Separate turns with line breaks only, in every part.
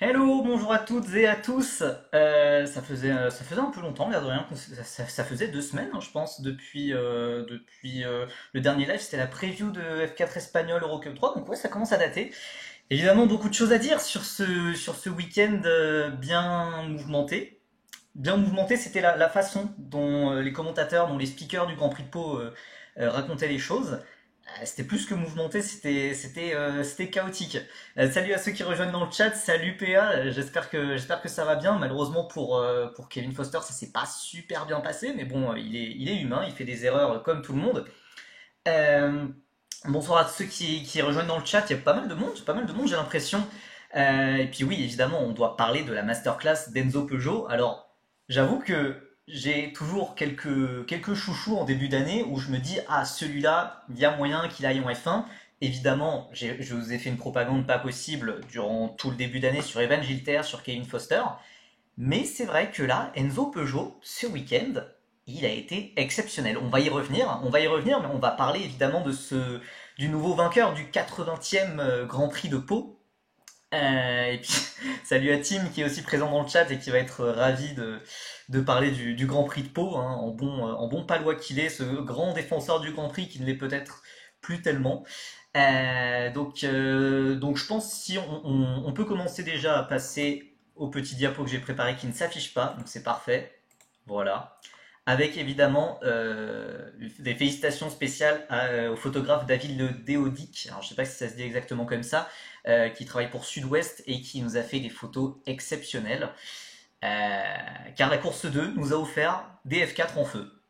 Hello, bonjour à toutes et à tous. Ça faisait un peu longtemps, l'air de rien. Ça faisait 2 semaines, hein, je pense, depuis le dernier live. C'était la preview de F4 espagnol Eurocup 3. Donc ouais, ça commence à dater. Évidemment, beaucoup de choses à dire sur ce week-end bien mouvementé. Bien mouvementé, c'était la façon dont les commentateurs, dont les speakers du Grand Prix de Pau racontaient les choses. C'était plus que mouvementé, c'était chaotique. Salut à ceux qui rejoignent dans le chat, salut PA, j'espère que ça va bien. Malheureusement pour Kevin Foster, ça s'est pas super bien passé, mais bon, il est humain, il fait des erreurs comme tout le monde. Euh, Bonsoir à ceux qui rejoignent dans le chat, il y a pas mal de monde j'ai l'impression. Et puis oui, évidemment, on doit parler de la masterclass d'Enzo Peugeot. Alors, j'avoue que j'ai toujours quelques chouchous en début d'année où je me dis, ah, celui-là, il y a moyen qu'il aille en F1. Évidemment, je vous ai fait une propagande pas possible durant tout le début d'année sur Evan Gilter, sur Kevin Foster. Mais c'est vrai que là, Enzo Peugeot, ce week-end, il a été exceptionnel. On va y revenir, mais on va parler évidemment du nouveau vainqueur du 80e Grand Prix de Pau. Et puis, salut à Tim qui est aussi présent dans le chat et qui va être ravi de parler du Grand Prix de Pau, hein, en bon palois qu'il est, ce grand défenseur du Grand Prix qui ne l'est peut-être plus tellement. Donc je pense si on peut commencer déjà à passer au petit diapo que j'ai préparé qui ne s'affiche pas, donc c'est parfait. Voilà. Avec évidemment des félicitations spéciales au photographe David Le Déodic, alors je sais pas si ça se dit exactement comme ça, qui travaille pour Sud-Ouest et qui nous a fait des photos exceptionnelles. Car la course 2 nous a offert des F4 en feu.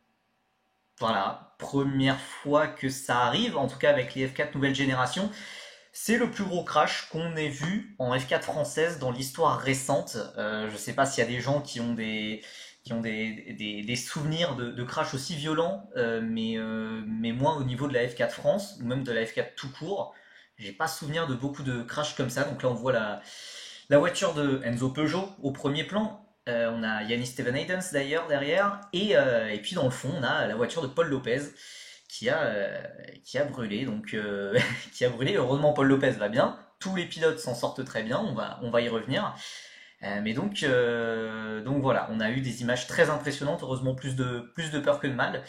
Voilà, première fois que ça arrive, en tout cas avec les F4 nouvelle génération. C'est le plus gros crash qu'on ait vu en F4 française dans l'histoire récente. Je ne sais pas s'il y a des gens qui ont des souvenirs de crash aussi violents, mais moi au niveau de la F4 France, ou même de la F4 tout court, j'ai pas souvenir de beaucoup de crash comme ça. Donc là on voit la voiture de Enzo Peugeot au premier plan. On a Yannis Steven Haydens d'ailleurs derrière. Et puis dans le fond, on a la voiture de Paul Lopez qui a, euh, qui a brûlé. Donc, qui a brûlé. Heureusement, Paul Lopez va bien. Tous les pilotes s'en sortent très bien. On va y revenir. Mais donc voilà, on a eu des images très impressionnantes. Heureusement, plus de peur que de mal.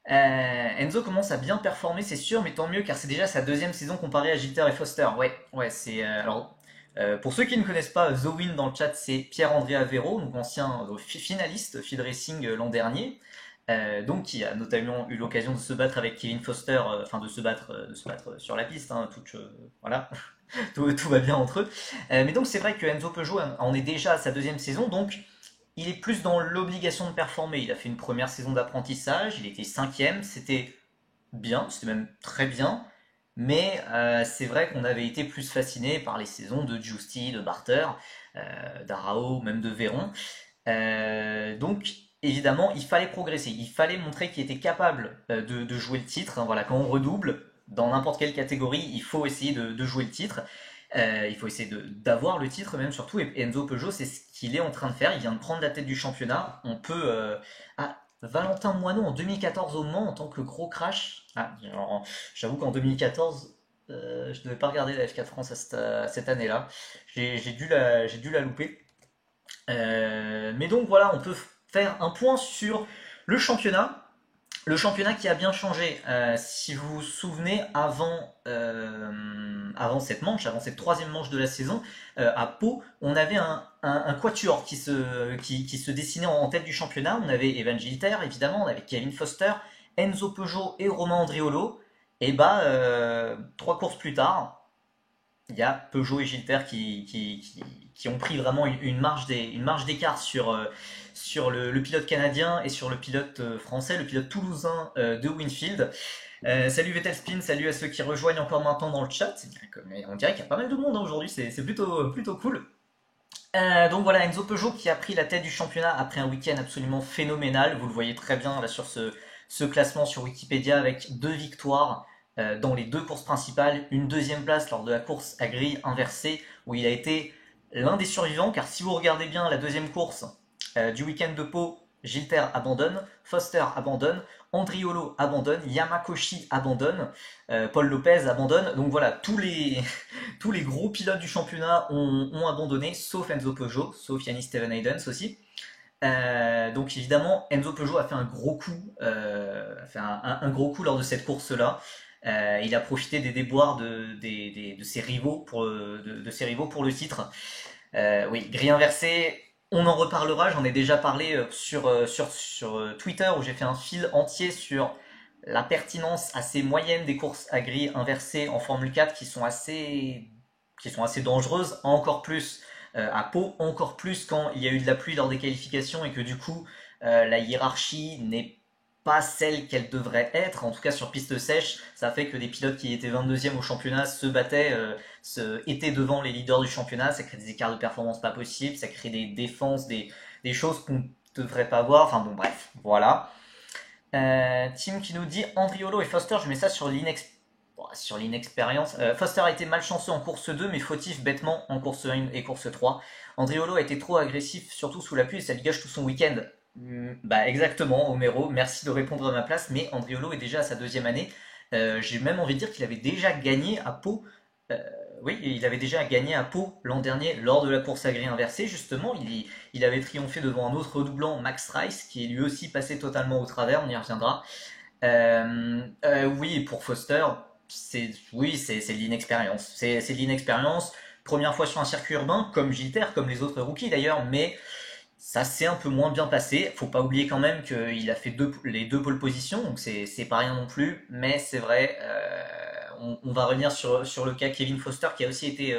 Enzo commence à bien performer, c'est sûr, mais tant mieux car c'est déjà sa deuxième saison comparée à Gilter et Foster. Ouais, ouais, c'est alors pour ceux qui ne connaissent pas, The Win dans le chat, c'est Pierre-André Avero, donc ancien finaliste Field Racing l'an dernier, donc qui a notamment eu l'occasion de se battre avec Kevin Foster, enfin de se battre sur la piste, hein, voilà, tout va bien entre eux. Mais donc c'est vrai que Enzo Peugeot en est déjà à sa deuxième saison, donc il est plus dans l'obligation de performer. Il a fait une première saison d'apprentissage, il était cinquième, c'était bien, c'était même très bien. Mais c'est vrai qu'on avait été plus fasciné par les saisons de Giusti, de Barter, d'Arao, même de Véron. Donc évidemment, il fallait progresser, il fallait montrer qu'il était capable de jouer le titre. Hein, voilà, quand on redouble dans n'importe quelle catégorie, il faut essayer de jouer le titre. Il faut essayer d'avoir le titre même surtout. Et Enzo Peugeot, c'est ce qu'il est en train de faire. Il vient de prendre la tête du championnat. On peut ah, Valentin Moineau en 2014 au Mans en tant que gros crash. J'avoue qu'en 2014, je ne devais pas regarder la F4 France à cette année-là. J'ai dû la louper. Mais donc voilà, on peut faire un point sur le championnat. Le championnat qui a bien changé. Si vous vous souvenez, avant cette manche, avant cette troisième manche de la saison, à Pau, on avait un quatuor qui se dessinait en tête du championnat. On avait Evan Gilter, évidemment, on avait Kevin Foster, Enzo Peugeot et Romain Andriolo. Et bah, 3 courses plus tard, il y a Peugeot et Gilbert qui ont pris vraiment une marge d'écart sur le pilote canadien et sur le pilote français, le pilote toulousain de Winfield. Salut Vettel Spin, salut à ceux qui rejoignent encore maintenant dans le chat. On dirait qu'il y a pas mal de monde hein, aujourd'hui, c'est plutôt cool. Donc voilà, Enzo Peugeot qui a pris la tête du championnat après un week-end absolument phénoménal. Vous le voyez très bien là sur ce classement sur Wikipédia avec 2 victoires dans les 2 courses principales, une deuxième place lors de la course à grille inversée où il a été l'un des survivants. Car si vous regardez bien la deuxième course du week-end de Pau, Gilter abandonne, Foster abandonne, Andriolo abandonne, Yamakoshi abandonne, Paul Lopez abandonne. Donc voilà, tous tous les gros pilotes du championnat ont abandonné, sauf Enzo Peugeot, sauf Yannis Steven Haydens aussi. Donc évidemment, Enzo Peugeot a fait un gros coup, a fait un gros coup lors de cette course-là. Il a profité des déboires de ses rivaux de ses rivaux pour le titre. Oui, grille inversée, on en reparlera, j'en ai déjà parlé sur Twitter où j'ai fait un fil entier sur la pertinence assez moyenne des courses à grille inversée en Formule 4 qui sont assez dangereuses, encore plus à Pau, encore plus quand il y a eu de la pluie lors des qualifications et que du coup la hiérarchie n'est pas celle qu'elle devrait être, en tout cas sur piste sèche, ça fait que des pilotes qui étaient 22e au championnat se battaient, étaient devant les leaders du championnat, ça crée des écarts de performance pas possibles, ça crée des défenses, des choses qu'on ne devrait pas voir, enfin bon bref, voilà. Tim qui nous dit Andriolo et Foster, je mets ça sur l'inexpérience. Foster a été malchanceux en course 2, mais fautif bêtement en course 1 et course 3. Andriolo a été trop agressif, surtout sous la pluie, et ça lui gâche tout son week-end. Bah exactement, Homero, merci de répondre à ma place, mais Andriolo est déjà à sa deuxième année. J'ai même envie de dire qu'il avait déjà gagné à Pau. Euh, oui, il avait déjà gagné à Pau l'an dernier lors de la course à grille inversée. Justement, il avait triomphé devant un autre redoublant, Max Rice, qui est lui aussi passé totalement au travers. On y reviendra. Oui, pour Foster, c'est de l'inexpérience. C'est de l'inexpérience. Première fois sur un circuit urbain, comme Gilbert, comme les autres rookies d'ailleurs, mais ça s'est un peu moins bien passé. Faut pas oublier quand même qu'il a fait les deux pole positions, donc c'est pas rien non plus. Mais c'est vrai, on va revenir sur le cas Kevin Foster qui a aussi été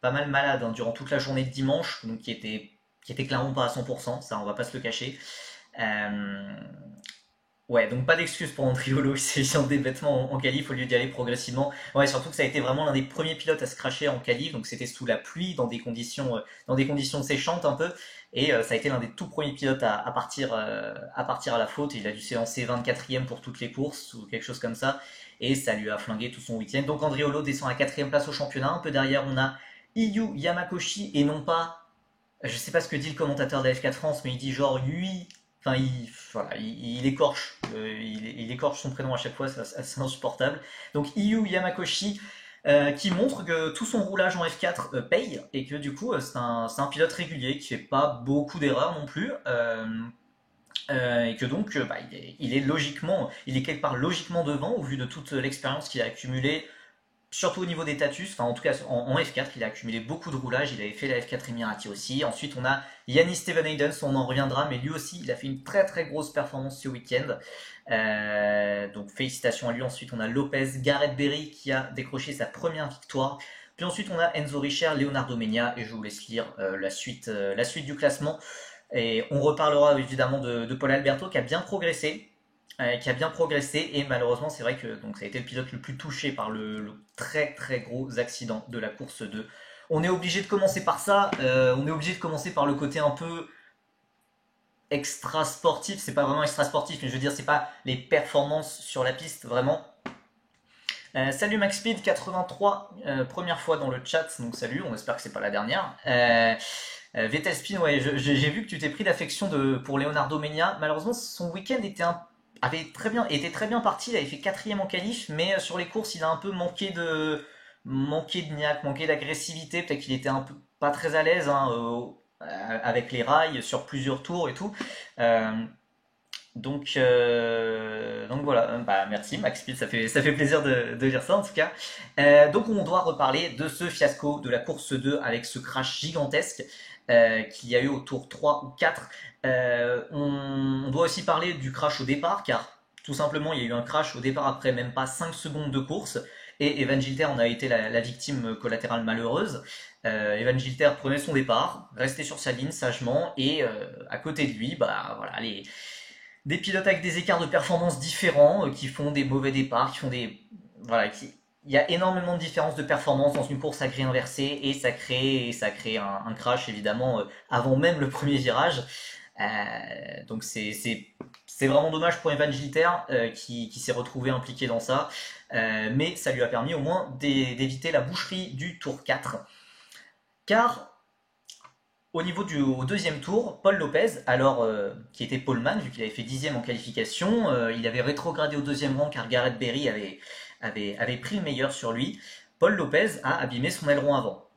pas mal malade hein, durant toute la journée de dimanche, donc qui était clairement pas à 100%, ça on va pas se le cacher. Euh, Ouais, donc pas d'excuse pour Andriolo, il s'est mis en débêtement en qualif au lieu d'y aller progressivement. Ouais, surtout que ça a été vraiment l'un des premiers pilotes à se cracher en qualif, donc c'était sous la pluie, dans des conditions séchantes un peu, et ça a été l'un des tout premiers pilotes à partir à la faute. Il a dû s'élancer 24e pour toutes les courses ou quelque chose comme ça, et ça lui a flingué tout son week-end. Donc Andriolo descend à 4e place au championnat, un peu derrière on a Iyu Yamakoshi et non pas, je sais pas ce que dit le commentateur de la F4 France, mais il dit genre lui. Enfin, voilà, il écorche son prénom à chaque fois, c'est assez insupportable. Donc Iyu Yamakoshi, qui montre que tout son roulage en F4 paye et que du coup c'est un pilote régulier qui fait pas beaucoup d'erreurs non plus. Et que donc bah, il est quelque part logiquement devant au vu de toute l'expérience qu'il a accumulée surtout au niveau des Tatus, enfin en tout cas en F4, il a accumulé beaucoup de roulage, il avait fait la F4 Emirati aussi. Ensuite on a Yannis Steven Haydens, on en reviendra, mais lui aussi il a fait une très très grosse performance ce week-end. Donc félicitations à lui. Ensuite on a Lopez, Gareth Berry qui a décroché sa première victoire. Puis ensuite on a Enzo Richer, Leonardo Menia, et je vous laisse lire la suite du classement. Et on reparlera évidemment de Paul Alberto qui a bien progressé et malheureusement c'est vrai que donc ça a été le pilote le plus touché par le très très gros accident de la course 2. On est obligé de commencer par ça, on est obligé de commencer par le côté un peu extra sportif, c'est pas vraiment extra sportif mais je veux dire c'est pas les performances sur la piste vraiment. Salut MaxSpeed 83, première fois dans le chat, donc salut, on espère que c'est pas la dernière. Vettel Spin, ouais, j'ai vu que tu t'es pris d'affection pour Leonardo Menia. Malheureusement, son week-end était très bien parti. Il avait fait quatrième en qualif, mais sur les courses, il a un peu manqué de niaque, manqué d'agressivité. Peut-être qu'il était un peu pas très à l'aise hein, avec les rails sur plusieurs tours et tout. Euh, donc voilà, bah, merci Max Speed, ça fait plaisir de lire ça en tout cas. Donc on doit reparler de ce fiasco de la course 2 avec ce crash gigantesque qu'il y a eu au tour 3 ou 4. On doit aussi parler du crash au départ car tout simplement il y a eu un crash au départ après même pas 5 secondes de course et Evan Gilter en a été la victime collatérale malheureuse. Evan Gilter prenait son départ, restait sur sa ligne sagement et à côté de lui, bah voilà des pilotes avec des écarts de performance différents, qui font des mauvais départs, qui font des... Voilà, il y a énormément de différences de performance dans une course à grille inversée et ça crée un crash évidemment avant même le premier virage. Donc c'est vraiment dommage pour Evan Gilter qui s'est retrouvé impliqué dans ça. Mais ça lui a permis au moins d'éviter la boucherie du tour 4. Car au deuxième tour, Paul Lopez, alors qui était poleman, vu qu'il avait fait 10e en qualification, il avait rétrogradé au deuxième rang car Gareth Berry avait pris le meilleur sur lui. Paul Lopez a abîmé son aileron avant.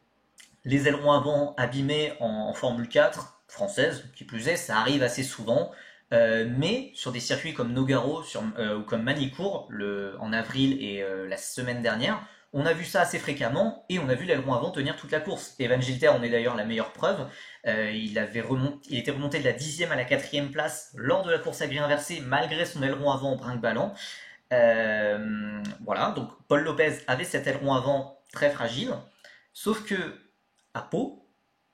Les ailerons avant abîmés en Formule 4 française, qui plus est, ça arrive assez souvent. Mais sur des circuits comme Nogaro ou comme Manicourt, en avril et la semaine dernière, on a vu ça assez fréquemment et on a vu l'aileron avant tenir toute la course. Evan Gilter en est d'ailleurs la meilleure preuve. Il était remonté de la 10e à la 4e place lors de la course à grille inversée malgré son aileron avant brinque-ballant. Voilà, donc Paul Lopez avait cet aileron avant très fragile, sauf que à Pau,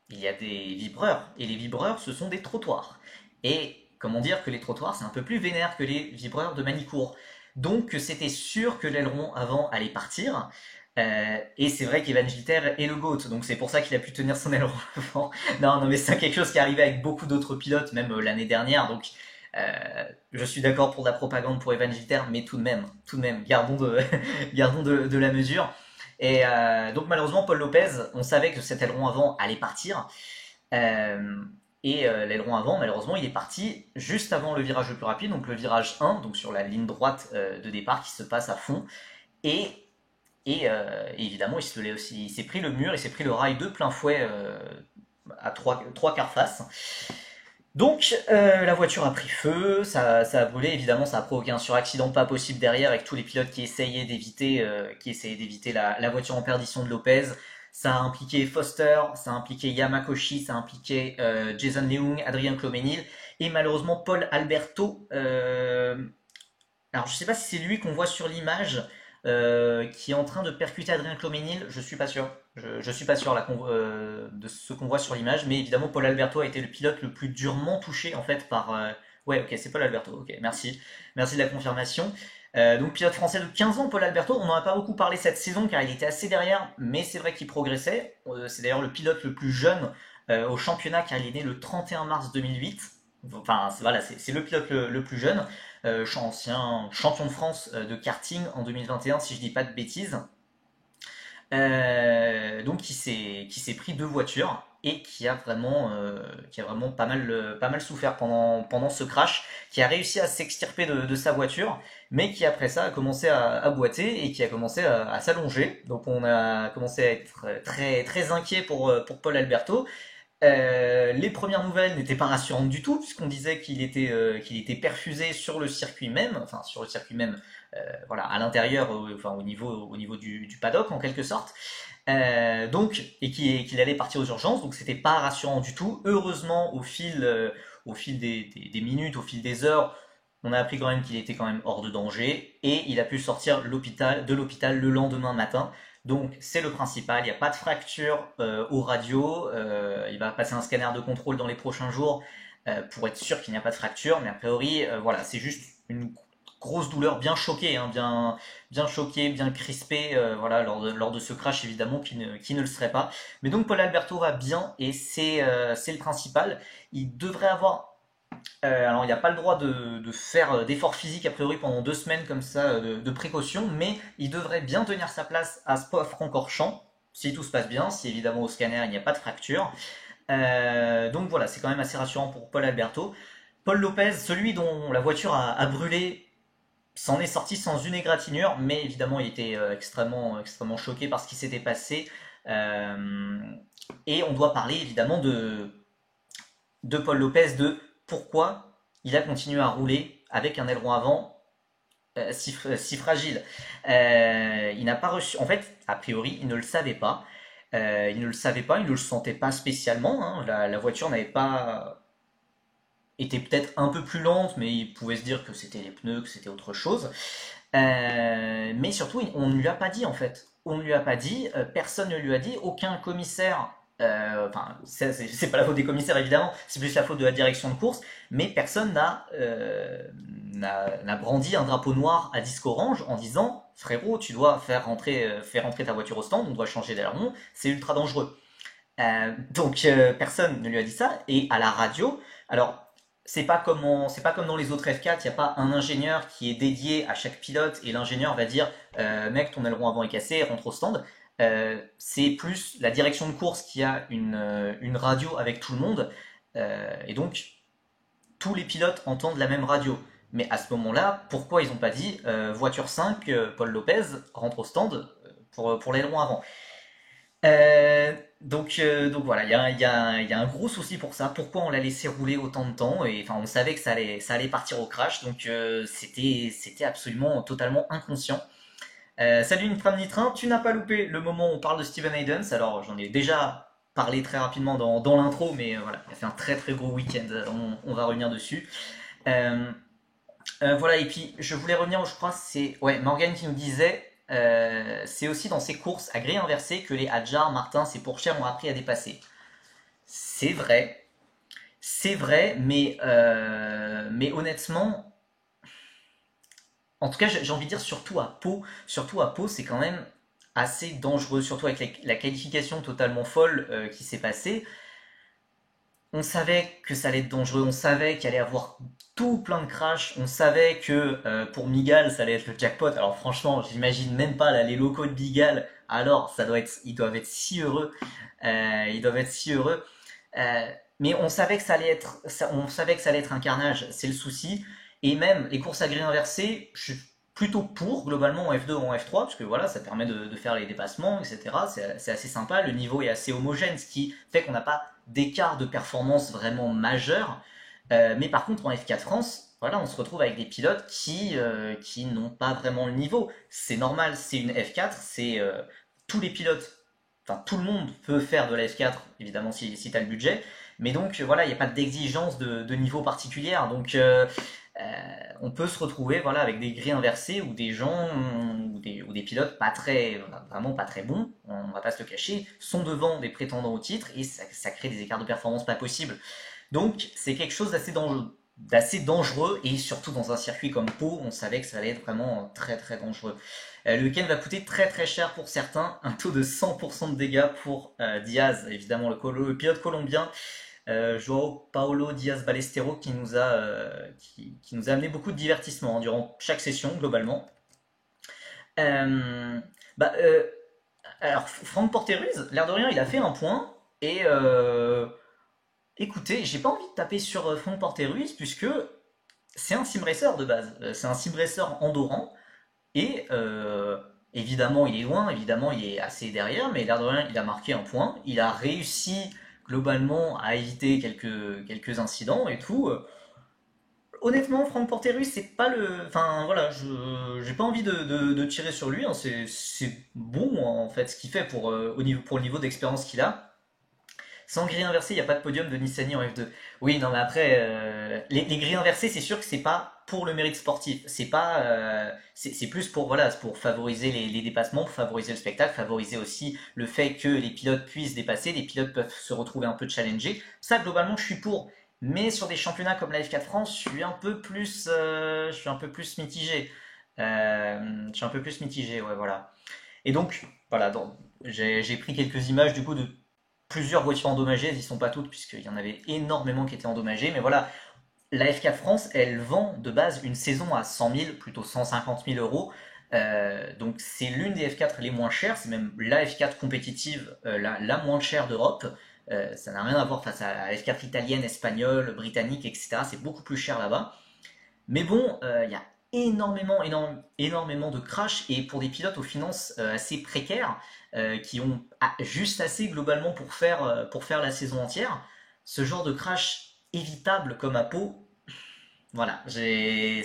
il y a des vibreurs, et les vibreurs, ce sont des trottoirs. Et comment dire que les trottoirs, c'est un peu plus vénère que les vibreurs de Manicourt. Donc c'était sûr que l'aileron avant allait partir. Et c'est vrai qu'Evan Gilter est le GOAT, donc c'est pour ça qu'il a pu tenir son aileron avant. Non, non, mais c'est quelque chose qui est arrivé avec beaucoup d'autres pilotes, même l'année dernière. Donc je suis d'accord pour de la propagande pour Evan Gilter, mais tout de même, gardons de la mesure. Et donc malheureusement, Paul Lopez, on savait que cet aileron avant allait partir. Euh, L'aileron avant, malheureusement, il est parti juste avant le virage le plus rapide, donc le virage 1, donc sur la ligne droite de départ qui se passe à fond. Et, évidemment, il s'est pris le mur, il s'est pris le rail de plein fouet à trois quarts face. Donc la voiture a pris feu, ça a brûlé, évidemment ça a provoqué un suraccident pas possible derrière avec tous les pilotes qui essayaient d'éviter la voiture en perdition de Lopez. Ça a impliqué Foster, ça a impliqué Yamakoshi, ça a impliqué Jason Leung, Adrien Cloménil et malheureusement Paul Alberto. Alors je sais pas si c'est lui qu'on voit sur l'image qui est en train de percuter Adrien Cloménil, je suis pas sûr. Je suis pas sûr là, de ce qu'on voit sur l'image, mais évidemment Paul Alberto a été le pilote le plus durement touché en fait par. Ouais, ok, c'est Paul Alberto. Ok, merci, merci de la confirmation. Donc pilote français de 15 ans, Paul Alberto. On n'en a pas beaucoup parlé cette saison car il était assez derrière, mais c'est vrai qu'il progressait. C'est d'ailleurs le pilote le plus jeune au championnat car il est né le 31 mars 2008. Enfin voilà, c'est le pilote le plus jeune, ancien champion de France de karting en 2021 si je dis pas de bêtises. Donc qui s'est pris deux voitures et qui a vraiment pas mal souffert pendant ce crash, qui a réussi à s'extirper de sa voiture, mais qui après ça a commencé à boiter et qui a commencé à s'allonger. Donc on a commencé à être très inquiet pour Paul Alberto. Les premières nouvelles n'étaient pas rassurantes du tout, puisqu'on disait qu'il était perfusé sur le circuit même, enfin sur le circuit même, voilà, à l'intérieur, enfin au niveau du paddock en quelque sorte. Donc, et qu'il allait partir aux urgences, donc c'était pas rassurant du tout. Heureusement, au fil des minutes, au fil des heures, on a appris quand même qu'il était quand même hors de danger et il a pu sortir de l'hôpital le lendemain matin. Donc c'est le principal, il n'y a pas de fracture au radio, il va passer un scanner de contrôle dans les prochains jours pour être sûr qu'il n'y a pas de fracture, mais a priori voilà, c'est juste une grosse douleur, bien choquée, hein, bien choquée, bien crispée, voilà, lors de ce crash évidemment qui ne le serait pas. Mais donc Paul Alberto va bien et c'est le principal. Il devrait avoir alors, il n'a pas le droit de faire d'efforts physiques a priori pendant 2 semaines comme ça de précaution, mais il devrait bien tenir sa place à Spa-Francorchamps, si tout se passe bien, si évidemment au scanner il n'y a pas de fracture. Donc voilà, c'est quand même assez rassurant pour Paul Alberto. Paul Lopez, celui dont la voiture a brûlé, s'en est sorti sans une égratignure, mais évidemment il était extrêmement choqué par ce qui s'était passé. Euh, et on doit parler évidemment de Paul Lopez, de pourquoi il a continué à rouler avec un aileron avant si fragile. Il n'a pas reçu, en fait, a priori, il ne le savait pas. Il ne le savait pas, il ne le sentait pas spécialement, hein. La voiture n'avait pas été peut-être un peu plus lente, mais il pouvait se dire que c'était les pneus, que c'était autre chose. Mais surtout, on ne lui a pas dit en fait. On ne lui a pas dit, personne ne lui a dit, aucun commissaire. Enfin, c'est pas la faute des commissaires évidemment, c'est plus la faute de la direction de course, mais personne n'a brandi un drapeau noir à disque orange en disant frérot, tu dois faire rentrer ta voiture au stand, on doit changer d'aileron, c'est ultra dangereux. Donc personne ne lui a dit ça, et à la radio, alors c'est pas comme dans les autres F4, il n'y a pas un ingénieur qui est dédié à chaque pilote et l'ingénieur va dire mec, ton aileron avant est cassé, rentre au stand. C'est plus la direction de course qui a une radio avec tout le monde, et donc tous les pilotes entendent la même radio. Mais à ce moment-là, pourquoi ils n'ont pas dit voiture 5, Paul Lopez rentre au stand, pour l'aileron avant. Donc voilà, il y a un gros souci pour ça. Pourquoi on l'a laissé rouler autant de temps? Et enfin, on savait que ça allait partir au crash, donc c'était absolument totalement inconscient. Salut Nitram Nitrin, tu n'as pas loupé le moment où on parle de Steven Hayden. Alors j'en ai déjà parlé très rapidement dans l'intro, mais voilà, il a fait un très très gros week-end. On va revenir dessus. Euh, voilà, et puis je voulais revenir, je crois, c'est ouais, Morgan qui nous disait, c'est aussi dans ces courses à grille inversée que les Hadjar, Martin, ces pourchères ont appris à dépasser. C'est vrai, mais honnêtement, en tout cas, j'ai envie de dire surtout à Pau, c'est quand même assez dangereux, surtout avec la qualification totalement folle qui s'est passée. On savait que ça allait être dangereux, on savait qu'il allait y avoir tout plein de crash, on savait que pour Migal ça allait être le jackpot. Alors franchement, j'imagine même pas là, les locaux de Migal. Alors ils doivent être si heureux, ils doivent être si heureux. Euh, mais on savait que ça allait être un carnage, c'est le souci. Et même les courses à grille inversée, je suis plutôt pour globalement en F2 ou en F3 parce que voilà, ça permet de faire les dépassements, etc. C'est assez sympa, le niveau est assez homogène, ce qui fait qu'on n'a pas d'écart de performance vraiment majeur. Mais par contre, en F4 France, voilà, on se retrouve avec des pilotes qui n'ont pas vraiment le niveau. C'est normal, c'est une F4, c'est tous les pilotes, enfin tout le monde peut faire de la F4, évidemment si tu as le budget. Mais donc voilà, il n'y a pas d'exigence de niveau particulière. Donc on peut se retrouver voilà, avec des grilles inversées ou des gens ou des pilotes pas très, vraiment pas très bons, on va pas se le cacher, sont devant des prétendants au titre et ça crée des écarts de performance pas possibles. Donc c'est quelque chose d'assez dangereux et surtout dans un circuit comme Pau, on savait que ça allait être vraiment très très dangereux. Le week-end va coûter très très cher pour certains, un taux de 100% de dégâts pour Diaz, évidemment le pilote colombien Joao Paulo Diaz Balestero qui nous a amené beaucoup de divertissement hein, durant chaque session globalement. Euh, bah, euh, alors Franck Porteruz, l'air de rien, il a fait un point et écoutez, j'ai pas envie de taper sur Franck Porteruz puisque c'est un sim racer de base, c'est un sim racer andorran et évidemment il est loin, évidemment il est assez derrière, mais l'air de rien il a marqué un point, il a réussi globalement à éviter quelques incidents et tout. Honnêtement, Franck Porterus, c'est pas le. Enfin voilà, j'ai pas envie de tirer sur lui, hein, c'est bon hein, en fait ce qu'il fait pour le niveau d'expérience qu'il a. Sans grille inversée, il n'y a pas de podium de Nissani en F2. Oui, non, mais après, les grilles inversées, c'est sûr que c'est pas pour le mérite sportif. C'est pas, c'est plus pour voilà, c'est pour favoriser les dépassements, pour favoriser le spectacle, favoriser aussi le fait que les pilotes puissent dépasser, les pilotes peuvent se retrouver un peu challengés. Ça, globalement, je suis pour. Mais sur des championnats comme la F4 France, je suis un peu plus mitigé. Je suis un peu plus mitigé, ouais, voilà. Et donc, voilà, j'ai pris quelques images du coup de plusieurs voitures endommagées, elles y sont pas toutes puisqu'il y en avait énormément qui étaient endommagées, mais voilà, la F4 France, elle vend de base une saison à 100 000, plutôt 150 000 euros. Donc c'est l'une des F4 les moins chères, c'est même la F4 compétitive la moins chère d'Europe. Ça n'a rien à voir face à la F4 italienne, espagnole, britannique, etc. C'est beaucoup plus cher là-bas. Mais bon, il y a énormément de crash et pour des pilotes aux finances assez précaires qui ont juste assez globalement pour faire la saison entière, ce genre de crash évitable comme à Pau, voilà, je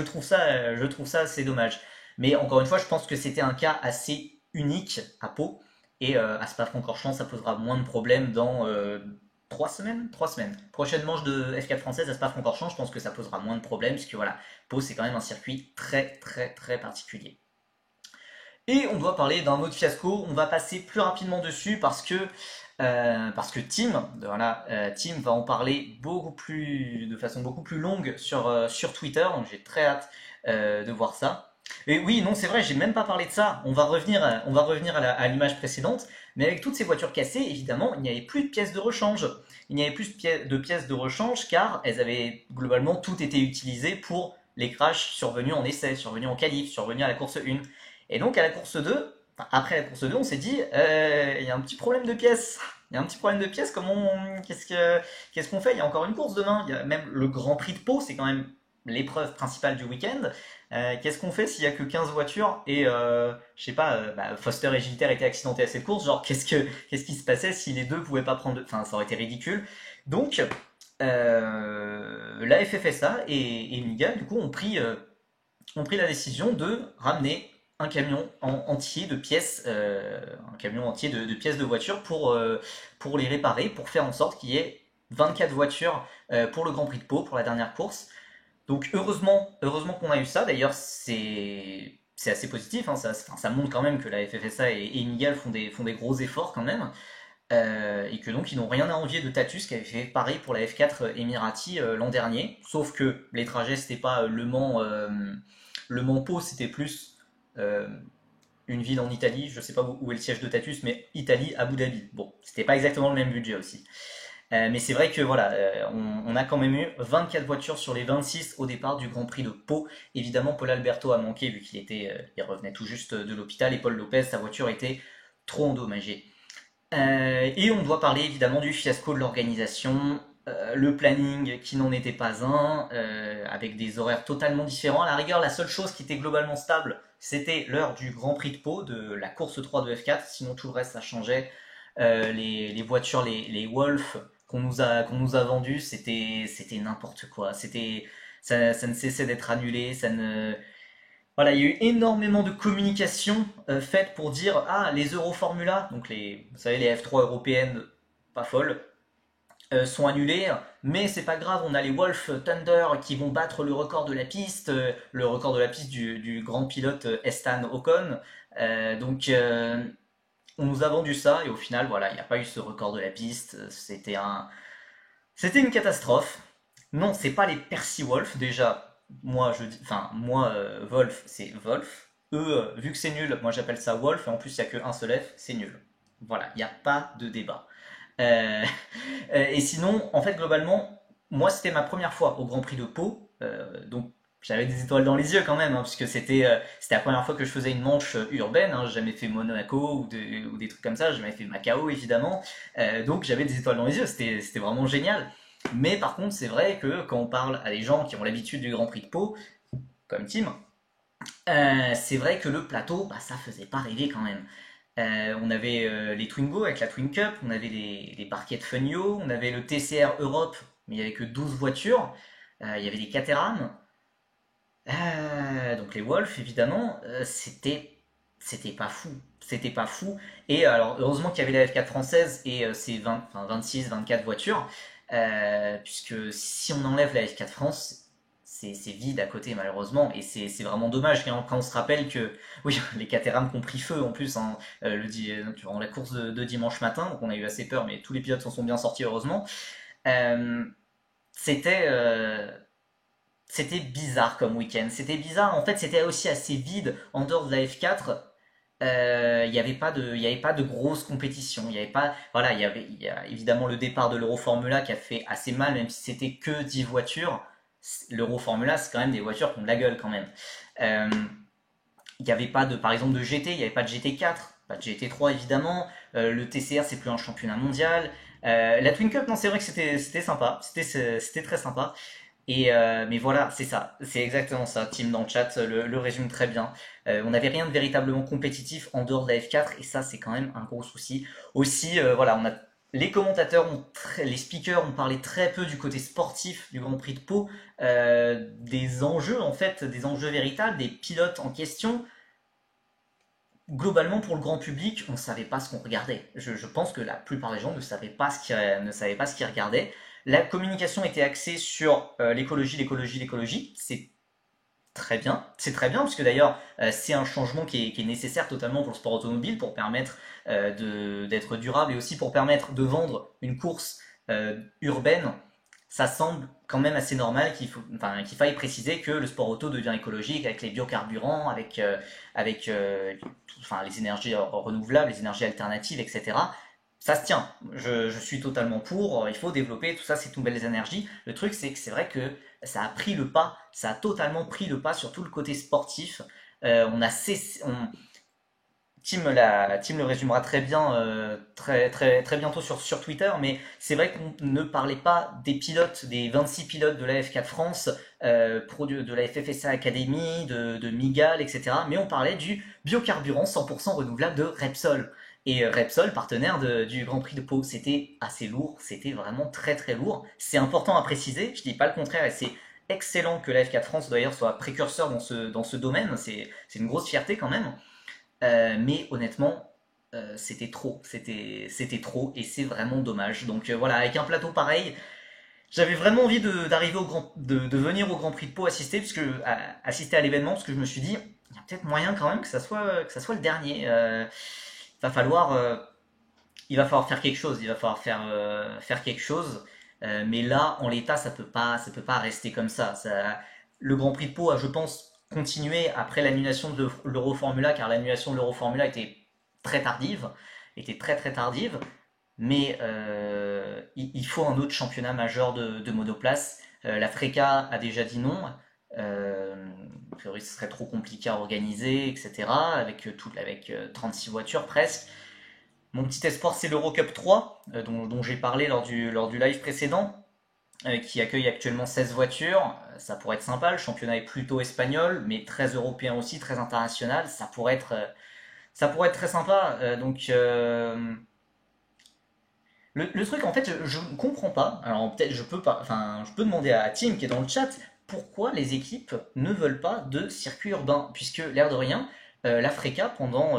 trouve ça assez dommage. Mais encore une fois, je pense que c'était un cas assez unique à Pau et à Spa-Francorchamps, ça posera moins de problèmes dans 3 semaines? 3 semaines. Prochaine manche de F4 française à Spa-Francorchamps, je pense que ça posera moins de problèmes, puisque voilà, Pau c'est quand même un circuit très très très particulier. Et on doit parler d'un autre fiasco, on va passer plus rapidement dessus parce que Tim va en parler de façon beaucoup plus longue sur Twitter, donc j'ai très hâte de voir ça. Et oui, non, c'est vrai, j'ai même pas parlé de ça. On va revenir à l'image précédente, mais avec toutes ces voitures cassées, évidemment, il n'y avait plus de pièces de rechange. Il n'y avait plus de pièces de rechange car elles avaient globalement toutes été utilisées pour les crashs survenus en essai, survenus en qualif, survenus à la course 1. Et donc à la course 2, enfin, après la course 2, on s'est dit, il y a un petit problème de pièces. Il y a un petit problème de pièces, qu'est-ce qu'on fait? Il y a encore une course demain. Il y a même le Grand Prix de Pau, c'est quand même l'épreuve principale du week-end. Qu'est-ce qu'on fait s'il y a que 15 voitures et je sais pas, Foster et Gilter étaient accidentés à cette course, genre qu'est-ce qui se passait si les deux pouvaient pas prendre enfin ça aurait été ridicule. Donc la FFSA et Miga du coup ont pris la décision de ramener un camion entier de pièces, un camion entier de pièces de voitures pour les réparer, pour faire en sorte qu'il y ait 24 voitures pour le Grand Prix de Pau, pour la dernière course. Donc heureusement qu'on a eu ça. D'ailleurs, c'est assez positif, hein. Ça montre quand même que la FFSA et Miguel font des gros efforts quand même. Et que donc ils n'ont rien à envier de Tatus qui avait fait pareil pour la F4 Emirati l'an dernier. Sauf que les trajets, c'était pas Le Mans-Pau, c'était plus euh, une ville en Italie. Je sais pas où est le siège de Tatus, mais Italie, Abu Dhabi. Bon, c'était pas exactement le même budget aussi. Mais c'est vrai que voilà, on a quand même eu 24 voitures sur les 26 au départ du Grand Prix de Pau. Évidemment, Paul Alberto a manqué vu il revenait tout juste de l'hôpital et Paul Lopez, sa voiture était trop endommagée. Et on doit parler évidemment du fiasco de l'organisation, le planning qui n'en était pas un, avec des horaires totalement différents. À la rigueur, la seule chose qui était globalement stable, c'était l'heure du Grand Prix de Pau, de la course 3 de F4. Sinon, tout le reste, ça changeait. Les voitures, les Wolf qu'on nous a vendues, c'était n'importe quoi. Ça ne cessait d'être annulé. Voilà, il y a eu énormément de communication faite pour dire ah les Euroformula, donc vous savez les F3 européennes pas folles, sont annulées, mais c'est pas grave, on a les Wolf Thunder qui vont battre le record de la piste du grand pilote Estan Ocon. Donc on nous a vendu ça et au final voilà, il n'y a pas eu ce record de la piste, c'était une catastrophe. Non, c'est pas les Percy Wolf déjà. Moi, Wolf, c'est Wolf. Eux, vu que c'est nul, moi j'appelle ça Wolf, et en plus il n'y a qu'un seul F, c'est nul. Voilà, il n'y a pas de débat. Euh, et sinon, en fait, globalement, moi c'était ma première fois au Grand Prix de Pau, donc j'avais des étoiles dans les yeux quand même, hein, puisque c'était la première fois que je faisais une manche urbaine, hein, j'ai jamais fait Monaco ou des trucs comme ça, j'ai jamais fait Macao évidemment, donc j'avais des étoiles dans les yeux, c'était vraiment génial. Mais par contre, c'est vrai que quand on parle à des gens qui ont l'habitude du Grand Prix de Pau, comme Tim, c'est vrai que le plateau, bah, ça faisait pas rêver quand même. On avait les Twingo avec la Twin Cup, on avait les parquets de Funyo, on avait le TCR Europe, mais il n'y avait que 12 voitures, il y avait des Caterham, donc les Wolf évidemment, c'était pas fou. C'était pas fou. Et alors, heureusement qu'il y avait la F4 française et ses 20, enfin, 26, 24 voitures, puisque si on enlève la F4 France, c'est vide à côté malheureusement et c'est vraiment dommage quand on se rappelle que oui les Caterham ont pris feu en plus hein, durant la course de dimanche matin donc on a eu assez peur mais tous les pilotes s'en sont bien sortis heureusement. Euh, c'était c'était bizarre comme week-end, c'était bizarre en fait c'était aussi assez vide en dehors de la F4. Il n'y avait pas de grosse compétition. Il y avait pas, voilà, il y a évidemment le départ de l'Euroformula qui a fait assez mal, même si c'était que 10 voitures. L'Euroformula, c'est quand même des voitures qui ont de la gueule quand même. Euh, il n'y avait pas par exemple, de GT, il n'y avait pas de GT4, pas de GT3 évidemment. Le TCR, c'est plus un championnat mondial. La Twin Cup, non, c'est vrai que c'était sympa, c'était très sympa. Mais voilà, c'est ça, c'est exactement ça. Tim dans le chat le résume très bien. On n'avait rien de véritablement compétitif en dehors de la F4 et ça c'est quand même un gros souci. Aussi, voilà, les commentateurs, les speakers ont parlé très peu du côté sportif du Grand Prix de Pau, des enjeux en fait, des enjeux véritables, des pilotes en question. Globalement, pour le grand public, on ne savait pas ce qu'on regardait. Je pense que la plupart des gens ne savaient pas ce qu'ils regardaient. La communication était axée sur l'écologie, l'écologie, l'écologie. C'est très bien, parce que d'ailleurs, c'est un changement qui est nécessaire totalement pour le sport automobile, pour permettre d'être durable et aussi pour permettre de vendre une course urbaine. Ça semble quand même assez normal qu'il faille préciser que le sport auto devient écologique avec les biocarburants, avec les énergies renouvelables, les énergies alternatives, etc. Ça se tient. Je suis totalement pour. Il faut développer tout ça, ces nouvelles énergies. Le truc, c'est que c'est vrai que ça a pris le pas. Ça a totalement pris le pas sur tout le côté sportif. On a cessé, Tim le résumera très bien, très bientôt sur Twitter, mais c'est vrai qu'on ne parlait pas des pilotes, des 26 pilotes de la F4 France, de la FFSA Academy, de Migal, etc. Mais on parlait du biocarburant 100% renouvelable de Repsol. Et Repsol, partenaire du Grand Prix de Pau, c'était assez lourd, c'était vraiment très lourd. C'est important à préciser, je dis pas le contraire, et c'est excellent que la F4 France d'ailleurs soit précurseur dans ce domaine, c'est une grosse fierté quand même. Mais honnêtement, c'était trop, c'était trop, et c'est vraiment dommage. Donc voilà, avec un plateau pareil, j'avais vraiment envie d'arriver de venir au Grand Prix de Pau assister, assister à l'événement, parce que je me suis dit, il y a peut-être moyen quand même que ça soit le dernier. Va falloir, euh, il va falloir faire quelque chose, il va falloir faire quelque chose. Mais là, en l'état, ça peut pas rester comme ça. Le Grand Prix de Pau a, je pense, continué après l'annulation de l'Euroformula, car l'annulation de l'Euroformula était très tardive, était très tardive. Mais il faut un autre championnat majeur de monoplace. La FRECA a déjà dit non. A priori, ce serait trop compliqué à organiser, etc. Avec 36 voitures presque. Mon petit espoir, c'est l'Eurocup 3, dont j'ai parlé lors du live précédent, qui accueille actuellement 16 voitures. Ça pourrait être sympa, le championnat est plutôt espagnol, mais très européen aussi, très international. Ça pourrait être très sympa. Le truc, en fait, je ne comprends pas. Alors peut-être je peux pas, enfin, je peux demander à Tim qui est dans le chat pourquoi les équipes ne veulent pas de circuit urbain, puisque l'air de rien, la FRECA pendant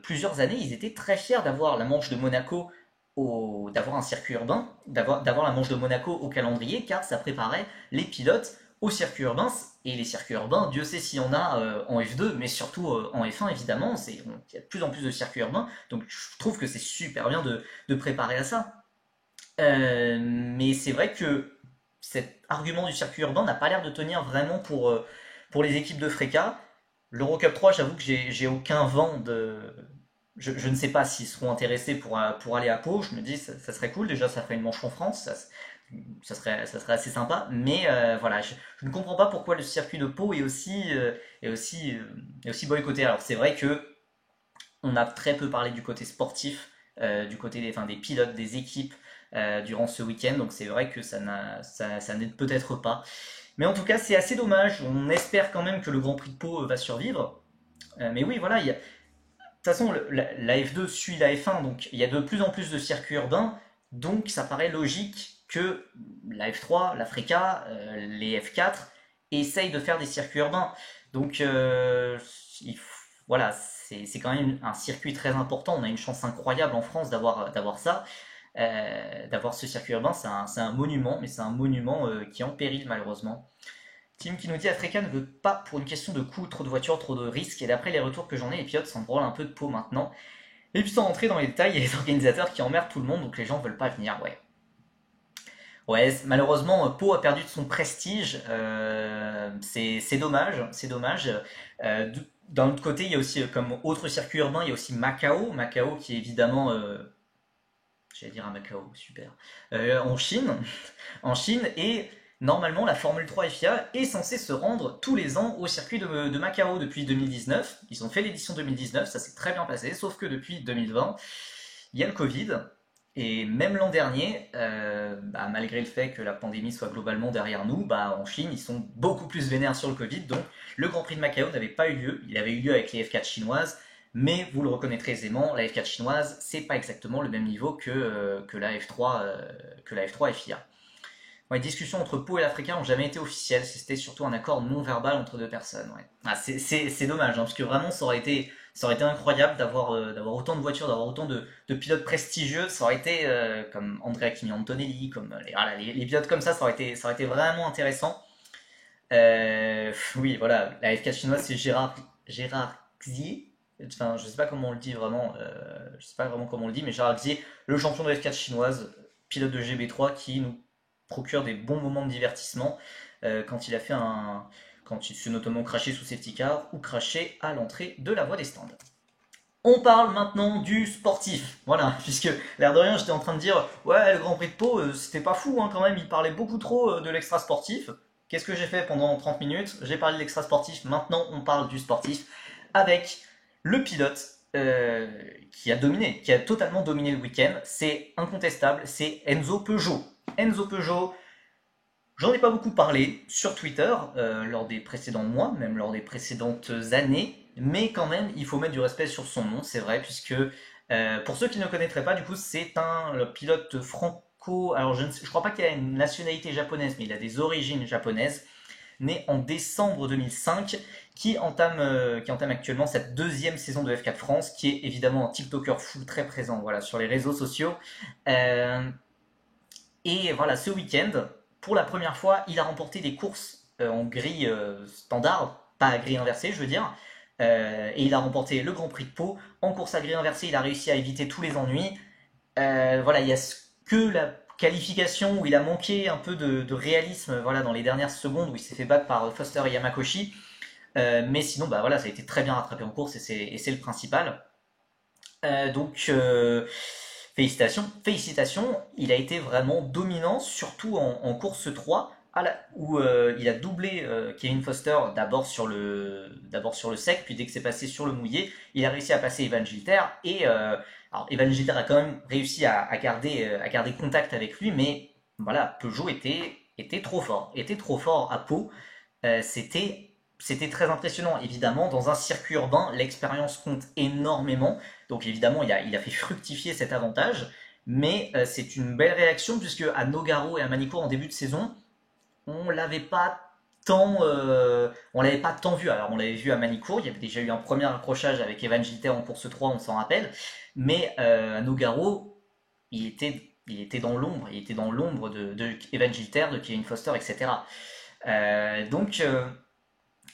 plusieurs années, ils étaient très fiers d'avoir la Manche de Monaco d'avoir un circuit urbain, d'avoir la Manche de Monaco au calendrier, car ça préparait les pilotes au circuit urbain. Et les circuits urbains, Dieu sait s'il y en a en F2, mais surtout en F1 évidemment. Il y a de plus en plus de circuits urbains, donc je trouve que c'est super bien de préparer à ça. Mais c'est vrai que cet argument du circuit urbain n'a pas l'air de tenir vraiment pour les équipes de Freca. L'Eurocup 3, j'avoue que j'ai aucun vent de. Je ne sais pas s'ils seront intéressés pour aller à Pau. Je me dis, ça serait cool. Déjà, ça ferait une manche en France. Ça serait assez sympa. Mais voilà, je ne comprends pas pourquoi le circuit de Pau est aussi boycotté. Alors, c'est vrai que on a très peu parlé du côté sportif, du côté des pilotes, des équipes durant ce week-end. Donc c'est vrai que ça n'aide peut-être pas. Mais en tout cas, c'est assez dommage. On espère quand même que le Grand Prix de Pau va survivre. Mais oui, voilà. De toute façon, la F2 suit la F1, donc il y a de plus en plus de circuits urbains. Donc ça paraît logique que la F3, la FRECA, les F4 essayent de faire des circuits urbains. Donc voilà, c'est quand même un circuit très important. On a une chance incroyable en France d'avoir ça, d'avoir ce circuit urbain. C'est un monument, mais c'est un monument qui est en péril malheureusement. Tim qui nous dit Africa ne veut pas pour une question de coût, trop de voitures, trop de risques. Et d'après les retours que j'en ai, les pilotes s'en branlent un peu de peau maintenant. Et puis sans rentrer dans les détails, il y a les organisateurs qui emmerdent tout le monde, donc les gens veulent pas venir. Ouais. Ouais, malheureusement, Pau a perdu de son prestige. C'est dommage, c'est dommage. D'un autre côté, il y a aussi, comme autre circuit urbain, il y a aussi Macao. Macao qui est évidemment, j'allais dire à Macao, super, en Chine. En Chine, et normalement, la Formule 3 FIA est censée se rendre tous les ans au circuit de Macao depuis 2019. Ils ont fait l'édition 2019, ça s'est très bien passé, sauf que depuis 2020, il y a le Covid. Et même l'an dernier, malgré le fait que la pandémie soit globalement derrière nous, en Chine, ils sont beaucoup plus vénères sur le Covid. Donc, le Grand Prix de Macao n'avait pas eu lieu. Il avait eu lieu avec les F4 chinoises, mais vous le reconnaîtrez aisément, la F4 chinoise, c'est pas exactement le même niveau que la F3, FIA. Bon, les discussions entre Pau et l'Africain n'ont jamais été officielles, c'était surtout un accord non verbal entre deux personnes. Ouais. C'est dommage, hein, parce que vraiment ça aurait été incroyable d'avoir autant de voitures, d'avoir autant de pilotes prestigieux. Ça aurait été comme Andrea Kimi Antonelli, comme voilà, les pilotes comme ça aurait été vraiment intéressant. Oui, voilà, la F4 chinoise c'est Gérard Xier. Enfin, je sais pas comment on le dit vraiment, je sais pas vraiment comment on le dit, mais Gérard Xier, le champion de F4 chinoise, pilote de GB3 qui nous procure des bons moments de divertissement quand il a fait quand il s'est notamment craché sous safety car ou craché à l'entrée de la voie des stands. On parle maintenant du sportif. Voilà, puisque l'air de rien, j'étais en train de dire ouais, le Grand Prix de Pau, c'était pas fou hein, quand même, il parlait beaucoup trop de l'extra sportif. Qu'est-ce que j'ai fait pendant 30 minutes? J'ai parlé de l'extra sportif, maintenant on parle du sportif avec le pilote euh, qui a totalement dominé le week-end, c'est incontestable, c'est Enzo Peugeot. Enzo Peugeot, j'en ai pas beaucoup parlé sur Twitter lors des précédents mois, même lors des précédentes années, mais quand même, il faut mettre du respect sur son nom, c'est vrai, puisque pour ceux qui ne le connaîtraient pas, du coup, c'est un pilote franco. Alors, je crois pas qu'il a une nationalité japonaise, mais il a des origines japonaises, né en décembre 2005, qui entame actuellement cette deuxième saison de F4 France, qui est évidemment un TikToker fou très présent voilà, sur les réseaux sociaux. Euh, et voilà, ce week-end, pour la première fois, il a remporté des courses en grille standard, pas à grille inversée, je veux dire. Et il a remporté le Grand Prix de Pau. En course à grille inversée, il a réussi à éviter tous les ennuis. Voilà, il y a que la qualification où il a manqué un peu de réalisme voilà, dans les dernières secondes où il s'est fait battre par Foster et Yamakoshi. Mais sinon, bah, voilà, ça a été très bien rattrapé en course et c'est le principal. Donc, félicitations, félicitations. Il a été vraiment dominant, surtout en course 3, où il a doublé Kevin Foster d'abord sur le sec, puis dès que c'est passé sur le mouillé, il a réussi à passer Evan Gilter. Alors Evan Gilter a quand même réussi à garder contact avec lui, mais voilà, Peugeot était trop fort à Pau. C'était très impressionnant. Évidemment, dans un circuit urbain, l'expérience compte énormément. Donc évidemment, il a fait fructifier cet avantage. Mais c'est une belle réaction puisque à Nogaro et à Manicourt en début de saison, on l'avait pas on l'avait pas tant vu. Alors on l'avait vu à Manicourt, il y avait déjà eu un premier accrochage avec Evan Gilter en course 3, on s'en rappelle. Mais à Nogaro, il était dans l'ombre. Il était dans l'ombre de Evan Gilter, de Kevin Foster, etc. Donc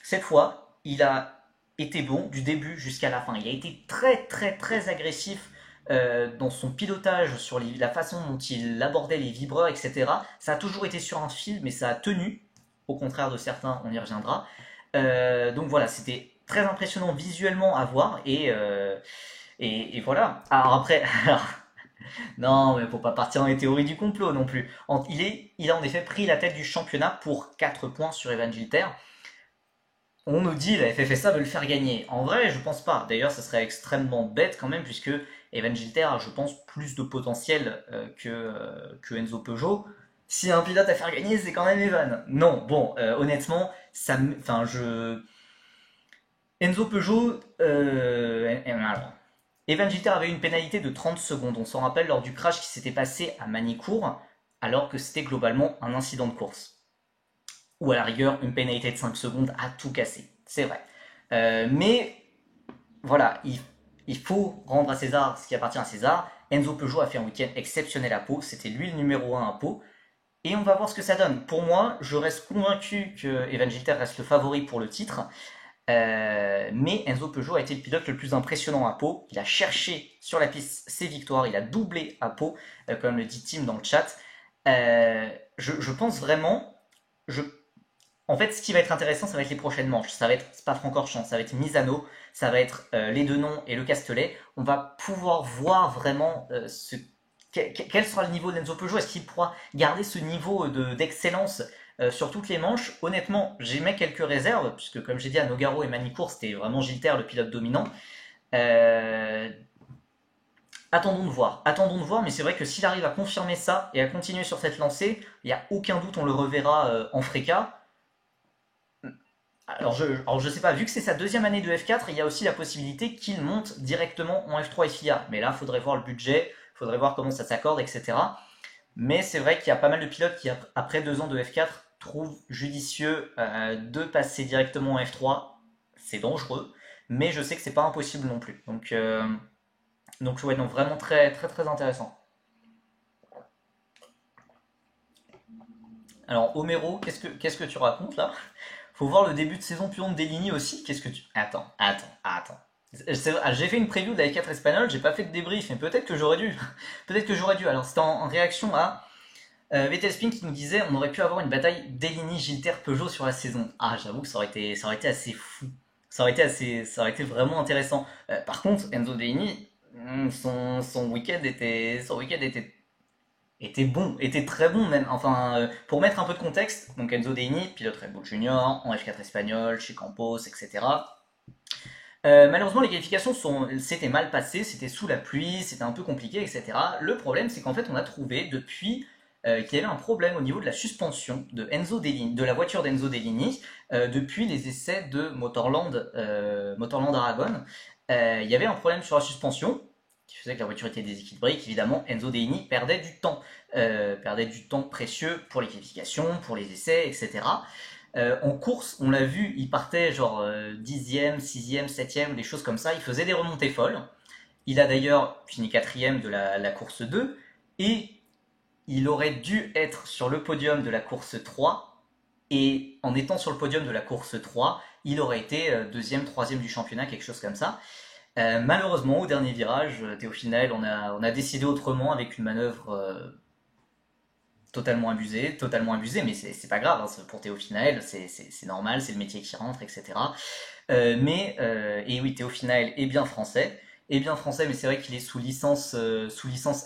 cette fois, il a été bon du début jusqu'à la fin. Il a été très très très agressif dans son pilotage, sur la façon dont il abordait les vibreurs, etc. Ça a toujours été sur un fil, mais ça a tenu, au contraire de certains, on y reviendra. Donc voilà, c'était très impressionnant visuellement à voir et voilà. Alors après, non, mais faut pas partir dans les théories du complot non plus. Il a en effet pris la tête du championnat pour 4 points sur Evan Gilter. On nous dit la FFSA veut le faire gagner. En vrai, je pense pas. D'ailleurs, ça serait extrêmement bête quand même, puisque Evan Gilter a, je pense, plus de potentiel que Enzo Peugeot. Si un pilote à faire gagner, c'est quand même Evan. Non, bon, honnêtement, enfin, Enzo Peugeot, alors, Evan Gilter avait une pénalité de 30 secondes. On s'en rappelle lors du crash qui s'était passé à Manicourt, alors que c'était globalement un incident de course ou à la rigueur une pénalité de 5 secondes à tout casser. C'est vrai. Mais voilà, il faut rendre à César ce qui appartient à César. Enzo Peugeot a fait un week-end exceptionnel à Pau. C'était lui le numéro 1 à Pau. Et on va voir ce que ça donne. Pour moi, je reste convaincu que Evan Gilter reste le favori pour le titre. Mais Enzo Peugeot a été le pilote le plus impressionnant à Pau. Il a cherché sur la piste ses victoires. Il a doublé à Pau, comme le dit Tim dans le chat. Je pense vraiment. Je En fait, ce qui va être intéressant, ça va être les prochaines manches. Ça va être Spa-Francorchamps, ça va être Misano, ça va être les Deux-Noms et le Castellet. On va pouvoir voir vraiment quel sera le niveau d'Enzo Peugeot. Est-ce qu'il pourra garder ce niveau d'excellence sur toutes les manches? Honnêtement, j'émets quelques réserves, puisque comme j'ai dit à Nogaro et Manicourt, c'était vraiment Gilter le pilote dominant. Euh, attendons de voir, mais c'est vrai que s'il arrive à confirmer ça et à continuer sur cette lancée, il n'y a aucun doute, on le reverra en Freca. Alors je sais pas, vu que c'est sa deuxième année de F4, il y a aussi la possibilité qu'il monte directement en F3 FIA. Mais là, il faudrait voir le budget, il faudrait voir comment ça s'accorde, etc. Mais c'est vrai qu'il y a pas mal de pilotes qui, après 2 ans de F4, trouvent judicieux de passer directement en F3. C'est dangereux, mais je sais que c'est pas impossible non plus. Donc ouais, donc vraiment très très très intéressant. Alors Homero, qu'est-ce que tu racontes là? Faut voir le début de saison Pion de Deligny aussi. Qu'est-ce que tu. Attends. J'ai fait une preview de la F4 espagnole, j'ai pas fait de débrief, mais peut-être que j'aurais dû. Peut-être que j'aurais dû. Alors c'était en réaction à Vettel Spin qui nous disait on aurait pu avoir une bataille Deligny, Gilter, Peugeot sur la saison. Ah, j'avoue que ça aurait été assez fou. Ça aurait été vraiment intéressant. Par contre, Enzo Deligny, son week-end était bon, était très bon même. Enfin, pour mettre un peu de contexte, donc Enzo Deini, pilote Red Bull Junior, en F4 espagnol, chez Campos, etc. Malheureusement, les qualifications s'étaient mal passées, c'était sous la pluie, c'était un peu compliqué, etc. Le problème, c'est qu'en fait, on a trouvé depuis qu'il y avait un problème au niveau de la suspension de la voiture d'Enzo Dellini depuis les essais de Motorland Aragon. Il y avait un problème sur la suspension qui faisait que la voiture était déséquilibrée, qu'évidemment Enzo Dellini perdait du temps précieux pour les qualifications, pour les essais, etc. En course, on l'a vu, il partait genre 10e, 6e, 7e, des choses comme ça. Il faisait des remontées folles. Il a d'ailleurs fini quatrième de la course 2. Et il aurait dû être sur le podium de la course 3. Et en étant sur le podium de la course 3, il aurait été deuxième, troisième du championnat, quelque chose comme ça. Malheureusement, au dernier virage, Théophile Nael, on a décidé autrement avec une manœuvre totalement abusé, mais c'est pas grave, hein, pour Théophile Nael, c'est normal, c'est le métier qui rentre, etc. Et oui, Théophile Nael est bien français, mais c'est vrai qu'il est sous licence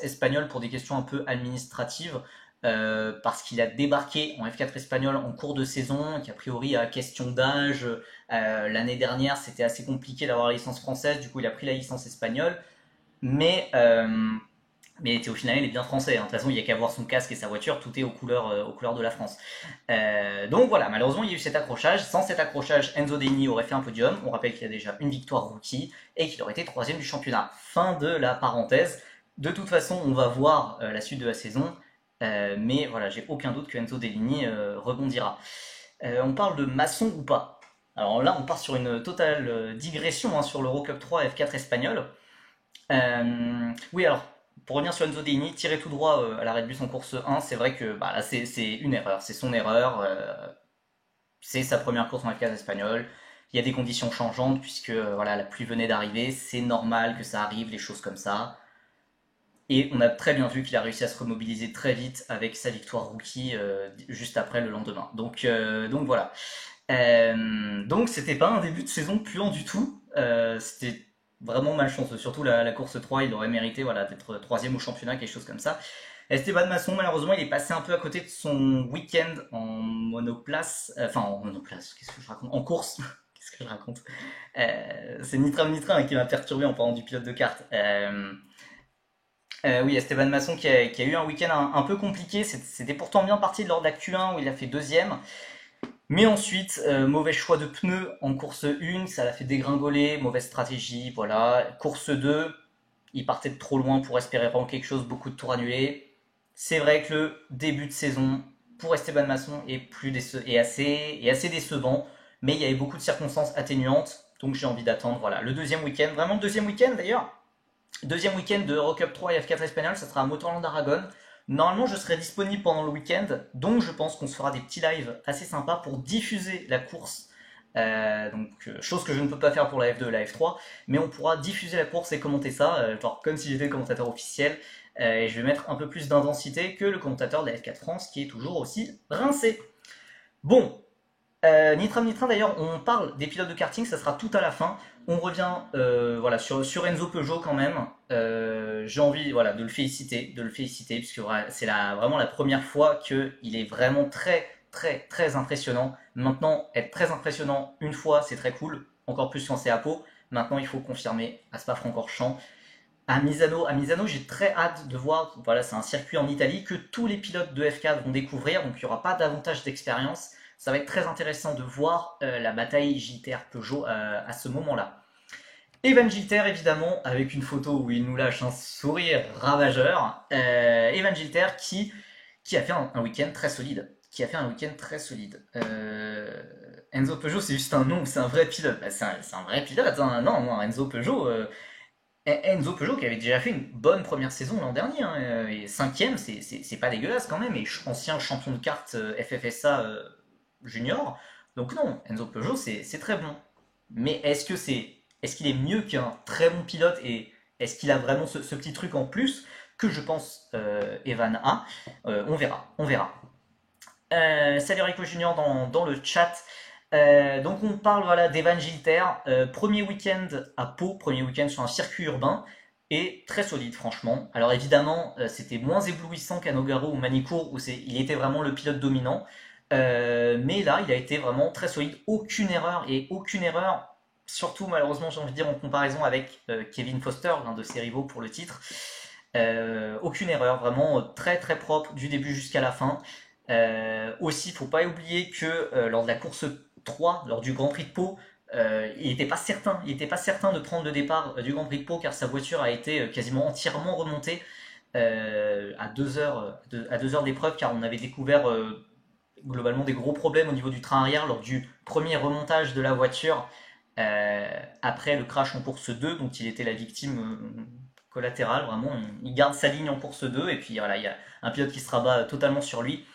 espagnole pour des questions un peu administratives, parce qu'il a débarqué en F4 espagnol en cours de saison, qu'a priori à question d'âge, l'année dernière c'était assez compliqué d'avoir la licence française, du coup il a pris la licence espagnole, mais mais Théophile Nael est bien français, hein. De toute façon, il n'y a qu'à voir son casque et sa voiture, tout est aux couleurs de la France. Donc voilà, malheureusement, il y a eu cet accrochage. Sans cet accrochage, Enzo Deni aurait fait un podium. On rappelle qu'il a déjà une victoire rookie et qu'il aurait été troisième du championnat. Fin de la parenthèse. De toute façon, on va voir la suite de la saison. Mais voilà, j'ai aucun doute que Enzo Dellini rebondira. On parle de maçon ou pas? Alors là, on part sur une totale digression, hein, sur l'Eurocup 3 F4 espagnol. Oui, alors, pour revenir sur Enzo Dini, tirer tout droit à l'arrêt de bus en course 1, c'est vrai que bah, là, c'est une erreur, c'est son erreur, c'est sa première course en F4 espagnol. Il y a des conditions changeantes puisque voilà, la pluie venait d'arriver, c'est normal que ça arrive, les choses comme ça. Et on a très bien vu qu'il a réussi à se remobiliser très vite avec sa victoire rookie juste après le lendemain. Donc voilà. Donc c'était pas un début de saison puant du tout. C'était vraiment malchanceux. Surtout la course 3, il aurait mérité voilà, d'être troisième au championnat, quelque chose comme ça. Esteban Masson, malheureusement, il est passé un peu à côté de son week-end en monoplace. Enfin, en monoplace, qu'est-ce que je raconte? En course. Qu'est-ce que je raconte? C'est Nitram qui m'a perturbé en parlant du pilote de kart. Oui, Esteban Masson qui a eu un week-end un peu compliqué. C'était pourtant bien parti lors de la Q1 où il a fait deuxième. Mais ensuite, mauvais choix de pneus en course 1, ça l'a fait dégringoler, mauvaise stratégie, voilà. Course 2, il partait de trop loin pour espérer vraiment quelque chose, beaucoup de tours annulés. C'est vrai que le début de saison pour Esteban Masson est assez décevant, mais il y avait beaucoup de circonstances atténuantes, donc j'ai envie d'attendre. Voilà, le deuxième week-end, vraiment le deuxième week-end d'ailleurs, deuxième week-end de Eurocup 3 et F4 espagnol, ça sera à Motorland Aragon. Normalement, je serai disponible pendant le week-end, donc je pense qu'on se fera des petits lives assez sympas pour diffuser la course. Chose que je ne peux pas faire pour la F2 et la F3, mais on pourra diffuser la course et commenter ça, genre comme si j'étais le commentateur officiel. Et je vais mettre un peu plus d'intensité que le commentateur de la F4 France, qui est toujours aussi rincé. Bon, Nitram d'ailleurs, on parle des pilotes de karting, ça sera tout à la fin. On revient voilà, sur Enzo Peugeot quand même. J'ai envie voilà, de le féliciter, puisque voilà, c'est vraiment la première fois qu'il est vraiment très impressionnant. Maintenant, être très impressionnant une fois, c'est très cool, encore plus quand c'est à Pau. Maintenant, il faut confirmer à Spa-Francorchamps. À Misano, j'ai très hâte de voir, voilà, c'est un circuit en Italie que tous les pilotes de F4 vont découvrir, donc il n'y aura pas davantage d'expérience. Ça va être très intéressant de voir la bataille Gilter Peugeot à ce moment-là. Evan Gilter, évidemment, avec une photo où il nous lâche un sourire ravageur. Evan Gilter qui a fait un week-end très solide. Enzo Peugeot, c'est juste un nom, c'est un vrai pilote. Bah, c'est un vrai pilote, hein. Non, Enzo Peugeot. Enzo Peugeot qui avait déjà fait une bonne première saison l'an dernier, hein, et cinquième, c'est pas dégueulasse quand même, et ancien champion de kart FFSA junior. Donc non, Enzo Peugeot c'est très bon. Mais est-ce qu'il est mieux qu'un très bon pilote et est-ce qu'il a vraiment ce petit truc en plus que je pense Evan a? On verra. Salut Rico Junior dans le chat. Donc on parle voilà, d'Evan Gilter, premier week-end à Pau, premier week-end sur un circuit urbain, et très solide franchement. Alors évidemment c'était moins éblouissant qu'à Nogaro ou Manicourt où il était vraiment le pilote dominant, mais là il a été vraiment très solide, aucune erreur, surtout malheureusement j'ai envie de dire en comparaison avec Kevin Foster, l'un de ses rivaux pour le titre. Aucune erreur, vraiment très très propre du début jusqu'à la fin. Aussi, faut pas oublier que lors de la course 3, lors du Grand Prix de Pau, il n'était pas certain de prendre le départ du Grand Prix de Pau car sa voiture a été quasiment entièrement remontée à 2 heures, à 2 heures d'épreuve car on avait découvert globalement des gros problèmes au niveau du train arrière lors du premier remontage de la voiture après le crash en course 2 dont il était la victime collatérale. Vraiment, il garde sa ligne en course 2 et puis voilà, il y a un pilote qui se rabat totalement sur lui.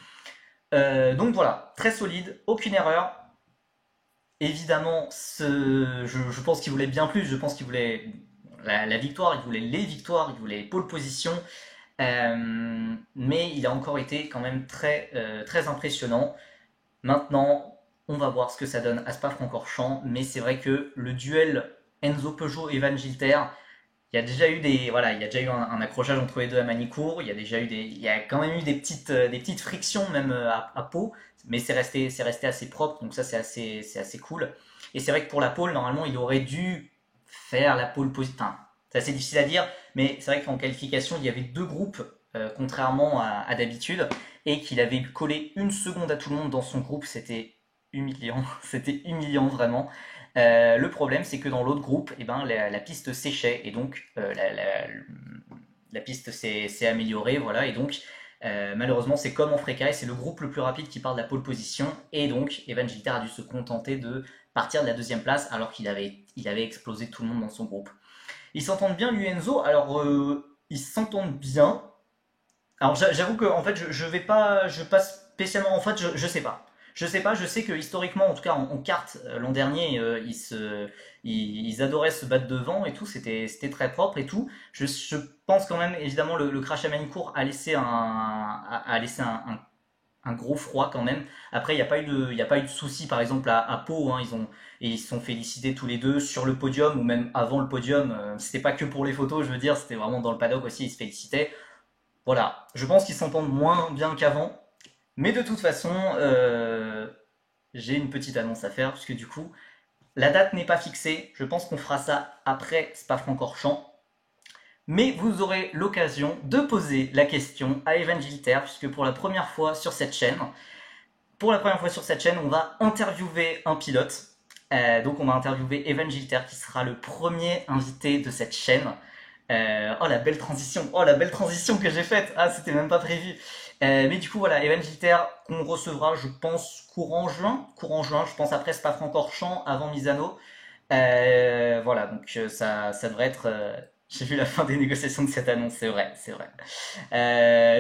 Donc voilà, très solide, aucune erreur. Évidemment, je pense qu'il voulait bien plus, je pense qu'il voulait la victoire, il voulait les victoires, il voulait pole position. Mais il a encore été quand même très impressionnant. Maintenant, on va voir ce que ça donne à Spa-Francorchamps, mais c'est vrai que le duel Enzo Peugeot et Van Gilter, il y a déjà eu il y a déjà eu un accrochage entre les deux à Manicourt. Il y a quand même eu des petites frictions même à Pau, mais c'est resté assez propre, donc ça c'est assez cool. Et c'est vrai que pour la pole, normalement, il aurait dû faire la pole positive. Enfin, c'est assez difficile à dire, mais c'est vrai qu'en qualification, il y avait deux groupes, contrairement à d'habitude, et qu'il avait collé une seconde à tout le monde dans son groupe. C'était humiliant, c'était humiliant vraiment. Le problème, c'est que dans l'autre groupe, eh ben, la piste séchait et donc la piste s'est améliorée, voilà. Et donc, malheureusement, c'est comme en Frecaille, c'est le groupe le plus rapide qui part de la pole position. Et donc, Evan Gilter a dû se contenter de partir de la deuxième place alors il avait explosé tout le monde dans son groupe. Ils s'entendent bien, lui et Enzo. Alors, ils s'entendent bien. Alors j'avoue que en fait je vais pas spécialement en fait je sais pas. Je sais pas, je sais que historiquement en tout cas en kart l'an dernier ils adoraient se battre devant et tout, c'était très propre et tout. Je pense quand même évidemment le crash à Manicourt a laissé un gros froid quand même. Après il y a pas eu de souci par exemple à Pau hein, ils se sont félicités tous les deux sur le podium ou même avant le podium. C'était pas que pour les photos, je veux dire, c'était vraiment dans le paddock aussi ils se félicitaient. Voilà, je pense qu'ils s'entendent moins bien qu'avant, mais de toute façon, j'ai une petite annonce à faire, puisque du coup, la date n'est pas fixée, je pense qu'on fera ça après Spa-Francorchamps, mais vous aurez l'occasion de poser la question à Evan Gilter, puisque pour la première fois sur cette chaîne, on va interviewer un pilote. Donc on va interviewer Evan Gilter, qui sera le premier invité de cette chaîne. Oh la belle transition que j'ai faite. Ah, c'était même pas prévu. Mais du coup voilà, Evan Gilter qu'on recevra, je pense courant juin, je pense après Spa-Francorchamps, avant Misano. Voilà, donc ça devrait être. J'ai vu la fin des négociations de cette annonce, c'est vrai, c'est vrai.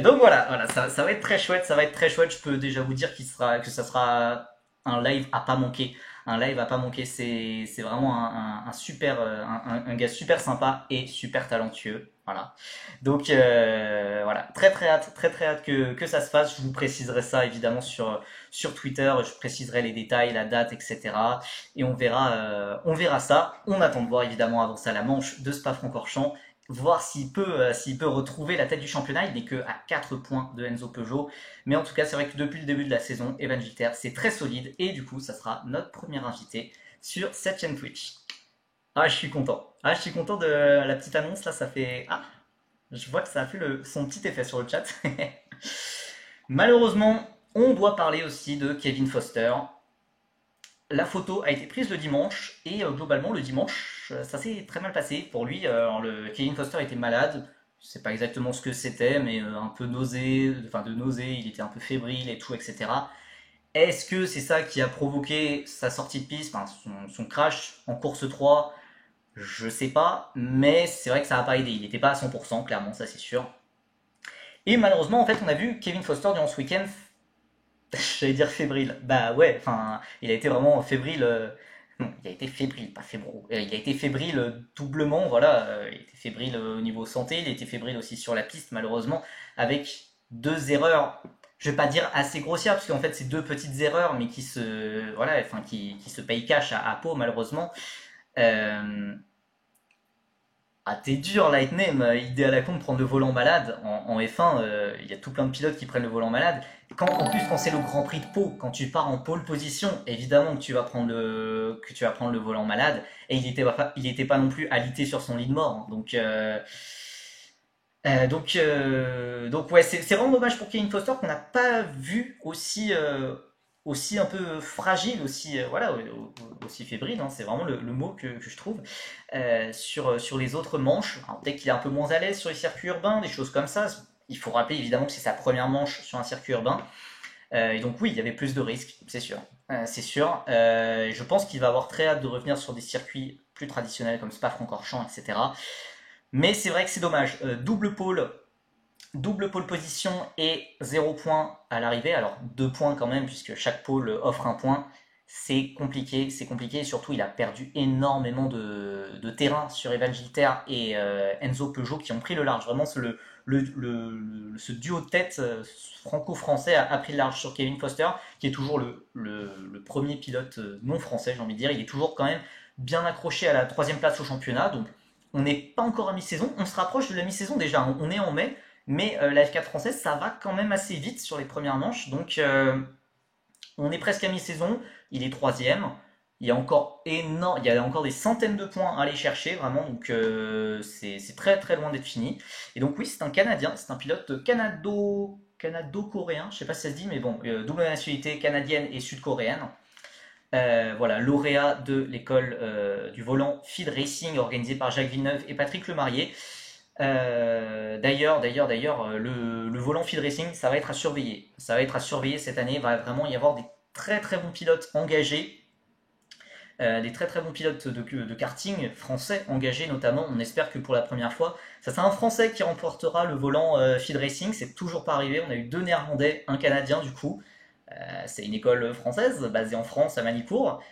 Donc voilà, ça va être très chouette, ça va être très chouette. Je peux déjà vous dire que ça sera un live à pas manquer. Un live à pas manquer, c'est vraiment un super, un gars super sympa et super talentueux. Voilà. Donc voilà, très très hâte que ça se fasse. Je vous préciserai ça évidemment sur Twitter. Je préciserai les détails, la date, etc. Et on verra ça. On attend de voir évidemment avant ça la manche de Spa-Francorchamps voir s'il peut retrouver la tête du championnat. Il n'est que à 4 points de Enzo Peugeot. Mais en tout cas, c'est vrai que depuis le début de la saison, Evan Gilter, c'est très solide. Et du coup, ça sera notre premier invité sur cette chaîne Twitch. Ah, je suis content. Ah, je suis content de la petite annonce. Là, ça fait... Ah, je vois que ça a fait son petit effet sur le chat. Malheureusement, on doit parler aussi de Kevin Foster. La photo a été prise le dimanche et globalement le dimanche ça s'est très mal passé pour lui. Kevin Foster était malade, je sais pas exactement ce que c'était, mais un peu de nausée, il était un peu fébrile et tout, etc. Est-ce que c'est ça qui a provoqué sa sortie de piste, enfin son crash en course 3? Je sais pas, mais c'est vrai que ça n'a pas aidé. Il n'était pas à 100%, clairement, ça c'est sûr. Et malheureusement, en fait, on a vu Kevin Foster durant ce week-end. J'allais dire fébrile. Bah ouais, enfin, il a été vraiment fébrile. Non, il a été fébrile, pas fébrile. Il a été fébrile doublement, voilà. Il a été fébrile au niveau santé, il a été fébrile aussi sur la piste, malheureusement, avec deux erreurs. Je vais pas dire assez grossières, parce qu'en fait, c'est deux petites erreurs, mais voilà, enfin, qui se payent cash à Pau, malheureusement. Euh, Ah, t'es dur, Lightning, idée à la con de prendre le volant malade. En F1, il y a tout plein de pilotes qui prennent le volant malade. En plus, quand c'est le Grand Prix de Pau, quand tu pars en pole position, évidemment que tu vas prendre le volant malade. Et il était pas non plus alité sur son lit de mort, hein. Donc ouais, c'est vraiment dommage pour Kevin Foster qu'on n'a pas vu aussi un peu fragile, aussi, voilà, aussi fébrile, hein, c'est vraiment le mot que je trouve, sur les autres manches. Alors, peut-être qu'il est un peu moins à l'aise sur les circuits urbains, des choses comme ça. Il faut rappeler évidemment que c'est sa première manche sur un circuit urbain. Et donc oui, il y avait plus de risques, c'est sûr. C'est sûr. Et je pense qu'il va avoir très hâte de revenir sur des circuits plus traditionnels comme Spa-Francorchamps, etc. Mais c'est vrai que c'est dommage. Double pole position et 0 point à l'arrivée. Alors 2 points quand même, puisque chaque pole offre un point. C'est compliqué. Surtout, il a perdu énormément de terrain sur Evan Gilter et Enzo Peugeot qui ont pris le large. Vraiment, ce duo de tête franco-français a pris le large sur Kevin Foster, qui est toujours le premier pilote non français, j'ai envie de dire. Il est toujours quand même bien accroché à la troisième place au championnat. Donc, on n'est pas encore à mi-saison. On se rapproche de la mi-saison déjà. On est en mai. Mais la F4 française, ça va quand même assez vite sur les premières manches. Donc, on est presque à mi-saison. Il est troisième. Il y a encore des centaines de points à aller chercher, vraiment. Donc, c'est très très loin d'être fini. Et donc, oui, c'est un Canadien. C'est un pilote canado-coréen. Je ne sais pas si ça se dit, mais bon, double nationalité canadienne et sud-coréenne. Voilà, lauréat de l'école du volant Field Racing organisée par Jacques Villeneuve et Patrick Lemarié. D'ailleurs, le volant Field Racing, ça va être à surveiller. Ça va être à surveiller cette année. Il va vraiment y avoir des très très bons pilotes engagés, des très très bons pilotes de karting français engagés notamment. On espère que pour la première fois, ça sera un Français qui remportera le volant Field Racing. C'est toujours pas arrivé. On a eu 2 Néerlandais, un Canadien du coup. C'est une école française basée en France à Manicourt.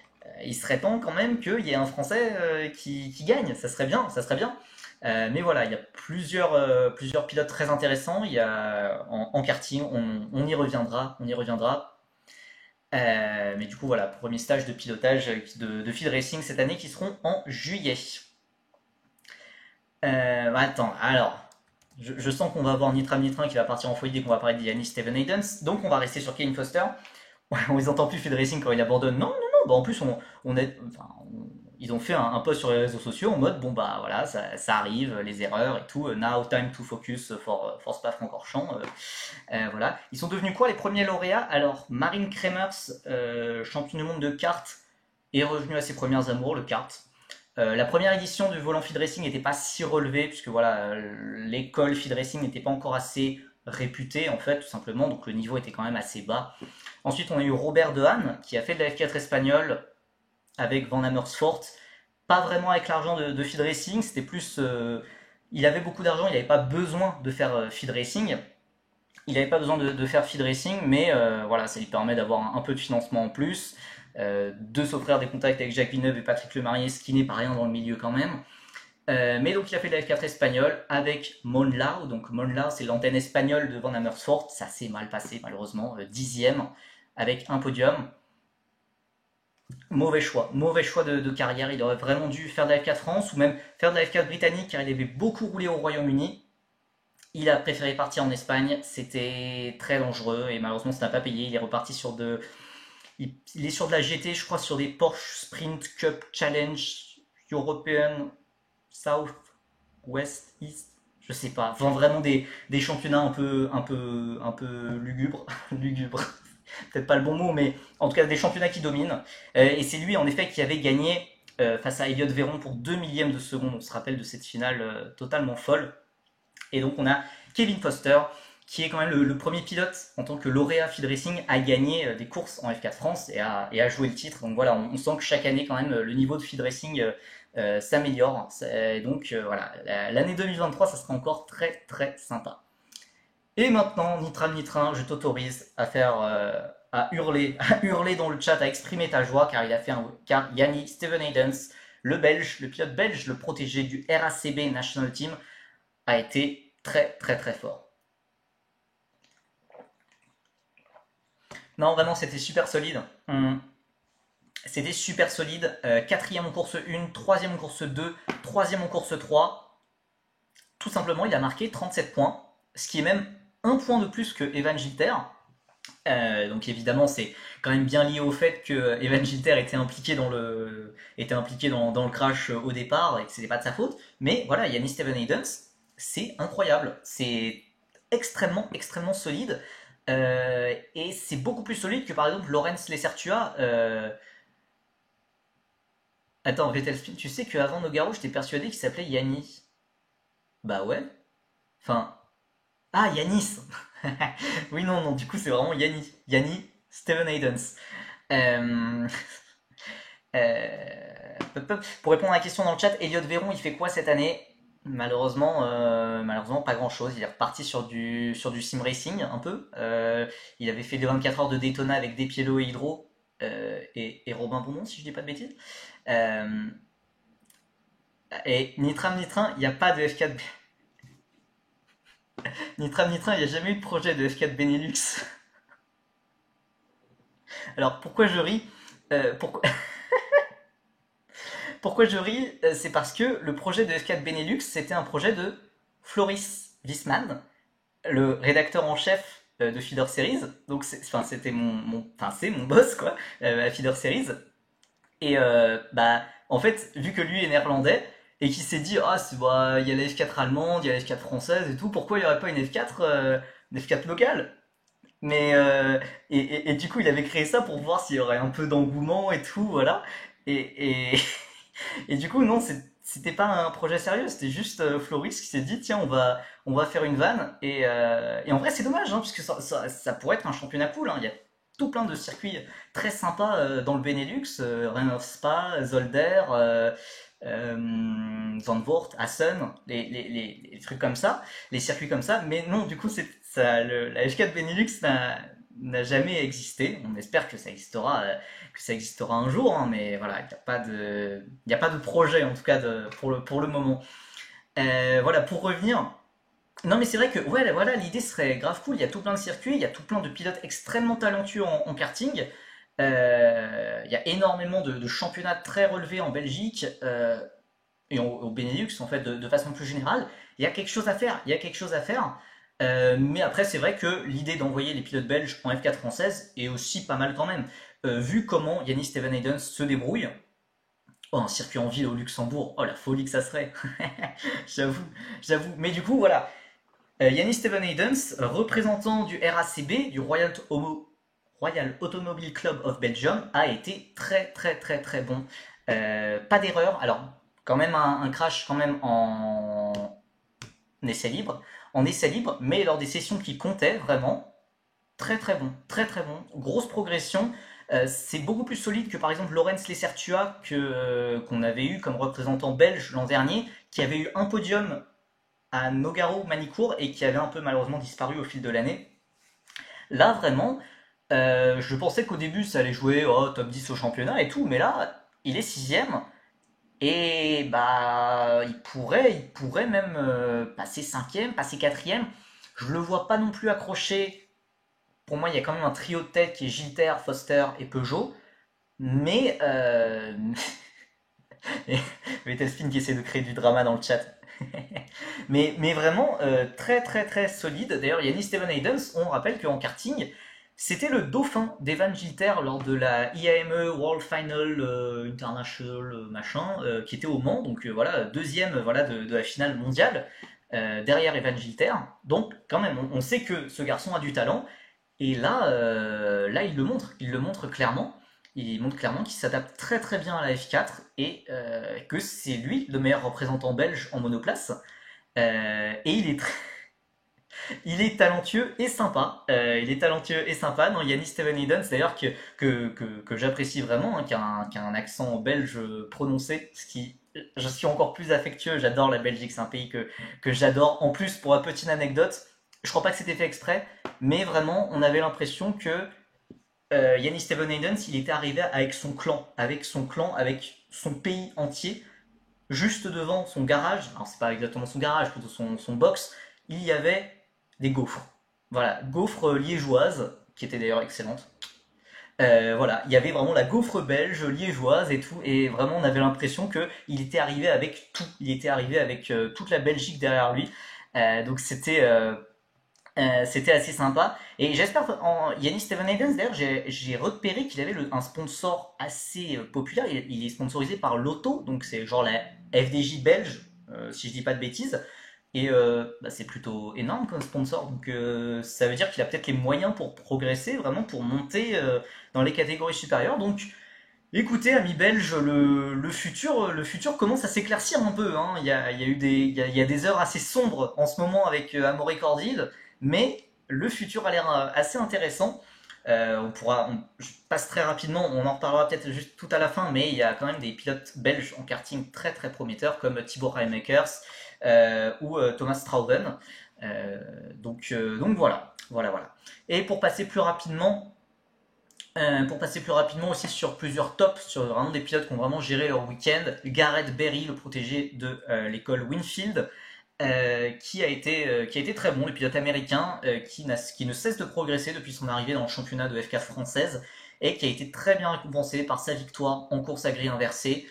Il serait temps quand même qu'il y ait un Français qui gagne. Ça serait bien, ça serait bien. Mais voilà, il y a plusieurs pilotes très intéressants. Il y a en karting, on y reviendra, on y reviendra. Mais du coup, voilà, premier stage de pilotage de field racing cette année qui seront en juillet. Attends, alors, je sens qu'on va avoir Nitram Nitrin qui va partir en folie dès qu'on va parler de Yannis Steven Haydens. Donc, on va rester sur Kevin Foster. Ouais, on les entend plus field racing quand il abandonne. Non, non, non. Bah, en plus, ils ont fait un post sur les réseaux sociaux en mode bon bah voilà, ça arrive, les erreurs et tout. Now time to focus for Spa-Francorchamps. Voilà. Ils sont devenus quoi les premiers lauréats? Alors, Marine Kremers, championne du monde de kart, est revenue à ses premières amours, le kart. La première édition du volant Field Racing n'était pas si relevée, puisque voilà, l'école Field Racing n'était pas encore assez réputée, en fait, tout simplement, donc le niveau était quand même assez bas. Ensuite, on a eu Robert Dehaene, qui a fait de la F4 espagnole avec Van Amersfoort, pas vraiment avec l'argent de Field Racing, c'était plus... il avait beaucoup d'argent, il n'avait pas besoin de faire Field Racing, il n'avait pas besoin de faire Field Racing, mais voilà, ça lui permet d'avoir un peu de financement en plus, de s'offrir des contacts avec Jacques Villeneuve et Patrick Lemarié, ce qui n'est pas rien dans le milieu quand même. Mais donc il a fait de la F4 espagnole avec Monlau. Donc Monlau, c'est l'antenne espagnole de Van Amersfoort. Ça s'est mal passé malheureusement, 10e avec un podium. Mauvais choix de carrière. Il aurait vraiment dû faire de la F4 France ou même faire de la F4 britannique car il avait beaucoup roulé au Royaume-Uni. Il a préféré partir en Espagne. C'était très dangereux et malheureusement ça n'a pas payé. Il est reparti il est sur de la GT, je crois, sur des Porsche Sprint Cup Challenge European South, West, East, je sais pas. Enfin, vraiment des championnats un peu lugubres. Lugubres. Peut-être pas le bon mot, mais en tout cas des championnats qui dominent. Et c'est lui, en effet, qui avait gagné face à Elliott Véron pour 2 millièmes de seconde. On se rappelle de cette finale totalement folle. Et donc, on a Kevin Foster, qui est quand même le premier pilote en tant que lauréat Field Racing à gagner des courses en F4 France et à jouer le titre. Donc voilà, on sent que chaque année, quand même, le niveau de Field Racing s'améliore. Donc voilà, l'année 2023, ça sera encore très très sympa. Et maintenant, Nitram Nitrin, je t'autorise à faire, à hurler, à hurler dans le chat, à exprimer ta joie, car Yanni Steven Haydens, le Belge, le pilote belge, le protégé du RACB National Team, a été très très très fort. Non, vraiment, c'était super solide. C'était super solide. Quatrième en course 1, troisième en course 2, troisième en course 3. tout simplement, il a marqué 37 points, ce qui est même un point de plus que Evan Gilter. Donc évidemment, c'est quand même bien lié au fait que Evan Gilter était impliqué dans le crash au départ et que c'était pas de sa faute. Mais voilà, Yannis Steven Hayden, c'est incroyable. C'est extrêmement, extrêmement solide. Et c'est beaucoup plus solide que par exemple Lawrence Lecertua. Attends, Vettel Spin, tu sais qu'avant Nogaro, j'étais persuadé qu'il s'appelait Yannis. Bah ouais. Enfin. Ah, Yanis. Oui, non, non, du coup, c'est vraiment Yannis. Yannis Steven Haydens. Euh, pour répondre à la question dans le chat, Elliot Véron, il fait quoi cette année? Malheureusement, pas grand-chose. Il est reparti sur du sim racing un peu. Il avait fait les 24 heures de Daytona avec Despiello et Hydro et Robin Boumont, si je dis pas de bêtises. Euh, et Nitram Nitrin, il n'y a pas de F4. Nitram Nitrin, il n'y a jamais eu de projet de F4 Benelux. Alors pourquoi je ris? Pourquoi, pourquoi je ris? C'est parce que le projet de F4 Benelux, c'était un projet de Floris Wisman, le rédacteur en chef de Feeder Series. Donc c'était c'est mon boss quoi, à Feeder Series. Et bah en fait, vu que lui est néerlandais et qu'il s'est dit ah bah, il y a la F4 allemande, il y a la F4 française et tout, pourquoi il n'y aurait pas une F4 locale? Mais et du coup, il avait créé ça pour voir s'il y aurait un peu d'engouement et tout, voilà. Et, et du coup, non, c'était pas un projet sérieux, c'était juste Floris qui s'est dit, tiens, on va faire une vanne. Et en vrai, c'est dommage, hein, puisque ça pourrait être un championnat cool, hein. Il y a tout plein de circuits très sympas dans le Benelux, Rennes Spa, Zolder, Zandvoort, Assen, les trucs comme ça, les circuits comme ça. Mais non, du coup, la F4 Benelux n'a jamais existé. On espère que ça existera un jour, hein, mais voilà, il n'y a pas de projet en tout cas pour le moment. Voilà, pour revenir. Non, mais c'est vrai que ouais, voilà, l'idée serait grave cool. Il y a tout plein de circuits, il y a tout plein de pilotes extrêmement talentueux en karting. Il y a énormément de championnats très relevés en Belgique et au Benelux en fait de façon plus générale. Il y a quelque chose à faire. Il y a quelque chose à faire. Mais après, c'est vrai que l'idée d'envoyer les pilotes belges en F4 française est aussi pas mal quand même. Vu comment Yannis Steven Haydens se débrouille, oh, un circuit en ville au Luxembourg, oh la folie que ça serait. J'avoue, j'avoue. Mais du coup, voilà. Yannis Steven Haydens, représentant du RACB, du Royal Automobile Club of Belgium, a été très très très très bon. Pas d'erreur. Alors, quand même un crash quand même en essai libre, mais lors des sessions qui comptaient vraiment, très très bon, très très bon. Grosse progression. C'est beaucoup plus solide que par exemple Lawrence Lecertua qu'on avait eu comme représentant belge l'an dernier, qui avait eu un podium à Nogaro Manicourt et qui avait un peu malheureusement disparu au fil de l'année. Là vraiment, je pensais qu'au début ça allait jouer top 10 au championnat et tout, mais là il est sixième et bah il pourrait même passer cinquième, passer quatrième. Je le vois pas non plus accroché. Pour moi, il y a quand même un trio de tête qui est Gilter, Foster et Peugeot. Mais Spin qui essaie de créer du drama dans le chat. Mais vraiment très très très solide. D'ailleurs, Yannis Steven Haydens, on rappelle qu'en karting, c'était le dauphin d'Evan Gilter lors de la IAME World Final International machin, qui était au Mans. Donc voilà, deuxième voilà, de la finale mondiale derrière Evan Gilter. Donc quand même, on sait que ce garçon a du talent. Et là, il le montre clairement. Il montre clairement qu'il s'adapte très très bien à la F4 et que c'est lui le meilleur représentant belge en monoplace. Et il est talentueux et sympa. Il est talentueux et sympa. Non, Yannis Steven Haydens, d'ailleurs, que j'apprécie vraiment, hein, qui a un accent belge prononcé, je suis encore plus affectueux. J'adore la Belgique, c'est un pays que j'adore. En plus, pour la petite anecdote, je crois pas que c'était fait exprès, mais vraiment, on avait l'impression que Yannis Steven Haydens, il était arrivé avec son pays entier, juste devant son garage. Alors, c'est pas exactement son garage, plutôt son box. Il y avait des gaufres. Voilà, gaufres liégeoises, qui étaient d'ailleurs excellentes. Voilà, il y avait vraiment la gaufre belge, liégeoise et tout, et vraiment on avait l'impression que il était arrivé avec tout, il était arrivé avec toute la Belgique derrière lui. Donc c'était assez sympa. Et j'espère, Yannis Steven Evans, d'ailleurs, j'ai repéré qu'il avait un sponsor assez populaire. Il est sponsorisé par Lotto, donc c'est genre la FDJ belge, si je dis pas de bêtises. Et bah, c'est plutôt énorme comme sponsor, donc ça veut dire qu'il a peut-être les moyens pour progresser, vraiment pour monter dans les catégories supérieures. Donc écoutez, amis belges, le futur commence à s'éclaircir un peu, hein. Il y a eu il y a des heures assez sombres en ce moment avec Amaury Cordil, mais le futur a l'air assez intéressant. Je passe très rapidement, on en reparlera peut-être juste tout à la fin, mais il y a quand même des pilotes belges en karting très très prometteurs comme Thibaut Reimakers ou Thomas Strauben. Donc voilà. Et pour passer plus rapidement aussi sur plusieurs tops, sur vraiment des pilotes qui ont vraiment géré leur week-end, Gareth Berry, le protégé de l'école Winfield, qui a été très bon, le pilote américain, qui ne cesse de progresser depuis son arrivée dans le championnat de F4 française, et qui a été très bien récompensé par sa victoire en course à grille inversée,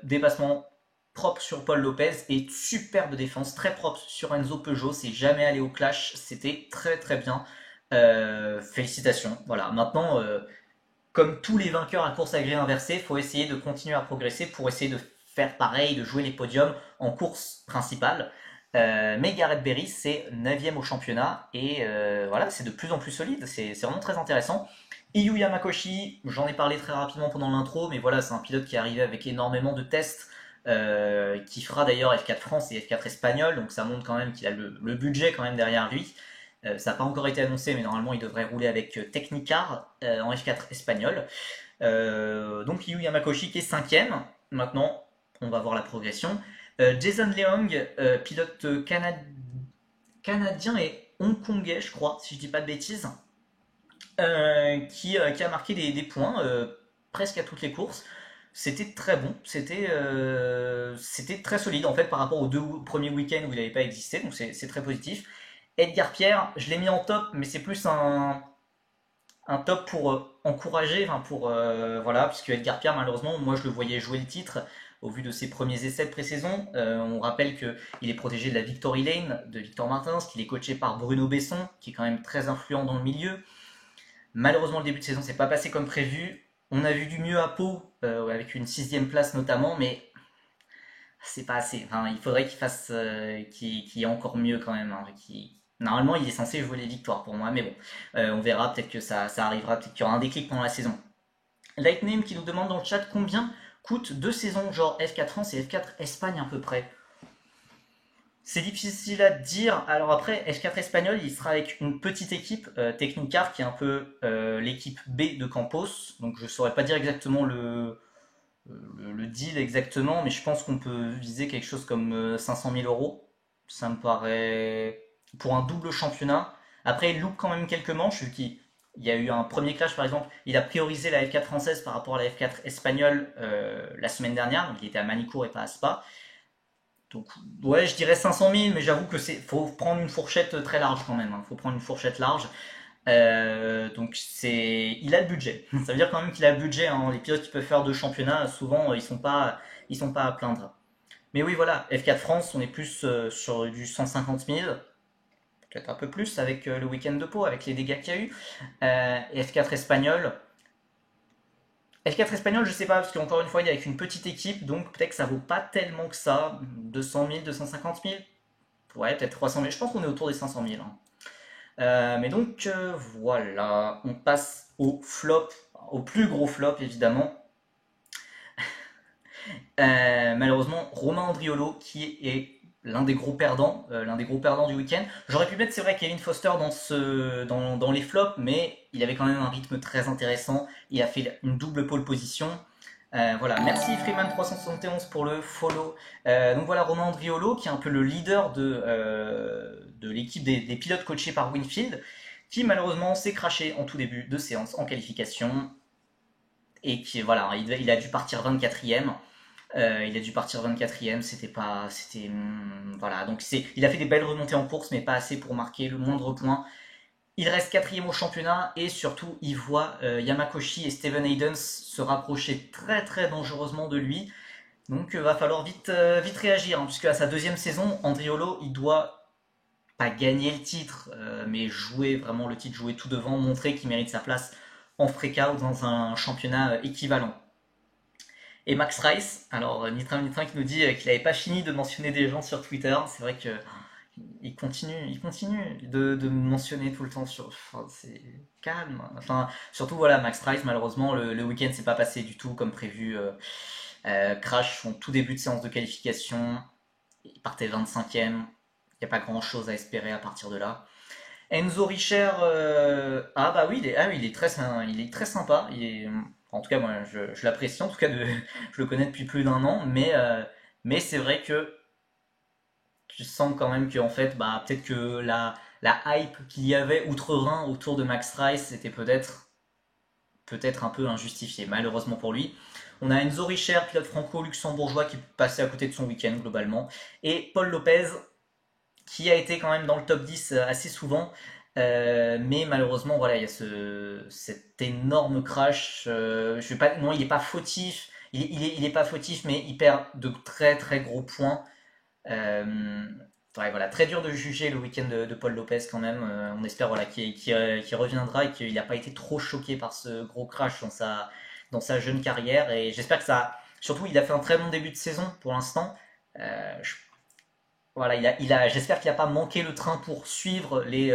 dépassement propre sur Paul Lopez et superbe défense, très propre sur Enzo Peugeot, c'est jamais allé au clash, c'était très très bien. Félicitations. Voilà. Maintenant, comme tous les vainqueurs à course à grille inversée, il faut essayer de continuer à progresser pour essayer de faire pareil, de jouer les podiums en course principale. Mais Gareth Berry, c'est 9ème au championnat et voilà, c'est de plus en plus solide. C'est vraiment très intéressant. Iyu Yamakoshi, j'en ai parlé très rapidement pendant l'intro, mais voilà, c'est un pilote qui est arrivé avec énormément de tests, qui fera d'ailleurs F4 France et F4 Espagnol, donc ça montre quand même qu'il a le budget quand même derrière lui. Ça n'a pas encore été annoncé, mais normalement il devrait rouler avec Technicar en F4 espagnol. Donc Yu Yamakoshi qui est 5ème. Maintenant, on va voir la progression. Jason Leong, pilote canadien et hongkongais, je crois, si je dis pas de bêtises, qui a marqué des points presque à toutes les courses. C'était très bon, c'était très solide en fait par rapport aux deux premiers week-ends où il n'avait pas existé, donc c'est très positif. Edgar Pierre, je l'ai mis en top, mais c'est plus un top pour encourager, enfin pour voilà, puisque Edgar Pierre, malheureusement, moi je le voyais jouer le titre au vu de ses premiers essais de pré-saison. On rappelle qu'il est protégé de la Victory Lane de Victor Martins, qu'il est coaché par Bruno Besson, qui est quand même très influent dans le milieu. Malheureusement, le début de saison s'est pas passé comme prévu. On a vu du mieux à Pau, avec une 6ème place notamment, mais c'est pas assez. Enfin, il faudrait qu'il fasse, qu'il y ait encore mieux quand même, hein, normalement, il est censé jouer les victoires pour moi, mais bon, on verra, peut-être que ça arrivera, peut-être qu'il y aura un déclic pendant la saison. Lightning qui nous demande dans le chat combien coûtent 2 saisons, genre F4 France et F4 Espagne à peu près. C'est difficile à dire. Alors après, F4 espagnol, il sera avec une petite équipe, Technicar, qui est un peu l'équipe B de Campos. Donc je saurais pas dire exactement le deal exactement, mais je pense qu'on peut viser quelque chose comme 500 000 euros. Ça me paraît pour un double championnat. Après, il loupe quand même quelques manches, vu qu'il y a eu un premier clash par exemple. Il a priorisé la F4 française par rapport à la F4 espagnole la semaine dernière, donc il était à Manicourt et pas à Spa. Donc, ouais, je dirais 500 000, mais j'avoue que faut prendre une fourchette très large quand même, hein. Faut prendre une fourchette large. Donc il a le budget. Ça veut dire quand même qu'il a le budget, hein. Les pilotes qui peuvent faire 2 championnats, souvent ils sont pas à plaindre. Mais oui, voilà, F4 France, on est plus sur du 150 000, peut-être un peu plus avec le week-end de Pau, avec les dégâts qu'il y a eu. Et F4 espagnol. F4 espagnol, je sais pas, parce qu'encore une fois, il est avec une petite équipe, donc peut-être que ça vaut pas tellement que ça. 200 000, 250 000. Ouais, peut-être 300 000. Je pense qu'on est autour des 500 000, hein. Mais donc voilà, on passe au flop, au plus gros flop évidemment. Malheureusement, Romain Andriolo qui est l'un des gros perdants du week-end. J'aurais pu mettre, c'est vrai, Kevin Foster dans les flops, mais il avait quand même un rythme très intéressant. Il a fait une double pole position. Voilà, merci Freeman371 pour le follow. Donc voilà, Romain Andriolo, qui est un peu le leader de l'équipe des pilotes coachés par Winfield, qui malheureusement s'est craché en tout début de séance en qualification, et qui, voilà, il a dû partir 24ème. Il a dû partir 24ème, voilà, donc il a fait des belles remontées en course, mais pas assez pour marquer le moindre point. Il reste quatrième au championnat et surtout il voit Yamakoshi et Steven Hayden se rapprocher très très dangereusement de lui. Donc va falloir vite réagir, hein, puisque à sa deuxième saison, Andriolo il doit pas gagner le titre, mais jouer vraiment le titre, jouer tout devant, montrer qu'il mérite sa place en Freaka ou dans un championnat équivalent. Et Max Rice, alors Nitram qui nous dit qu'il n'avait pas fini de mentionner des gens sur Twitter, c'est vrai que il continue de me mentionner tout le temps sur. Enfin, c'est calme. Enfin, surtout voilà, Max Price, malheureusement, le week-end s'est pas passé du tout comme prévu. Crash son tout début de séance de qualification. Il partait 25e. Il n'y a pas grand chose à espérer à partir de là. Enzo Richer, ah bah oui, il est très sympa. En tout cas, moi, je l'apprécie. En tout cas, je le connais depuis plus d'un an, mais c'est vrai que tu sens quand même que en fait, bah, peut-être que la hype qu'il y avait outre-Rhin autour de Max Rice était peut-être un peu injustifiée, malheureusement pour lui. On a Enzo Richer, pilote franco-luxembourgeois, qui passait à côté de son week-end globalement. Et Paul Lopez, qui a été quand même dans le top 10 assez souvent. Mais malheureusement, voilà, il y a cet énorme crash. Je vais pas, non, il n'est pas fautif. Il est pas fautif, mais il perd de très très gros points. Euh, ouais, voilà, très dur de juger le week-end de Paul Lopez quand même. On espère voilà, qu'il reviendra et qu'il n'a pas été trop choqué par ce gros crash dans sa jeune carrière. Et j'espère que ça. Surtout, il a fait un très bon début de saison pour l'instant. Voilà, j'espère qu'il n'a pas manqué le train pour suivre les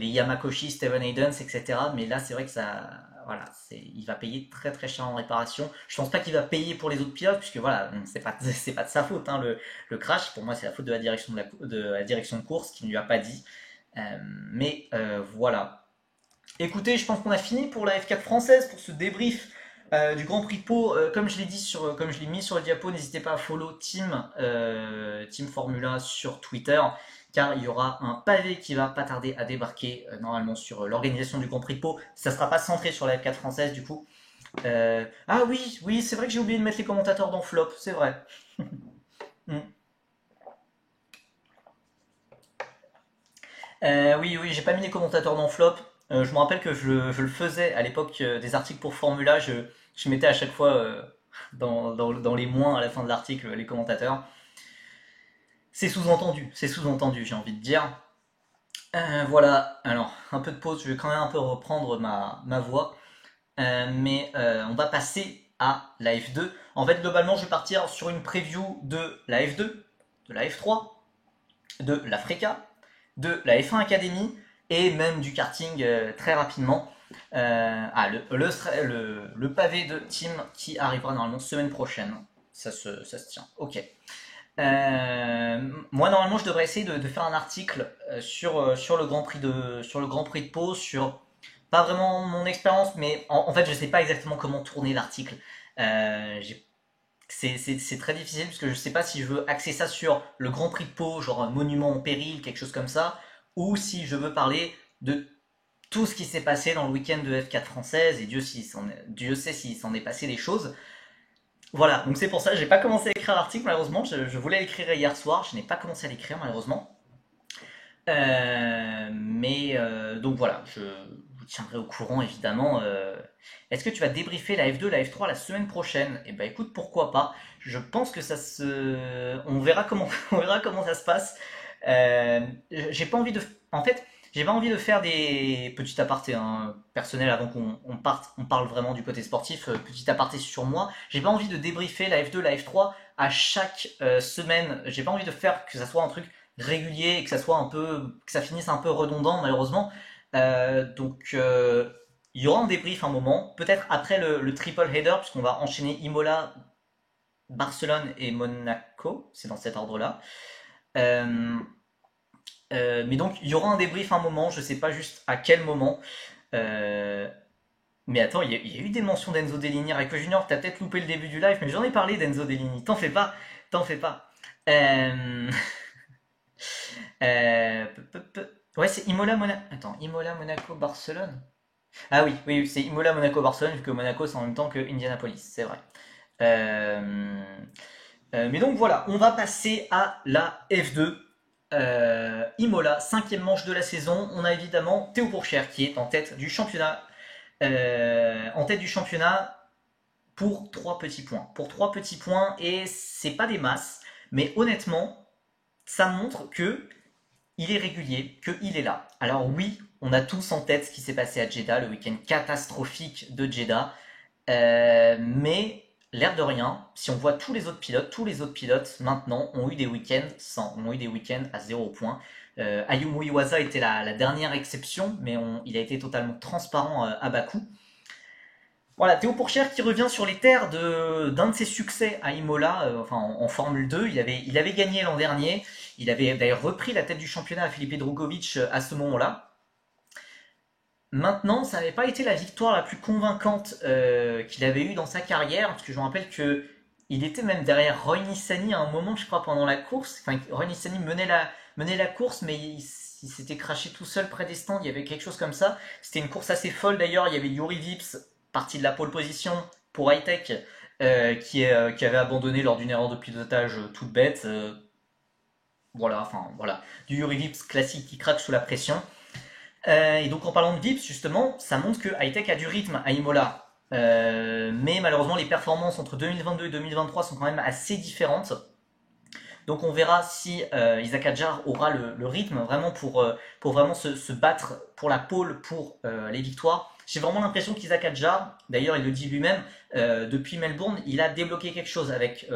Yamakoshi, Steven Hayden, etc. Mais là, c'est vrai que ça, voilà, il va payer très très cher en réparation. Je pense pas qu'il va payer pour les autres pilotes, puisque voilà, c'est pas de sa faute, hein, le crash. Pour moi, c'est la faute de la direction de la direction de course qui ne lui a pas dit. Mais voilà. Écoutez, je pense qu'on a fini pour la F4 française, pour ce débrief du Grand Prix de Pau. Comme je l'ai dit comme je l'ai mis sur le diapo, n'hésitez pas à follow Team Formula sur Twitter, car il y aura un pavé qui va pas tarder à débarquer normalement sur l'organisation du Grand Prix de Pau. Ça sera pas centré sur la F4 française du coup. Ah oui, oui, c'est vrai que j'ai oublié de mettre les commentateurs dans Flop, c'est vrai. Mm. Oui, oui, j'ai pas mis les commentateurs dans Flop. Je me rappelle que je le faisais à l'époque des articles pour Formula. Je mettais à chaque fois dans les moins à la fin de l'article les commentateurs. C'est sous-entendu, j'ai envie de dire. Voilà, alors un peu de pause, je vais quand même un peu reprendre ma voix. Mais on va passer à la F2. En fait, globalement, je vais partir sur une preview de la F2, de la F3, de la Freca, de la F1 Academy et même du karting très rapidement. Le pavé de team qui arrivera normalement semaine prochaine. Ça se tient. Ok. Moi normalement je devrais essayer de faire un article sur le Grand Prix de Pau, sur pas vraiment mon expérience, mais en fait je sais pas exactement comment tourner l'article. C'est très difficile parce que je sais pas si je veux axer ça sur le Grand Prix de Pau, genre un monument en péril, quelque chose comme ça, ou si je veux parler de tout ce qui s'est passé dans le week-end de F4 française, et Dieu sait s'il s'en est passé des choses. Voilà, donc c'est pour ça que j'ai pas commencé à écrire l'article malheureusement, je voulais l'écrire hier soir, je n'ai pas commencé à l'écrire malheureusement. Mais donc voilà, je vous tiendrai au courant évidemment. Est-ce que tu vas débriefer la F2, la F3 la semaine prochaine? Eh ben écoute, pourquoi pas. Je pense que on verra comment, on verra comment ça se passe. J'ai pas envie de, en fait, j'ai pas envie de faire des petits apartés hein, personnels avant qu'on parte, on parle vraiment du côté sportif. Petit aparté sur moi. J'ai pas envie de débriefer la F2, la F3 à chaque semaine. J'ai pas envie de faire que ça soit un truc régulier et que ça soit que ça finisse un peu redondant malheureusement. Donc il y aura un débrief un moment, peut-être après le triple header, puisqu'on va enchaîner Imola, Barcelone et Monaco, c'est dans cet ordre-là. Euh, mais donc il y aura un débrief un moment, je sais pas juste à quel moment. Euh, mais attends, il y a eu des mentions d'Enzo Dellini. Rico Junior, t'as peut-être loupé le début du live, mais j'en ai parlé d'Enzo Dellini. T'en fais pas, t'en fais pas. Euh, Ouais, c'est Imola, Monaco. Attends, Imola, Monaco, Barcelone. Ah oui, oui, oui, c'est Imola, Monaco, Barcelone, vu que Monaco c'est en même temps que Indianapolis, c'est vrai. Mais donc voilà, on va passer à la F2. Imola, cinquième manche de la saison. On a évidemment Théo Pourchaire qui est en tête du championnat. Pour 3 petits points. Pour 3 petits points, et c'est pas des masses, mais honnêtement, ça montre que il est régulier, qu'il est là. Alors oui, on a tous en tête ce qui s'est passé à Jeddah, le week-end catastrophique de Jeddah. Mais l'air de rien, si on voit tous les autres pilotes maintenant ont eu des week-ends ont eu des week-ends à 0 points. Ayumu Iwasa était la dernière exception, mais il a été totalement transparent à Bakou. Voilà, Théo Pourchaire qui revient sur les terres d'un de ses succès à Imola, enfin en Formule 2. Il avait gagné l'an dernier. Il avait d'ailleurs repris la tête du championnat à Felipe Drugovich à ce moment-là. Maintenant, ça n'avait pas été la victoire la plus convaincante qu'il avait eue dans sa carrière, parce que je me rappelle que il était même derrière Roy Nissany à un moment, je crois, pendant la course. Enfin, Roy Nissany menait la course, mais il s'était craché tout seul près des stands. Il y avait quelque chose comme ça. C'était une course assez folle d'ailleurs. Il y avait Yuri Vips, parti de la pole position pour Hightech, qui avait abandonné lors d'une erreur de pilotage toute bête. Voilà, enfin voilà, du Yuri Vips classique qui craque sous la pression. Et donc en parlant de Vips, justement, ça montre que Hightech a du rythme à Imola. Mais malheureusement, les performances entre 2022 et 2023 sont quand même assez différentes. Donc on verra si Isaac Hadjar aura le rythme vraiment pour vraiment se battre pour la pole, pour les victoires. J'ai vraiment l'impression qu'Isaac Hadjar, d'ailleurs il le dit lui-même, depuis Melbourne, il a débloqué quelque chose avec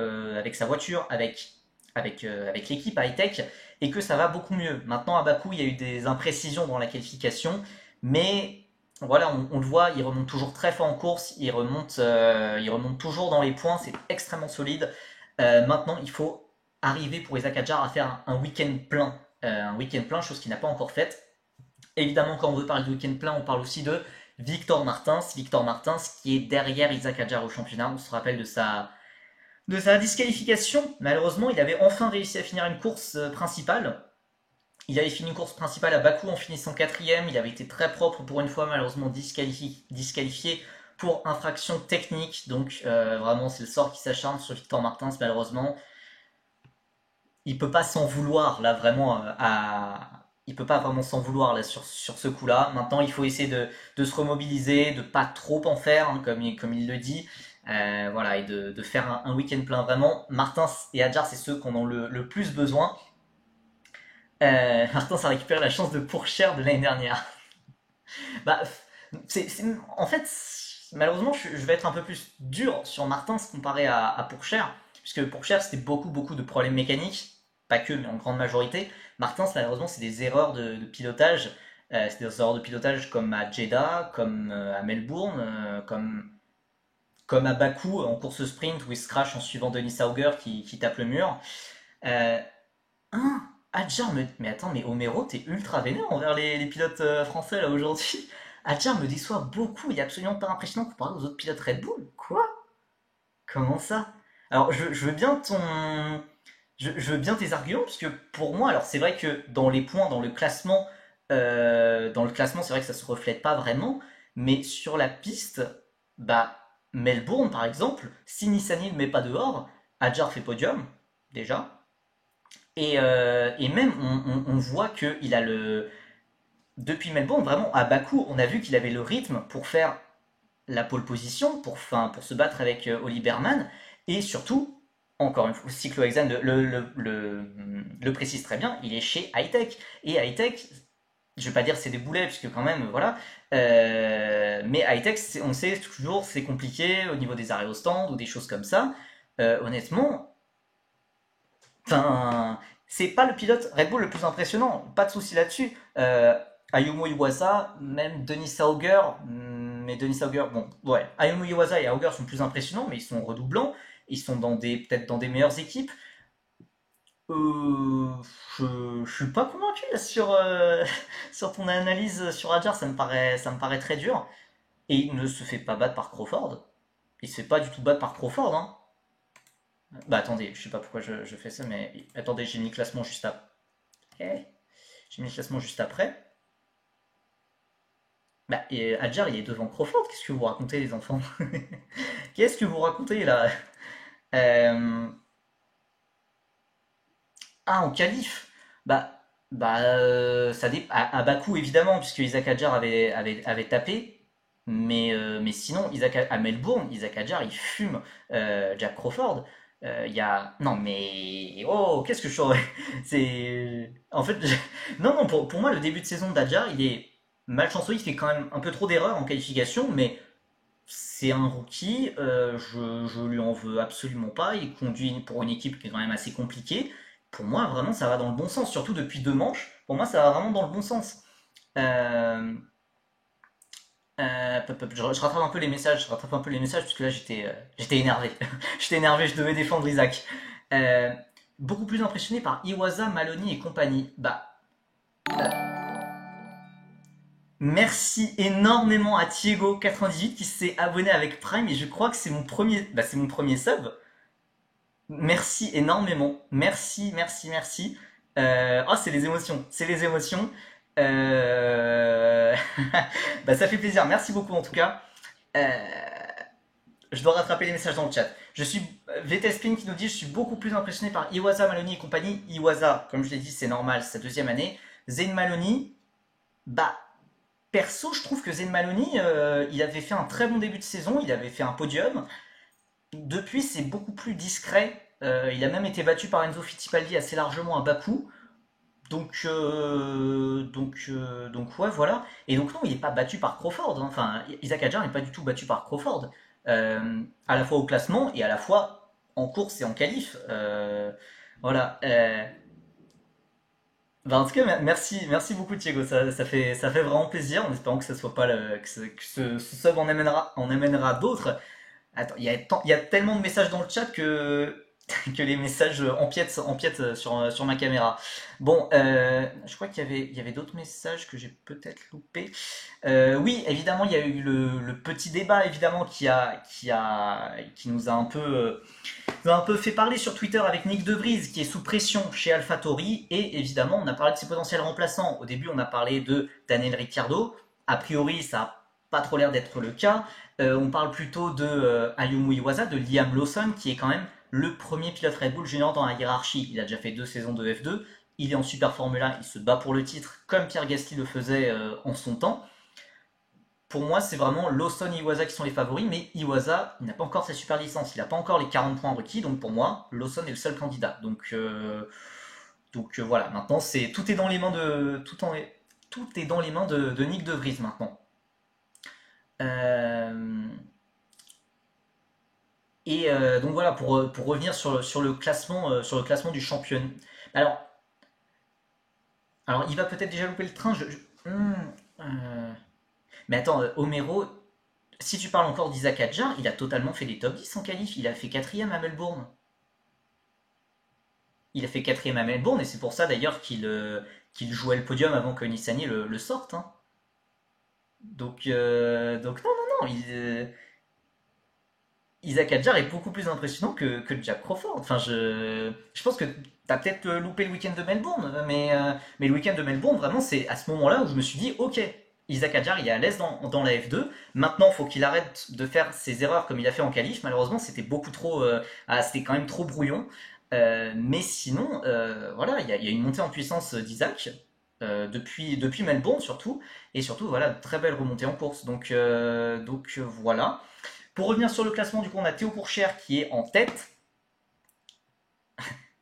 sa voiture, avec l'équipe à Hightech, et que ça va beaucoup mieux. Maintenant à Bakou, il y a eu des imprécisions dans la qualification, mais voilà, on le voit, il remonte toujours très fort en course, il remonte toujours dans les points, c'est extrêmement solide. Maintenant, il faut arriver pour Isaac Hadjar à faire un week-end plein. Un week-end plein, chose qu'il n'a pas encore faite. Évidemment, quand on veut parler de week-end plein, on parle aussi de Victor Martins. Victor Martins qui est derrière Isaac Hadjar au championnat. On se rappelle de sa disqualification. Malheureusement, il avait enfin réussi à finir une course principale. Il avait fini une course principale à Bakou en finissant quatrième. Il avait été très propre pour une fois, malheureusement disqualifié pour infraction technique. Donc vraiment, c'est le sort qui s'acharne sur Victor Martins, malheureusement. Il peut pas s'en vouloir là vraiment il peut pas vraiment s'en vouloir là sur ce coup-là. Maintenant, il faut essayer de se remobiliser, de pas trop en faire hein, comme il le dit. Voilà, et de faire un week-end plein vraiment. Martins et Hadjar, c'est ceux qu'on en ont le plus besoin. Martins a récupéré la chance de Pourchaire de l'année dernière. Bah, en fait, malheureusement, je vais être un peu plus dur sur Martins comparé à Pourchaire, puisque Pourchaire, c'était beaucoup de problèmes mécaniques, pas que, mais en grande majorité. Martins, malheureusement, c'est des erreurs de pilotage. C'est des erreurs de pilotage comme à Jeddah, comme à Melbourne, comme à Bakou en course sprint où il se crache en suivant Denis Sauger qui tape le mur. Euh, hein Adjar mais attends, mais Homero, t'es ultra vénère envers les pilotes français là aujourd'hui. Adjar me déçoit beaucoup, il est absolument pas impressionnant comparé aux autres pilotes Red Bull. Quoi? Comment ça? Alors je veux bien je veux bien tes arguments, puisque pour moi, alors c'est vrai que dans les points, dans le classement, c'est vrai que ça se reflète pas vraiment, mais sur la piste, bah Melbourne par exemple, si Nissany ne met pas dehors, Adjar fait podium déjà. Et même, on voit qu'il a depuis Melbourne, vraiment, à Bakou, on a vu qu'il avait le rythme pour faire la pole position, pour se battre avec Oli Berman. Et surtout, encore une fois, Cyclo Exam le précise très bien, il est chez Hightech. Et Hightech, je vais pas dire c'est des boulets, puisque quand même, voilà. Mais Hightech, on sait toujours, c'est compliqué au niveau des arrêts au stand ou des choses comme ça. Honnêtement, enfin, c'est pas le pilote Red Bull le plus impressionnant, pas de souci là-dessus. Ayumu Iwasa, même Denis Sauger, mais Denis Sauger, bon, ouais, Ayumu Iwasa et Auger sont plus impressionnants, mais ils sont redoublants, ils sont peut-être dans des meilleures équipes. Euh, je suis pas convaincu là, sur ton analyse sur Hadjar, ça me paraît très dur. Et il ne se fait pas battre par Crawford. Il se fait pas du tout battre par Crawford, hein. Bah attendez, je sais pas pourquoi je fais ça, mais attendez, j'ai mis le classement juste après. J'ai mis le classement juste après. Bah, et Adjar, il est devant Crawford. Qu'est-ce que vous racontez, les enfants? Qu'est-ce que vous racontez là? Euh, Ah, en qualif. Bah, Bah, à Bakou évidemment, puisque Isaac Hadjar avait tapé. Mais sinon, à Melbourne, Isaac Hadjar, il fume Jack Crawford. Il y a... Non, mais... Oh, qu'est-ce que je saurais? C'est... En fait, non, non, pour moi, le début de saison d'Hadjar, il est malchanceux. Il fait quand même un peu trop d'erreurs en qualification, mais c'est un rookie. Je lui en veux absolument pas. Il conduit pour une équipe qui est quand même assez compliquée. Pour moi, vraiment, ça va dans le bon sens. Surtout depuis 2 manches. Pour moi, ça va vraiment dans le bon sens. Euh, je rattrape un peu les messages, je rattrape un peu les messages parce que là j'étais énervé. J'étais énervé, je devais défendre Isaac. Euh, Beaucoup plus impressionné par Iwasa, Maloney et compagnie. Bah, merci énormément à Thiego98 qui s'est abonné avec Prime et je crois que c'est mon premier sub. Merci énormément. Merci, merci, merci. Oh, c'est les émotions. C'est les émotions. Euh... Bah, ça fait plaisir. Merci beaucoup en tout cas. Euh, Je dois rattraper les messages dans le chat. Je suis VTSpin qui nous dit je suis beaucoup plus impressionné par Iwasa, Maloney et compagnie. Iwasa, comme je l'ai dit, c'est normal, c'est sa deuxième année. Zayn Maloney, bah perso, je trouve que Zayn Maloney, il avait fait un très bon début de saison, il avait fait un podium. Depuis, c'est beaucoup plus discret. Il a même été battu par Enzo Fittipaldi assez largement à Bakou. Donc ouais, voilà. Et donc non, il n'est pas battu par Crawford, hein. Enfin, Isaac Hadjar n'est pas du tout battu par Crawford. À la fois au classement et à la fois en course et en qualif. Voilà. Bah, en tout cas, merci beaucoup Thiago. Ça fait vraiment plaisir. En espérant que ça soit pas ce sub en amènera d'autres. Attends, il y a tellement de messages dans le chat que les messages empiètent sur ma caméra. Bon, je crois qu'il y avait d'autres messages que j'ai peut-être loupés. Oui, évidemment, il y a eu le petit débat, évidemment, qui nous a un peu fait parler sur Twitter avec Nick De Vries, qui est sous pression chez AlphaTauri. Et évidemment, on a parlé de ses potentiels remplaçants. Au début, on a parlé de Daniel Ricciardo. A priori, ça n'a pas trop l'air d'être le cas. On parle plutôt de Ayumu Iwasa, de Liam Lawson, qui est quand même le premier pilote Red Bull junior dans la hiérarchie. Il a déjà fait 2 saisons de F2. Il est en Super Formula, il se bat pour le titre, comme Pierre Gasly le faisait en son temps. Pour moi, c'est vraiment Lawson et Iwasa qui sont les favoris, mais Iwasa, il n'a pas encore sa super licence, il n'a pas encore les 40 points requis, donc pour moi, Lawson est le seul candidat. Donc voilà, maintenant tout est dans les mains de Nick De Vries maintenant. Euh, donc voilà, pour revenir sur le classement du championnat. Alors, il va peut-être déjà louper le train. Euh, Mais attends, Homero, si tu parles encore d'Isaac Hadjar, il a totalement fait les top 10 en qualif. Il a fait quatrième à Melbourne. Il a fait quatrième à Melbourne et c'est pour ça d'ailleurs qu'il jouait le podium avant que Nissani le sorte, hein. Donc non, non, non. Isaac Hadjar est beaucoup plus impressionnant que Jack Crawford. Enfin, je pense que t'as peut-être loupé le week-end de Melbourne, mais le week-end de Melbourne, vraiment, c'est à ce moment-là où je me suis dit, ok, Isaac Hadjar, il est à l'aise dans la F2. Maintenant, il faut qu'il arrête de faire ses erreurs comme il a fait en qualif. Malheureusement, c'était beaucoup trop, c'était quand même trop brouillon. Mais sinon, voilà, il y a une montée en puissance d'Isaac depuis Melbourne surtout, et surtout, voilà, très belle remontée en course. Donc voilà. Pour revenir sur le classement, du coup, on a Théo Pourchère qui est en tête.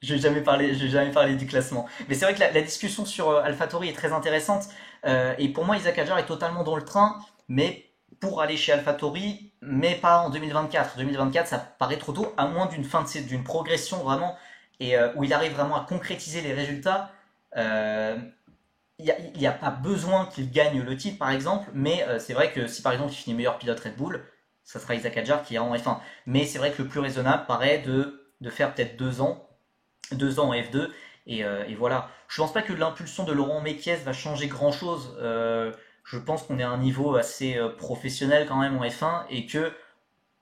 Je n'ai jamais parlé du classement. Mais c'est vrai que la discussion sur AlphaTauri est très intéressante. Et pour moi, Isaac Hadjar est totalement dans le train, mais pour aller chez AlphaTauri, mais pas en 2024. 2024, ça paraît trop tôt, à moins d'une progression vraiment, et où il arrive vraiment à concrétiser les résultats. Euh, il n'y a pas besoin qu'il gagne le titre, par exemple, mais c'est vrai que si par exemple il finit meilleur pilote Red Bull, ça sera Isaac Hadjar qui est en F1. Mais c'est vrai que le plus raisonnable paraît de faire peut-être 2 ans, 2 ans en F2, et voilà. Je pense pas que l'impulsion de Laurent Mekies va changer grand-chose. Je pense qu'on est à un niveau assez professionnel quand même en F1, et que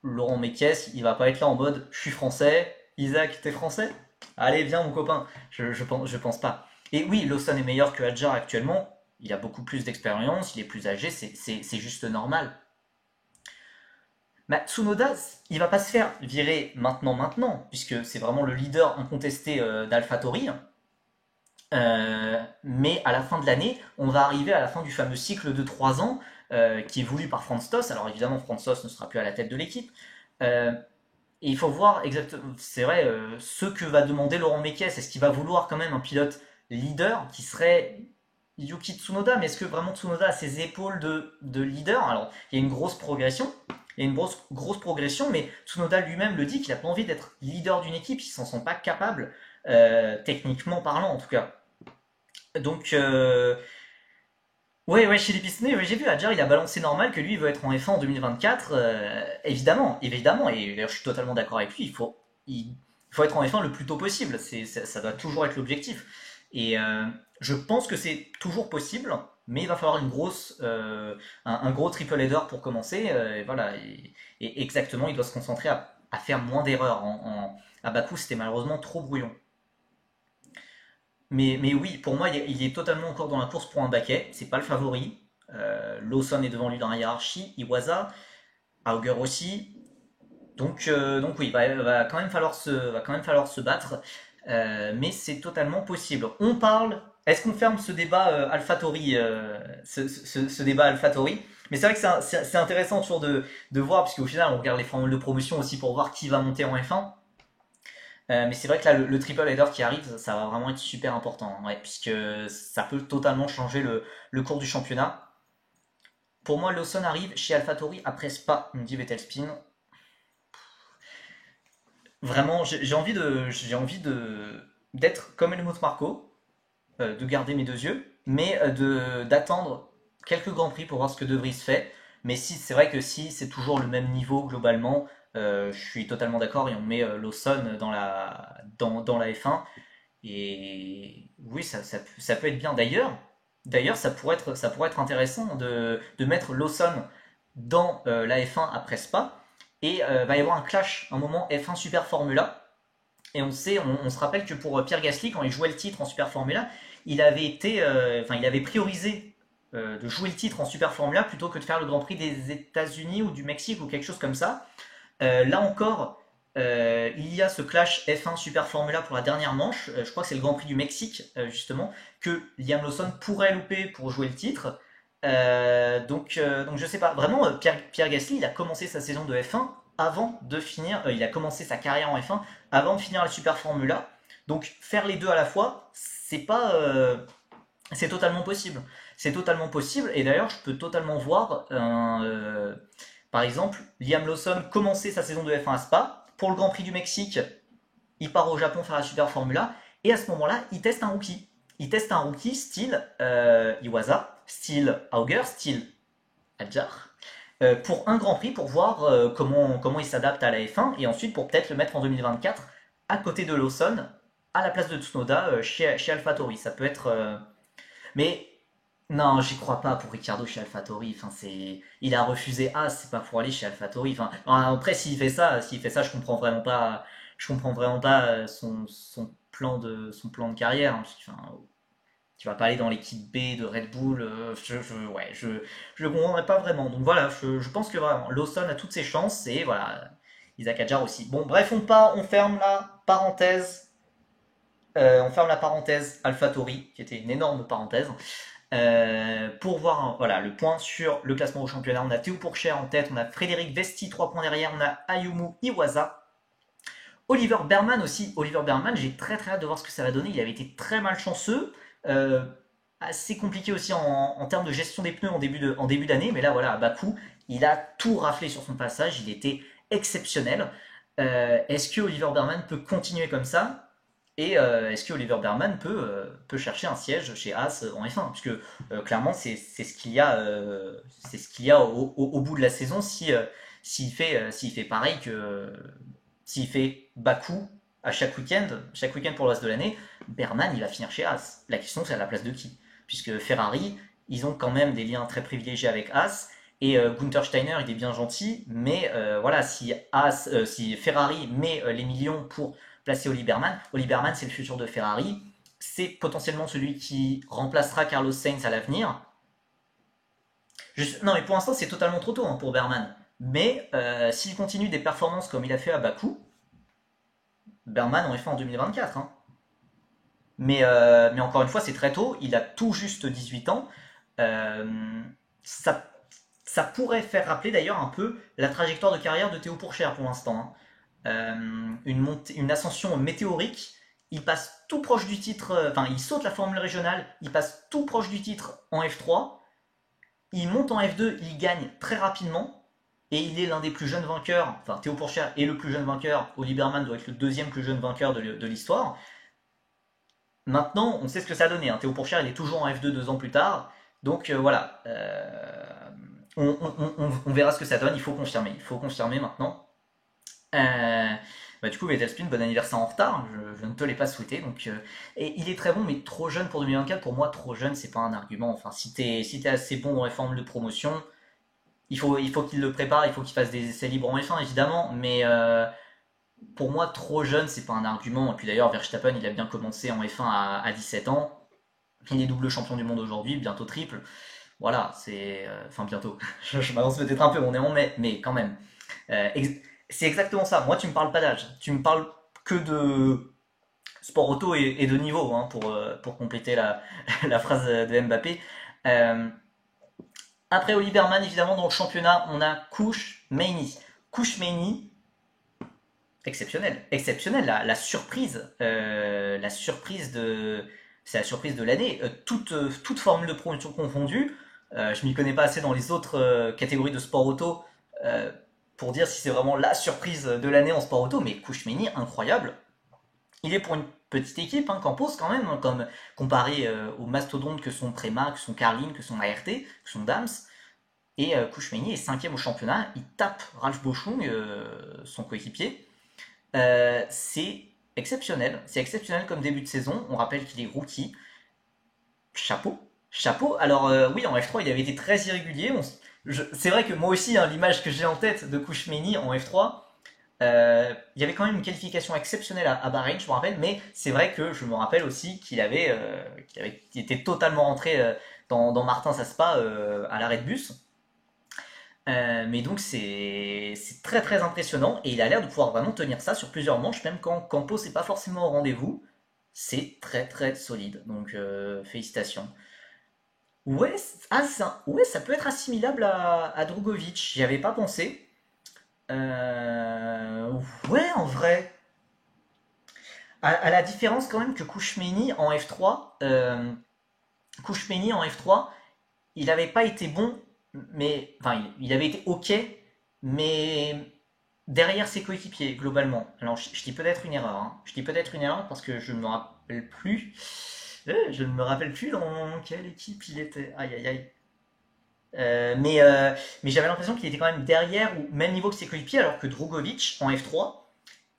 Laurent Mekies, il va pas être là en mode je suis français, Isaac, t'es français? Allez, viens mon copain. Je pense pas. Et oui, Lawson est meilleur que Hadjar actuellement. Il a beaucoup plus d'expérience, il est plus âgé, c'est juste normal. Bah, Tsunoda, il va pas se faire virer maintenant, puisque c'est vraiment le leader incontesté d'AlphaTauri. Mais à la fin de l'année, on va arriver à la fin du fameux cycle de 3 ans qui est voulu par Franz Tost. Alors évidemment, Franz Tost ne sera plus à la tête de l'équipe. Euh, et il faut voir exactement, c'est vrai, ce que va demander Laurent Mekies. Est-ce qu'il va vouloir quand même un pilote leader qui serait Yuki Tsunoda? Mais est-ce que vraiment Tsunoda a ses épaules de leader? Alors, il y a une grosse progression. Il y a une grosse progression, mais Tsunoda lui-même le dit qu'il n'a pas envie d'être leader d'une équipe, il ne s'en sent pas capable, techniquement parlant en tout cas. Donc, ouais, ouais, chez les pistonnés, ouais, j'ai vu, Adjar, il a balancé normal que lui, il veut être en F1 en 2024. Évidemment, évidemment, et d'ailleurs, je suis totalement d'accord avec lui, il faut être en F1 le plus tôt possible. Ça doit toujours être l'objectif. Et je pense que c'est toujours possible, mais il va falloir un gros triple header pour commencer. Et voilà, et exactement, il doit se concentrer à faire moins d'erreurs. À Bakou, c'était malheureusement trop brouillon. Mais oui, pour moi, il est totalement encore dans la course pour un baquet. C'est pas le favori. Lawson est devant lui dans la hiérarchie. Iwasa, Auger aussi. Donc oui, va quand même falloir se battre. Mais c'est totalement possible. On parle. Est-ce qu'on ferme ce débat AlphaTauri, ce débat AlphaTauri? Mais c'est vrai que c'est intéressant toujours de voir, parce qu'au final, on regarde les formules de promotion aussi pour voir qui va monter en F1. Mais c'est vrai que là, le triple header qui arrive, ça va vraiment être super important, hein, ouais, puisque ça peut totalement changer le cours du championnat. Pour moi, Lawson arrive chez AlphaTauri après Spa, me dit Vettel Spin. Vraiment, j'ai envie d'être comme Helmut Marko, de garder mes deux yeux, mais d'attendre quelques grands prix pour voir ce que De Vries fait. Mais si c'est vrai que si c'est toujours le même niveau globalement, je suis totalement d'accord et on met Lawson dans la F1. Et oui, ça peut être bien. D'ailleurs, ça pourrait être intéressant de mettre Lawson dans la F1 après Spa. Et va y avoir un clash, un moment F1 Super Formula. Et on se rappelle que pour Pierre Gasly, quand il jouait le titre en Super Formula, il avait priorisé de jouer le titre en Super Formula plutôt que de faire le Grand Prix des États-Unis ou du Mexique ou quelque chose comme ça. Là encore, il y a ce clash F1 Super Formula pour la dernière manche. Je crois que c'est le Grand Prix du Mexique, justement, que Liam Lawson pourrait louper pour jouer le titre. Donc je sais pas. Vraiment, Pierre Gasly, il a commencé sa saison de F1 avant de finir. Il a commencé sa carrière en F1 avant de finir la Super Formula. Donc faire les deux à la fois, c'est totalement possible. C'est totalement possible. Et d'ailleurs, je peux totalement voir par exemple, Liam Lawson commençait sa saison de F1 à Spa. Pour le Grand Prix du Mexique, il part au Japon faire la Super Formula. Et à ce moment-là, il teste un rookie. Il teste un rookie style Iwasa, style Auger, style Adjar. Pour un Grand Prix, pour voir comment il s'adapte à la F1. Et ensuite, pour peut-être le mettre en 2024 à côté de Lawson, à la place de Tsunoda chez AlphaTauri. Ça peut être. Mais non, j'y crois pas pour Ricciardo chez AlphaTauri. Enfin, il a refusé As, c'est pas pour aller chez AlphaTauri. Enfin, après, s'il fait ça, je comprends vraiment pas son plan de carrière, hein, parce que, enfin, tu vas pas aller dans l'équipe B de Red Bull. Ouais, je comprendrais pas vraiment. Donc voilà, je pense que vraiment, Lawson a toutes ses chances et voilà, Isaac Hadjar aussi. Bon, bref, on ferme la parenthèse. On ferme la parenthèse AlphaTauri, qui était une énorme parenthèse. Pour voir voilà, le point sur le classement au championnat, on a Théo Pourchaire en tête, on a Frédéric Vesti 3 points derrière, on a Ayumu Iwasa, Oliver Berman aussi. Oliver Berman, j'ai très hâte de voir ce que ça va donner. Il avait été très malchanceux, euh, assez compliqué aussi en termes de gestion des pneus en début d'année, mais là voilà, à Bakou, il a tout raflé sur son passage, il était exceptionnel. Est-ce que Oliver Berman peut continuer comme ça? Et est-ce que Oliver Berman peut chercher un siège chez Haas en F1? Puisque clairement, c'est ce qu'il y a, au bout de la saison s'il fait pareil s'il fait Bakou à chaque week-end pour le reste de l'année, Berman il va finir chez Haas. La question c'est à la place de qui? Puisque Ferrari, ils ont quand même des liens très privilégiés avec Haas. Et Gunther Steiner, il est bien gentil, mais voilà, si Ferrari met les millions pour placer Oli Berman c'est le futur de Ferrari, c'est potentiellement celui qui remplacera Carlos Sainz à l'avenir. Non, mais pour l'instant c'est totalement trop tôt, hein, pour Berman. Mais s'il continue des performances comme il a fait à Bakou, Berman aurait fait en 2024. Hein. Mais encore une fois, c'est très tôt. Il a tout juste 18 ans. Euh, ça, ça pourrait faire rappeler d'ailleurs un peu la trajectoire de carrière de Théo Pourchaire pour l'instant, hein. Une ascension météorique. Il passe tout proche du titre, enfin, il saute la formule régionale, il passe tout proche du titre en F3, il monte en F2, il gagne très rapidement, et il est l'un des plus jeunes vainqueurs, enfin Théo Pourchaire est le plus jeune vainqueur, Oliver Berman doit être le deuxième plus jeune vainqueur de l'histoire. Maintenant, on sait ce que ça a donné, hein. Théo Pourchaire, il est toujours en F2 2 ans plus tard, donc voilà. On verra ce que ça donne, il faut confirmer maintenant. Euh, du coup, Vettel Spin, bon anniversaire en retard, je ne te l'ai pas souhaité. Et il est très bon, mais trop jeune pour 2024. Pour moi, trop jeune, c'est pas un argument. Enfin, si t'es assez bon dans les formes de promotion, il faut qu'il le prépare, il faut qu'il fasse des essais libres en F1, évidemment. Mais pour moi, trop jeune, c'est pas un argument. Et puis d'ailleurs, Verstappen, il a bien commencé en F1 à 17 ans. Il est double champion du monde aujourd'hui, bientôt triple. Voilà, enfin, bientôt. Je m'avance peut-être un peu, on est en mai, mais quand même. Euh, c'est exactement ça. Moi, tu me parles pas d'âge. Tu me parles que de sport auto et de niveau, hein, pour compléter la phrase de Mbappé. Euh, Après Oliverman, évidemment, dans le championnat, on a Kouch-Meini. Kouch-Meini, exceptionnel. Exceptionnel, c'est la surprise de l'année. Toute formule de promotion confondue. Je m'y connais pas assez dans les autres catégories de sport auto euh, pour dire si c'est vraiment la surprise de l'année en sport auto, mais Kouchmeni, incroyable. Il est pour une petite équipe, hein, Campos quand même, hein, comme comparé aux mastodontes que sont Prema, que sont Carlin, que sont ART, que sont Dams. Et Kouchmeni est cinquième au championnat, il tape Ralph Boschung, son coéquipier. C'est exceptionnel, c'est exceptionnel comme début de saison. On rappelle qu'il est rookie. Chapeau, chapeau. Alors oui, en F3, il avait été très irrégulier. C'est vrai que moi aussi, hein, l'image que j'ai en tête de Kouchmeni en F3, il y avait quand même une qualification exceptionnelle à Bahreïn, je me rappelle, mais c'est vrai que je me rappelle aussi qu'il était totalement rentré dans Martin Saspa à l'arrêt de bus. Mais donc c'est très très impressionnant et il a l'air de pouvoir vraiment tenir ça sur plusieurs manches, même quand Campos n'est pas forcément au rendez-vous. C'est très très solide, donc félicitations. Ouais, ouais, ça peut être assimilable à Drugovic, j'y avais pas pensé. Euh, ouais, en vrai. À la différence quand même que Kouchmeni en F3, Kouchmeni en F3, il n'avait pas été bon, mais enfin, il avait été ok, mais derrière ses coéquipiers globalement. Alors, je dis peut-être une erreur, hein. Je dis peut-être une erreur parce que je ne me rappelle plus. Je ne me rappelle plus dans quelle équipe il était. Aïe aïe aïe. Mais j'avais l'impression qu'il était quand même derrière ou même niveau que ses coéquipiers, alors que Drugovic en F3,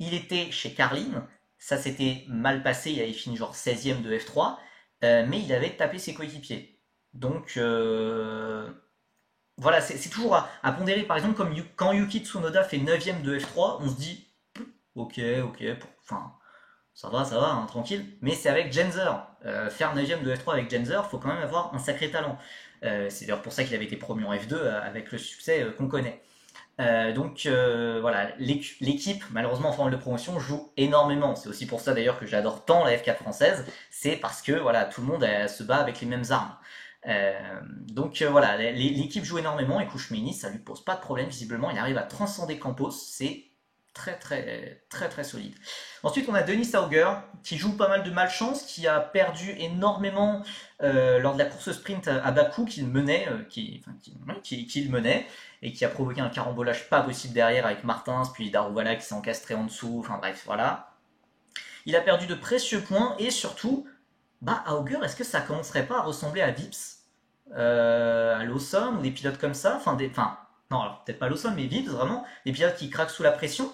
il était chez Carlin, ça s'était mal passé, il avait fini genre 16ème de F3, mais il avait tapé ses coéquipiers. Donc voilà, c'est toujours à pondérer. Par exemple, comme quand Yuki Tsunoda fait 9ème de F3, on se dit ok, ok, enfin ça va, hein, tranquille. Mais c'est avec Genzer. Faire 9ème de F3 avec Genzer, faut quand même avoir un sacré talent. C'est d'ailleurs pour ça qu'il avait été promu en F2 avec le succès qu'on connaît. Voilà, l'équipe, malheureusement en formule de promotion, joue énormément. C'est aussi pour ça d'ailleurs que j'adore tant la F4 française. C'est parce que voilà, tout le monde se bat avec les mêmes armes. Voilà, l'équipe joue énormément et Kouchmeni, ça lui pose pas de problème. Visiblement, il arrive à transcender Campos. C'est très très très très solide. Ensuite, on a Denis Sauger qui joue pas mal de malchance, qui a perdu énormément lors de la course sprint à Bakou qu'il menait, qu'il menait et qui a provoqué un carambolage pas possible derrière avec Martins, puis Daruvala qui s'est encastré en dessous. Enfin bref, voilà. Il a perdu de précieux points et surtout, Auger, est-ce que ça commencerait pas à ressembler à Vips, à Lawson ou des pilotes comme ça, non, alors peut-être pas Lawson, mais Vips vraiment, des pilotes qui craquent sous la pression.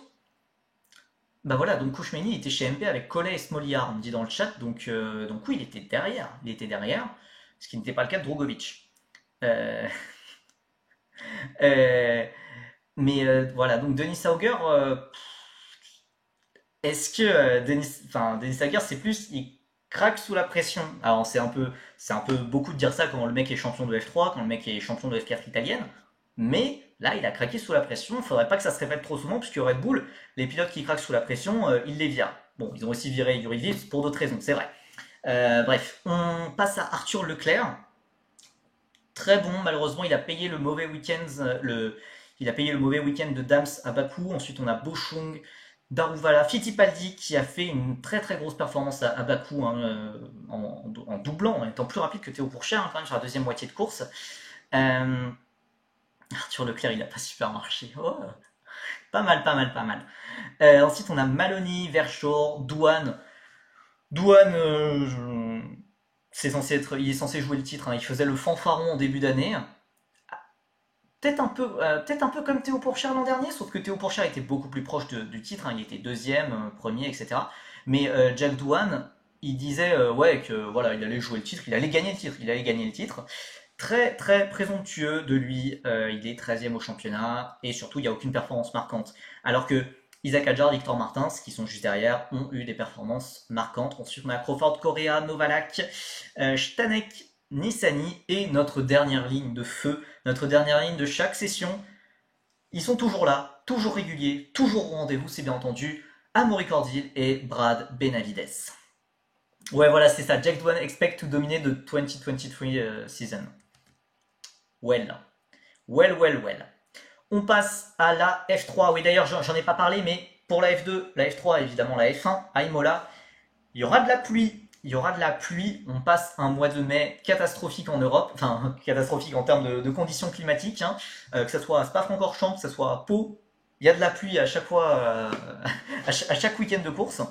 Voilà, donc Kouchmeni était chez MP avec Collet et Smoliar, on me dit dans le chat, donc oui, il était derrière, ce qui n'était pas le cas de Drogovic. Euh, euh, voilà, donc Denis Sauger, est-ce que Denis Sauger, c'est plus, il craque sous la pression. Alors c'est un peu beaucoup de dire ça quand le mec est champion de F3, quand le mec est champion de F4 italienne, mais là, il a craqué sous la pression. Il faudrait pas que ça se répète trop souvent, puisque Red Bull, les pilotes qui craquent sous la pression, ils les virent. Bon, ils ont aussi viré Yuri Vips pour d'autres raisons, c'est vrai. Bref, on passe à Arthur Leclerc. Très bon, malheureusement, il a payé le mauvais week-end il a payé le mauvais week-end de Dams à Bakou. Ensuite, on a Bochung, Daruvala, Fittipaldi qui a fait une très très grosse performance à Bakou, hein, en doublant, en étant plus rapide que Théo Pourchaire, hein, quand même sur la deuxième moitié de course. Euh, Arthur Leclerc, il a pas super marché. Oh, pas mal, pas mal, pas mal. Ensuite, on a Maloney, Verschoor, Douane. Douane, il est censé jouer le titre, hein. Il faisait le fanfaron en début d'année. Peut-être un peu comme Théo Pourchaire l'an dernier, sauf que Théo Pourchaire était beaucoup plus proche du titre, hein. Il était deuxième, premier, etc. Mais Jack Douane, il disait ouais que voilà, il allait jouer le titre, il allait gagner le titre, il allait gagner le titre. Très très présomptueux de lui, il est 13e au championnat et surtout il n'y a aucune performance marquante. Alors que Isaac Hadjar, Victor Martins, qui sont juste derrière, ont eu des performances marquantes. Ensuite on a Crawford, Correa, Novalak, Stanek, Nissani et notre dernière ligne de feu, notre dernière ligne de chaque session. Ils sont toujours là, toujours réguliers, toujours au rendez-vous, c'est bien entendu. Amaury Cordil et Brad Benavides. Ouais, voilà, c'est ça. Jack Doohan expect to dominate the 2023 season. Well. Well, well, well. On passe à la F3. Oui, d'ailleurs, j'en ai pas parlé, mais pour la F2, la F3, évidemment, la F1, à Imola, il y aura de la pluie. Il y aura de la pluie. On passe un mois de mai catastrophique en Europe, enfin catastrophique en termes de conditions climatiques, hein. Que ce soit à Spa-Francorchamps, que ce soit à Pau, il y a de la pluie à chaque fois, à chaque week-end de course.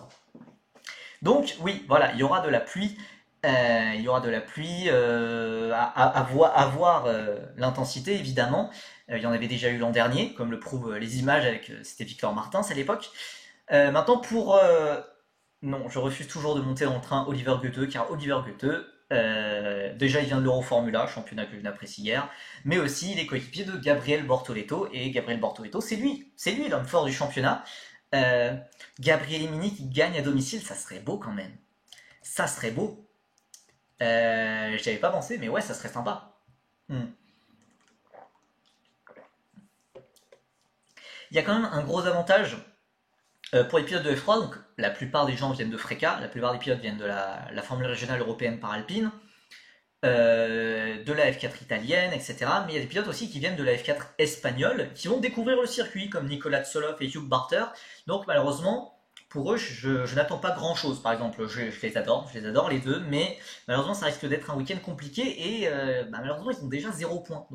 Donc oui, voilà, il y aura de la pluie. Il y aura de la pluie, à voir l'intensité évidemment. Il y en avait déjà eu l'an dernier, comme le prouvent les images avec c'était Victor Martins à l'époque. Maintenant pour non, je refuse toujours de monter dans le train Oliver Goethe, car Oliver Goethe, déjà il vient de l'Euroformula, championnat que je n'apprécie hier, mais aussi il est coéquipier de Gabriel Bortoleto, et Gabriel Bortoleto c'est lui l'homme fort du championnat. Euh, Gabriel Emini qui gagne à domicile, ça serait beau quand même. Ça serait beau. J'y avais pas pensé, mais ouais, ça serait sympa. Hmm. Il y a quand même un gros avantage pour les pilotes de F3. Donc, la plupart des gens viennent de Freca, la plupart des pilotes viennent de la Formule régionale européenne par Alpine, de la F4 italienne, etc. Mais il y a des pilotes aussi qui viennent de la F4 espagnole, qui vont découvrir le circuit, comme Nicolas Tsoloff et Hugh Barter. Donc, malheureusement, pour eux, je n'attends pas grand chose. Par exemple, je les adore les deux, mais malheureusement, ça risque d'être un week-end compliqué et malheureusement, ils ont déjà 0 points.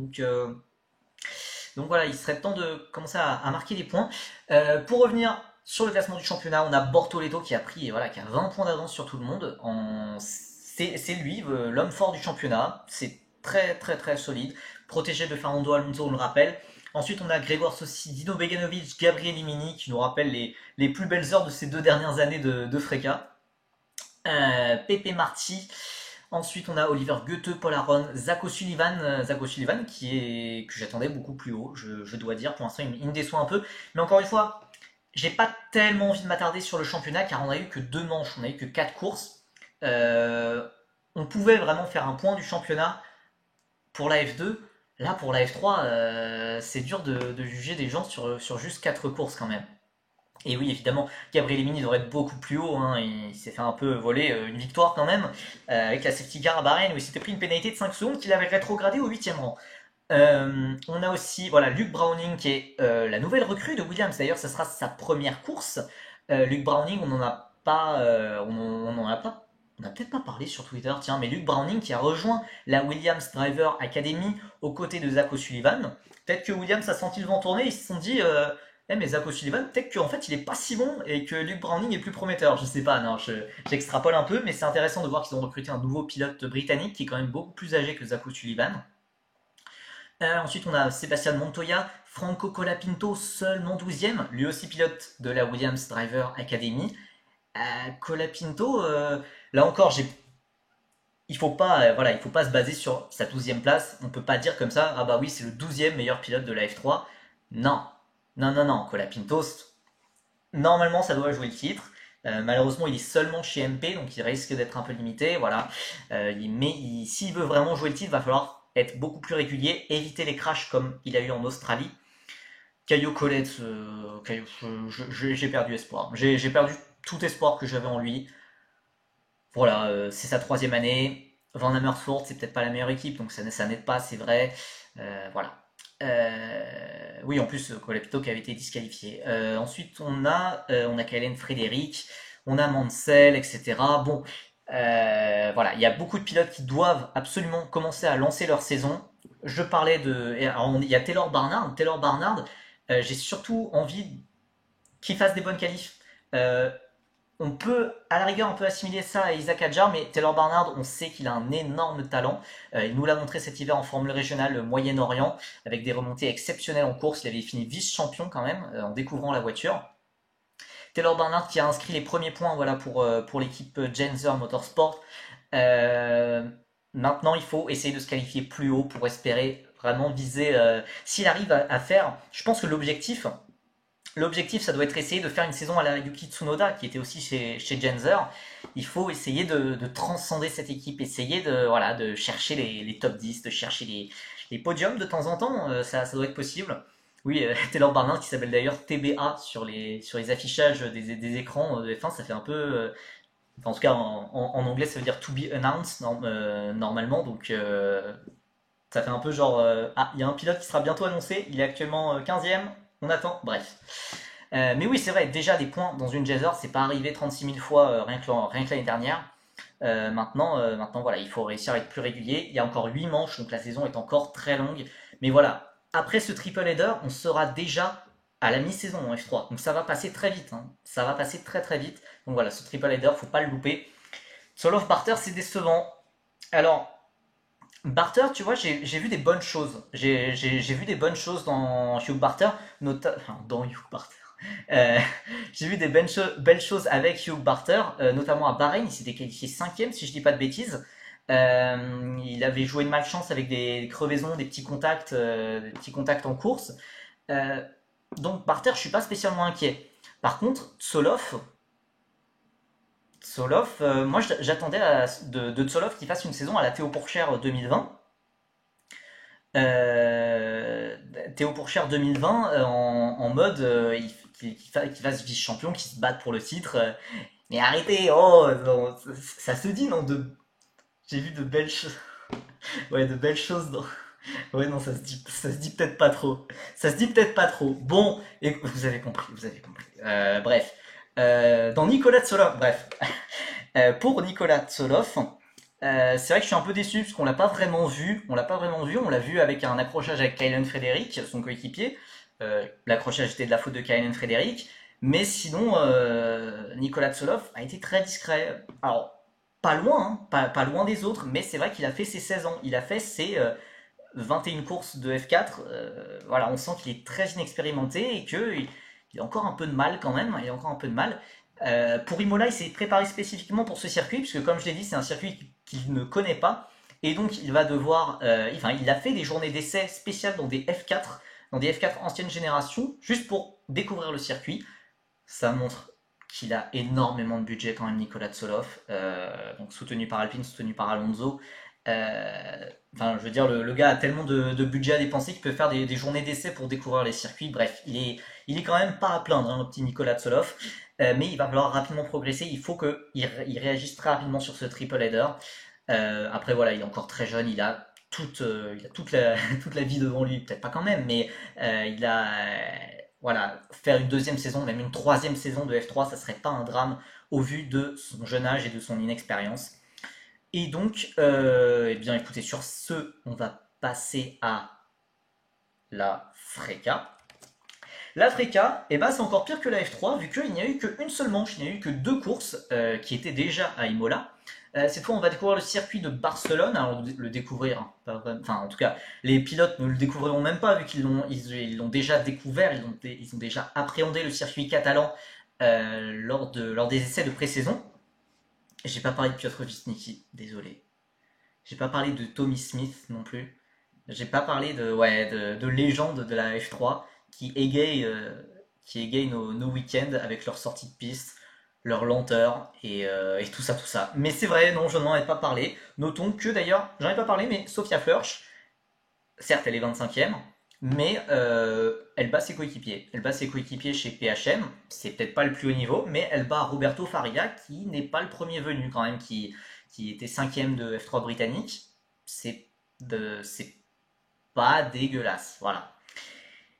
Donc voilà, il serait temps de commencer à marquer des points. Pour revenir sur le classement du championnat, on a Bortoleto qui a pris, voilà, qui a 20 points d'avance sur tout le monde. C'est lui, l'homme fort du championnat. C'est très très très solide. Protégé de Fernando Alonso, on le rappelle. Ensuite, on a Gregor Sossi, Dino Beganovic, Gabriel Imini qui nous rappellent les plus belles heures de ces 2 dernières années de Freca. Pepe Marti. Ensuite, on a Oliver Goethe, Paul Aron, Zach O'Sullivan que j'attendais beaucoup plus haut, je dois dire. Pour l'instant, il me déçoit un peu. Mais encore une fois, j'ai pas tellement envie de m'attarder sur le championnat car on a eu que 2 manches, on a eu que 4 courses. Euh, on pouvait vraiment faire un point du championnat pour la F2. Là, pour la F3, c'est dur de juger des gens sur juste 4 courses quand même. Et oui, évidemment, Gabriel Emini devrait être beaucoup plus haut, hein. Il s'est fait un peu voler une victoire quand même, avec la safety car à Bahreïn où il s'était pris une pénalité de 5 secondes qu'il avait rétrogradé au 8e rang. On a aussi voilà, Luke Browning qui est la nouvelle recrue de Williams. D'ailleurs, ça sera sa première course. Luke Browning, on n'en a pas, on en a pas, on n'a peut-être pas parlé sur Twitter, tiens, mais Luke Browning qui a rejoint la Williams Driver Academy aux côtés de Zach O'Sullivan. Peut-être que Williams a senti le vent tourner, ils se sont dit, mais Zach O'Sullivan, peut-être qu'en fait il est pas si bon et que Luke Browning est plus prometteur. Je sais pas, non, j'extrapole un peu, mais c'est intéressant de voir qu'ils ont recruté un nouveau pilote britannique qui est quand même beaucoup plus âgé que Zach O'Sullivan. Ensuite, on a Sébastien Montoya, Franco Colapinto, seulement 12e, lui aussi pilote de la Williams Driver Academy. Colapinto, là encore, il faut pas se baser sur sa 12e place. On peut pas dire comme ça, ah bah oui, c'est le 12e meilleur pilote de la F3. Non, non, non, non, Colapinto, normalement, ça doit jouer le titre. Malheureusement, il est seulement chez MP, donc il risque d'être un peu limité. Voilà. Mais s'il veut vraiment jouer le titre, il va falloir être beaucoup plus régulier, éviter les crashs comme il a eu en Australie. Caillou Colette, j'ai perdu espoir. J'ai perdu tout espoir que j'avais en lui. Voilà, c'est sa troisième année. Van Amersfoort, c'est peut-être pas la meilleure équipe, donc ça n'aide pas, c'est vrai. Voilà. Oui, en plus, Kolepto qui avait été disqualifié. Ensuite, on a Kalen Frédéric, on a Mansell, etc. Bon, voilà, il y a beaucoup de pilotes qui doivent absolument commencer à lancer leur saison. Je parlais de. Alors, il y a Taylor Barnard. Taylor Barnard, j'ai surtout envie qu'il fasse des bonnes qualifs. Euh, on peut, à la rigueur, on peut assimiler ça à Isaac Hadjar, mais Taylor Barnard, on sait qu'il a un énorme talent. Il nous l'a montré cet hiver en Formule régionale Moyen-Orient, avec des remontées exceptionnelles en course. Il avait fini vice-champion quand même, en découvrant la voiture. Taylor Barnard qui a inscrit les premiers points voilà, pour l'équipe Genzer Motorsport. Euh, Maintenant, il faut essayer de se qualifier plus haut pour espérer vraiment viser. S'il arrive à faire, je pense que l'objectif, ça doit être essayer de faire une saison à la Yuki Tsunoda, qui était aussi chez Genzer. Il faut essayer de transcender cette équipe, essayer voilà, de chercher les top 10, de chercher les podiums de temps en temps. Ça doit être possible. Oui, Taylor Barnard, qui s'appelle d'ailleurs TBA sur les affichages des écrans de F1, ça fait un peu. Enfin, en tout cas, en anglais, ça veut dire to be announced normalement. Donc, ça fait un peu genre. Ah, il y a un pilote qui sera bientôt annoncé. Il est actuellement 15e. On attend. Bref. Mais oui, c'est vrai, déjà des points dans une Jazzer, c'est pas arrivé 36 000 fois rien que l'année dernière. Maintenant, voilà, il faut réussir à être plus régulier. Il y a encore 8 manches, donc la saison est encore très longue. Mais voilà, après ce triple header, on sera déjà à la mi-saison en F3. Donc ça va passer très vite. Hein. Ça va passer très très vite. Donc voilà, ce triple header, faut pas le louper. Solo of Barter, c'est décevant. Alors, Barter, tu vois, j'ai vu des bonnes choses. J'ai vu des bonnes choses dans Hugh Barter, enfin, dans Hugh Barter. Euh, j'ai vu des belles choses avec Hugh Barter, notamment à Bahreïn. Il s'était qualifié cinquième, si je dis pas de bêtises. Il avait joué de malchance avec des crevaisons, des petits contacts en course. Euh, donc Barter, je suis pas spécialement inquiet. Par contre, Tsoloff, moi j'attendais de Tsoloff qu'il fasse une saison à la Théo Pourchaire 2020. Euh, Théo Pourchaire 2020 en mode qu'il fasse vice-champion, qu'il se batte pour le titre. Mais arrêtez, oh, non, ça se dit, non, j'ai vu de belles choses. Ouais, de belles choses. Non. Ouais, non, ça se dit peut-être pas trop. Ça se dit peut-être pas trop. Bon, et vous avez compris, vous avez compris. Bref. Dans Nicolas Tsoloff, bref. Pour Nicolas Tsoloff, c'est vrai que je suis un peu déçu parce qu'on l'a pas vraiment vu. On l'a pas vraiment vu. On l'a vu avec un accrochage avec Kylen Frédéric, son coéquipier. L'accrochage était de la faute de Kylen Frédéric. Mais sinon, Nicolas Tsoloff a été très discret. Alors, pas loin, hein, pas loin des autres, mais c'est vrai qu'il a fait ses 16 ans. Il a fait ses 21 courses de F4. Voilà, on sent qu'il est très inexpérimenté et qu'il a encore un peu de mal quand même. Il a encore un peu de mal. Pour Imola, il s'est préparé spécifiquement pour ce circuit, puisque comme je l'ai dit, c'est un circuit qu'il ne connaît pas. Et donc, il va devoir. Enfin, il a fait des journées d'essai spéciales dans des F4 ancienne génération, juste pour découvrir le circuit. Ça montre qu'il a énormément de budget quand même, Nicolas Tsoloff. Donc, soutenu par Alpine, soutenu par Alonso. Enfin, je veux dire, le gars a tellement de budget à dépenser qu'il peut faire des journées d'essai pour découvrir les circuits. Bref, il est quand même pas à plaindre, hein, le petit Nicolas Tsoloff. Mais il va falloir rapidement progresser. Il faut qu'il réagisse très rapidement sur ce triple header. Après, voilà, il est encore très jeune. Il a toute la vie devant lui. Peut-être pas quand même, mais voilà, faire une deuxième saison, même une troisième saison de F3, ça serait pas un drame au vu de son jeune âge et de son inexpérience. Et donc, eh bien, écoutez, sur ce, on va passer à la Freca. La Freca, eh ben, c'est encore pire que la F3, vu qu'il n'y a eu qu'une seule manche, il n'y a eu que deux courses qui étaient déjà à Imola. Cette fois, on va découvrir le circuit de Barcelone. Alors, le découvrir, hein, enfin, en tout cas, les pilotes ne le découvriront même pas, vu qu'ils l'ont déjà découvert, ils ont déjà appréhendé le circuit catalan lors des essais de pré-saison. J'ai pas parlé de Piotr Wisnicki, désolé. J'ai pas parlé de Tommy Smith non plus. J'ai pas parlé de légendes de la F3 qui égayent nos week-ends avec leur sortie de piste, leur lenteur et tout ça, tout ça. Mais c'est vrai, non, je n'en ai pas parlé. Notons que d'ailleurs, j'en ai pas parlé, mais Sophia Flörsch, certes elle est 25e, mais elle bat ses coéquipiers. Elle bat ses coéquipiers chez PHM, c'est peut-être pas le plus haut niveau, mais elle bat Roberto Faria, qui n'est pas le premier venu quand même, qui était cinquième de F3 britannique. C'est pas dégueulasse, voilà.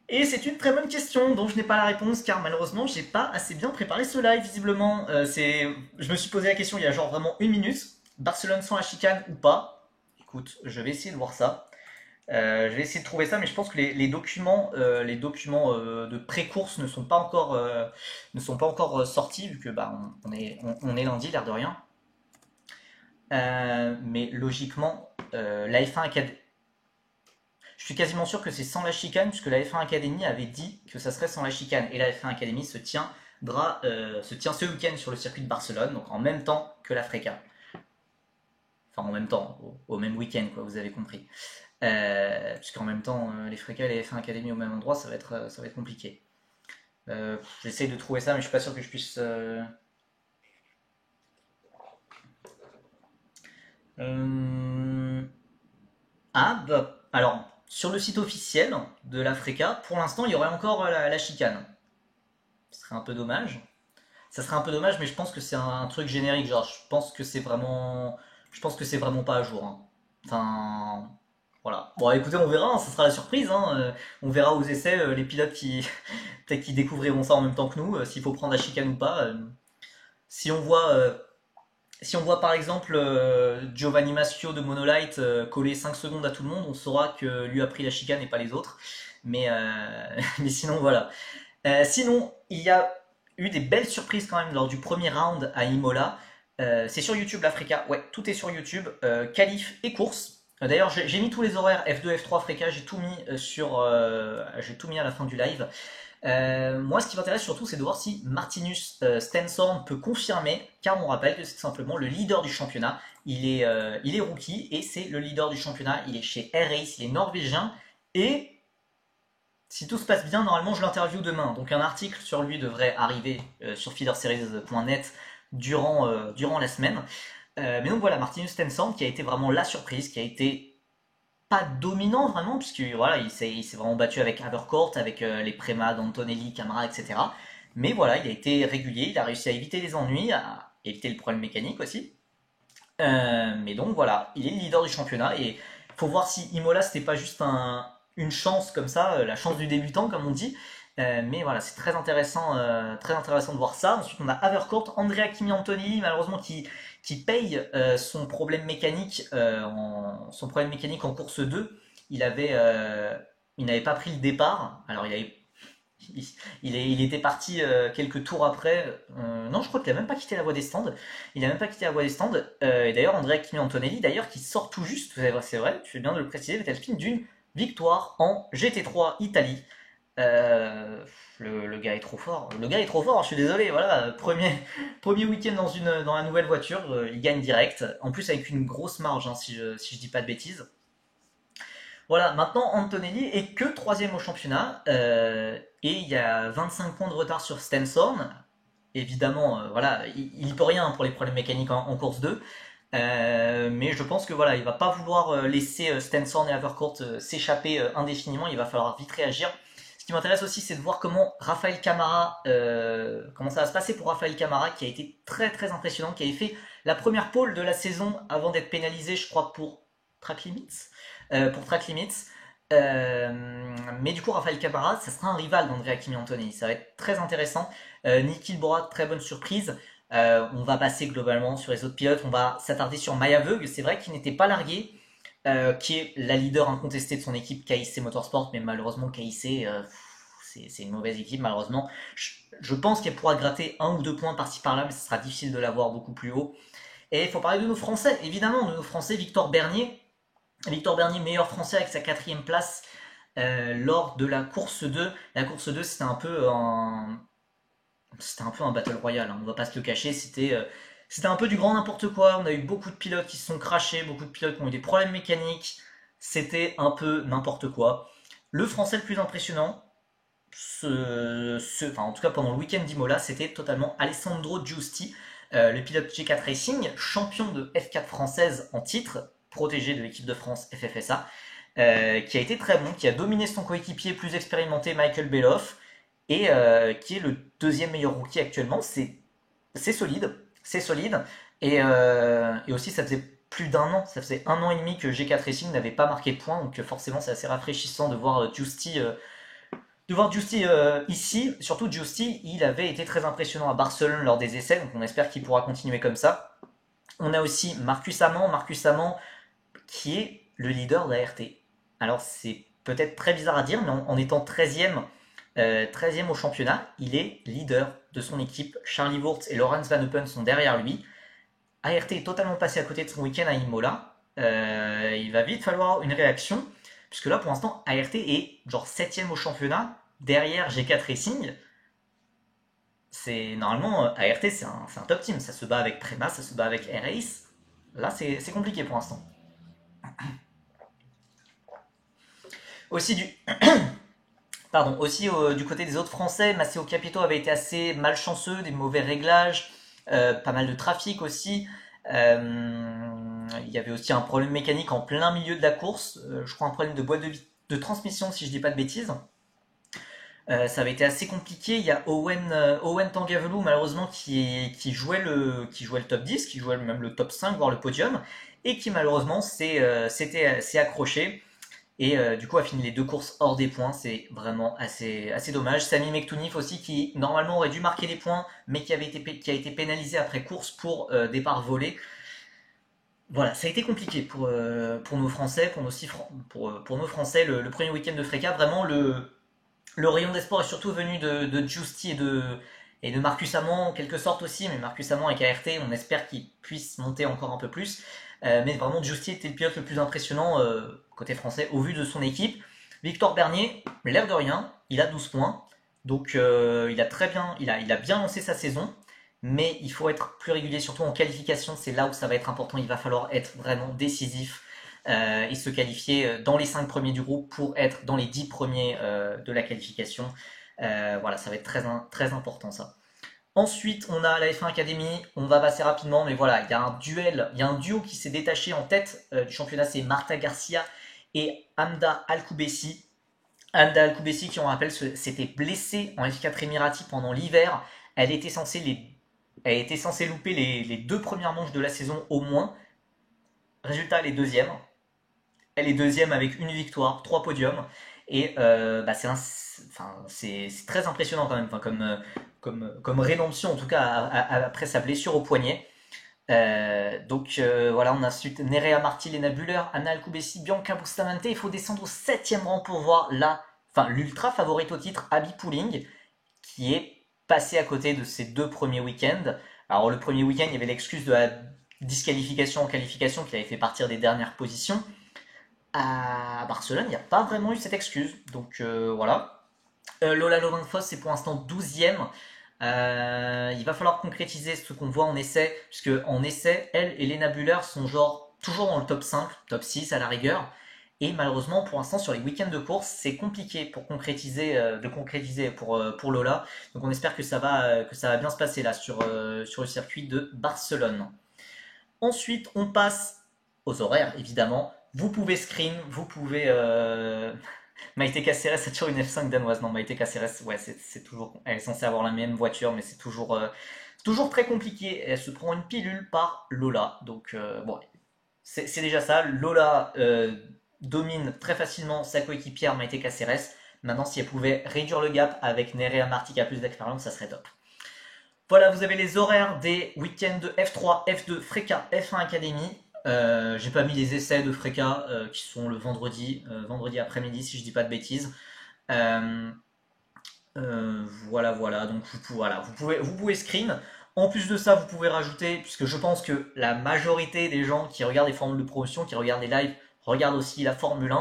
Et c'est une très bonne question dont je n'ai pas la réponse car malheureusement j'ai pas assez bien préparé ce live visiblement. Je me suis posé la question il y a genre vraiment une minute. Barcelone sans la chicane ou pas? Écoute, je vais essayer de voir ça. Je vais essayer de trouver ça, mais je pense que les documents de pré-course ne sont pas encore sortis vu que bah, on est lundi, l'air de rien. Mais logiquement, la F1 Academy, je suis quasiment sûr que c'est sans la chicane, puisque la F1 Academy avait dit que ça serait sans la chicane. Et la F1 Academy se tient ce week-end sur le circuit de Barcelone, donc en même temps que la Freca. Enfin, en même temps, au même week-end, quoi, vous avez compris. Puisqu'en même temps, les Freca et les F1 Academy au même endroit, ça va être compliqué. J'essaye de trouver ça, mais je suis pas sûr que je puisse. Euh, Ah, bah, alors, sur le site officiel de la Freca, pour l'instant, il y aurait encore la chicane. Ce serait un peu dommage. Ça serait un peu dommage, mais je pense que c'est un truc générique. Genre, je pense que c'est vraiment pas à jour, hein. Enfin, voilà. Bon, écoutez, on verra, hein, ça sera la surprise, hein. On verra aux essais les pilotes qui peut-être qui découvriront ça en même temps que nous, s'il faut prendre la chicane ou pas. Si on voit Si on voit par exemple Giovanni Maschio de Monolight coller 5 secondes à tout le monde, on saura que lui a pris la chicane et pas les autres. Mais, mais sinon, voilà. Sinon, il y a eu des belles surprises quand même lors du premier round à Imola. C'est sur YouTube l'Africa, ouais, tout est sur YouTube. Qualif et course. D'ailleurs, j'ai mis tous les horaires F2, F3, Africa, j'ai tout mis à la fin du live. Moi, ce qui m'intéresse surtout, c'est de voir si Martinus Stenson peut confirmer, car on rappelle que c'est tout simplement le leader du championnat. Il est rookie et c'est le leader du championnat. Il est chez Air Race, il est norvégien et si tout se passe bien, normalement, je l'interview demain. Donc, un article sur lui devrait arriver sur feederseries.net durant la semaine. Mais donc voilà, Martinus Stenson qui a été vraiment la surprise, qui a été pas dominant vraiment, puisque voilà, il s'est vraiment battu avec Havercourt, avec les Préma d'Antonelli, Camara, etc. Mais voilà, il a été régulier, il a réussi à éviter les ennuis, à éviter le problème mécanique aussi. Mais donc voilà, il est le leader du championnat et faut voir si Imola c'était pas juste une chance comme ça, la chance du débutant comme on dit. Mais voilà, c'est très intéressant de voir ça. Ensuite, on a Havercourt, Andrea Kimi Antonelli, malheureusement qui paye son problème mécanique en course 2. Il n'avait pas pris le départ. Alors il était parti quelques tours après. Non, je crois qu'il a même pas quitté la voie des stands. Il a même pas quitté la voie des stands. Et d'ailleurs, Andrea Kimi Antonelli, d'ailleurs, qui sort tout juste, c'est vrai, tu fais bien de le préciser, Vettel d'une victoire en GT3 Italie. Le gars est trop fort. Le gars est trop fort, je suis désolé. Voilà, premier week-end dans la nouvelle voiture, il gagne direct. En plus, avec une grosse marge, hein, si je dis pas de bêtises. Voilà, maintenant Antonelli est que troisième au championnat et il y a 25 points de retard sur Stenson. Évidemment, voilà, il peut rien pour les problèmes mécaniques en course 2. Mais je pense que voilà, il va pas vouloir laisser Stenson et Havercourt s'échapper indéfiniment. Il va falloir vite réagir. Ce qui m'intéresse aussi, c'est de voir comment comment ça va se passer pour Raphaël Camara, qui a été très très impressionnant, qui avait fait la première pole de la saison avant d'être pénalisé, je crois, pour track limits. Mais du coup, Raphaël Camara, ça sera un rival d'Andrea Kimi Antonelli. Ça va être très intéressant. Niki Borat, très bonne surprise. On va passer globalement sur les autres pilotes. On va s'attarder sur Maya Veug. C'est vrai qu'il n'était pas largué, qui est la leader incontestée de son équipe KIC Motorsport, mais malheureusement KIC, c'est une mauvaise équipe malheureusement. Je pense qu'elle pourra gratter un ou deux points par-ci par-là, mais ce sera difficile de l'avoir beaucoup plus haut. Et il faut parler de nos Français, évidemment, de nos Français. Victor Bernier, meilleur Français avec sa quatrième place lors de la course 2. La course 2, c'était un peu un battle royale, hein, on va pas se le cacher. C'était un peu du grand n'importe quoi. On a eu beaucoup de pilotes qui se sont crashés, beaucoup de pilotes qui ont eu des problèmes mécaniques. C'était un peu n'importe quoi. Le Français le plus impressionnant, enfin, en tout cas pendant le week-end d'Imola, c'était totalement Alessandro Giusti, le pilote G4 Racing, champion de F4 française en titre, protégé de l'équipe de France FFSA. qui a été très bon, qui a dominé son coéquipier plus expérimenté Michael Beloff, et qui est le deuxième meilleur rookie actuellement. C'est solide, c'est solide. Et aussi, ça faisait plus d'un an, ça faisait 1 an et demi que G4 Racing n'avait pas marqué de points, donc forcément c'est assez rafraîchissant de voir Justy ici. Surtout Justy, il avait été très impressionnant à Barcelone lors des essais, donc on espère qu'il pourra continuer comme ça. On a aussi Marcus Amand qui est le leader d'ART. Alors c'est peut-être très bizarre à dire, mais en étant 13e, 13e au championnat, il est leader de son équipe. Charlie Wurtz et Laurens Van Eupen sont derrière lui. ART est totalement passé à côté de son week-end à Imola. Il va vite falloir une réaction, puisque là pour l'instant ART est genre 7e au championnat, derrière G4 Racing. C'est normalement ART c'est un top team, ça se bat avec Prema, ça se bat avec R-Ace. Là c'est compliqué pour l'instant. Aussi du, pardon, aussi du côté des autres Français, Matteo Capito avait été assez malchanceux, des mauvais réglages, pas mal de trafic aussi. Il y avait aussi un problème mécanique en plein milieu de la course, je crois un problème de boîte de transmission si je dis pas de bêtises. Ça avait été assez compliqué. Il y a Owen Tangavelou malheureusement qui jouait le top 10, qui jouait même le top 5, voire le podium, et qui malheureusement s'est accroché. Et du coup a fini les deux courses hors des points, c'est vraiment assez dommage. Sami Mektounif aussi qui normalement aurait dû marquer les points, mais qui a été pénalisé après course pour départ volé. Voilà, ça a été compliqué pour nos Français, pour nos Français, le premier week-end de Freka. Vraiment, le rayon d'espoir est surtout venu de Giusti et de Marcus Amand en quelque sorte aussi, mais Marcus Amand avec ART, on espère qu'il puisse monter encore un peu plus. Mais vraiment, Giusti était le pilote le plus impressionnant côté français au vu de son équipe. Victor Bernier, l'air de rien, il a 12 points. Donc il a bien lancé sa saison, mais il faut être plus régulier, surtout en qualification, c'est là où ça va être important, il va falloir être vraiment décisif et se qualifier dans les 5 premiers du groupe pour être dans les 10 premiers de la qualification. Voilà, ça va être très important ça. Ensuite, on a la F1 Academy, on va passer rapidement, mais voilà, il y a un duo qui s'est détaché en tête du championnat, c'est Marta Garcia et Hamda Al-Koubessi. Hamda Al-Koubessi, qui on rappelle, s'était blessée en F4 Emirati pendant l'hiver. Elle était censée louper les deux premières manches de la saison au moins. Résultat, elle est deuxième. Elle est deuxième avec une victoire, 3 podiums. Et bah, c'est très impressionnant quand même, enfin, comme rédemption en tout cas après sa blessure au poignet. Voilà, on a ensuite Nerea Marti, Lena Buller, Anna Alcoubessi, Bianca Bustamante. Il faut descendre au 7e rang pour voir l'ultra favorite au titre, Abby Pooling, qui est passé à côté de ses deux premiers week-ends. Alors le premier week-end, il y avait l'excuse de la disqualification en qualification qui avait fait partir des dernières positions. À Barcelone, il n'y a pas vraiment eu cette excuse. Donc voilà. Lola Lorenfoss, c'est pour l'instant 12e. Il va falloir concrétiser ce qu'on voit en essai, puisque en essai, elle et Lena Buller sont genre toujours dans le top 5, top 6 à la rigueur. Et malheureusement, pour l'instant, sur les week-ends de course, c'est compliqué de concrétiser pour Lola. Donc on espère que ça va bien se passer là sur le circuit de Barcelone. Ensuite, on passe aux horaires, évidemment. Vous pouvez screen, vous pouvez Maïté Caceres, c'est toujours une F5 danoise. Non, Maïté Caceres, ouais, c'est toujours. Elle est censée avoir la même voiture, mais c'est toujours très compliqué. Elle se prend une pilule par Lola. Donc, bon, c'est déjà ça. Lola domine très facilement sa coéquipière Maïté Caceres. Maintenant, si elle pouvait réduire le gap avec Nerea Marti qui a plus d'expérience, ça serait top. Voilà, vous avez les horaires des week-ends de F3, F2, Freka, F1 Academy. J'ai pas mis les essais de Freka qui sont le vendredi après-midi si je dis pas de bêtises. Euh, voilà. Donc vous pouvez screen. En plus de ça, vous pouvez rajouter, puisque je pense que la majorité des gens qui regardent les formules de promotion, qui regardent les lives, regardent aussi la Formule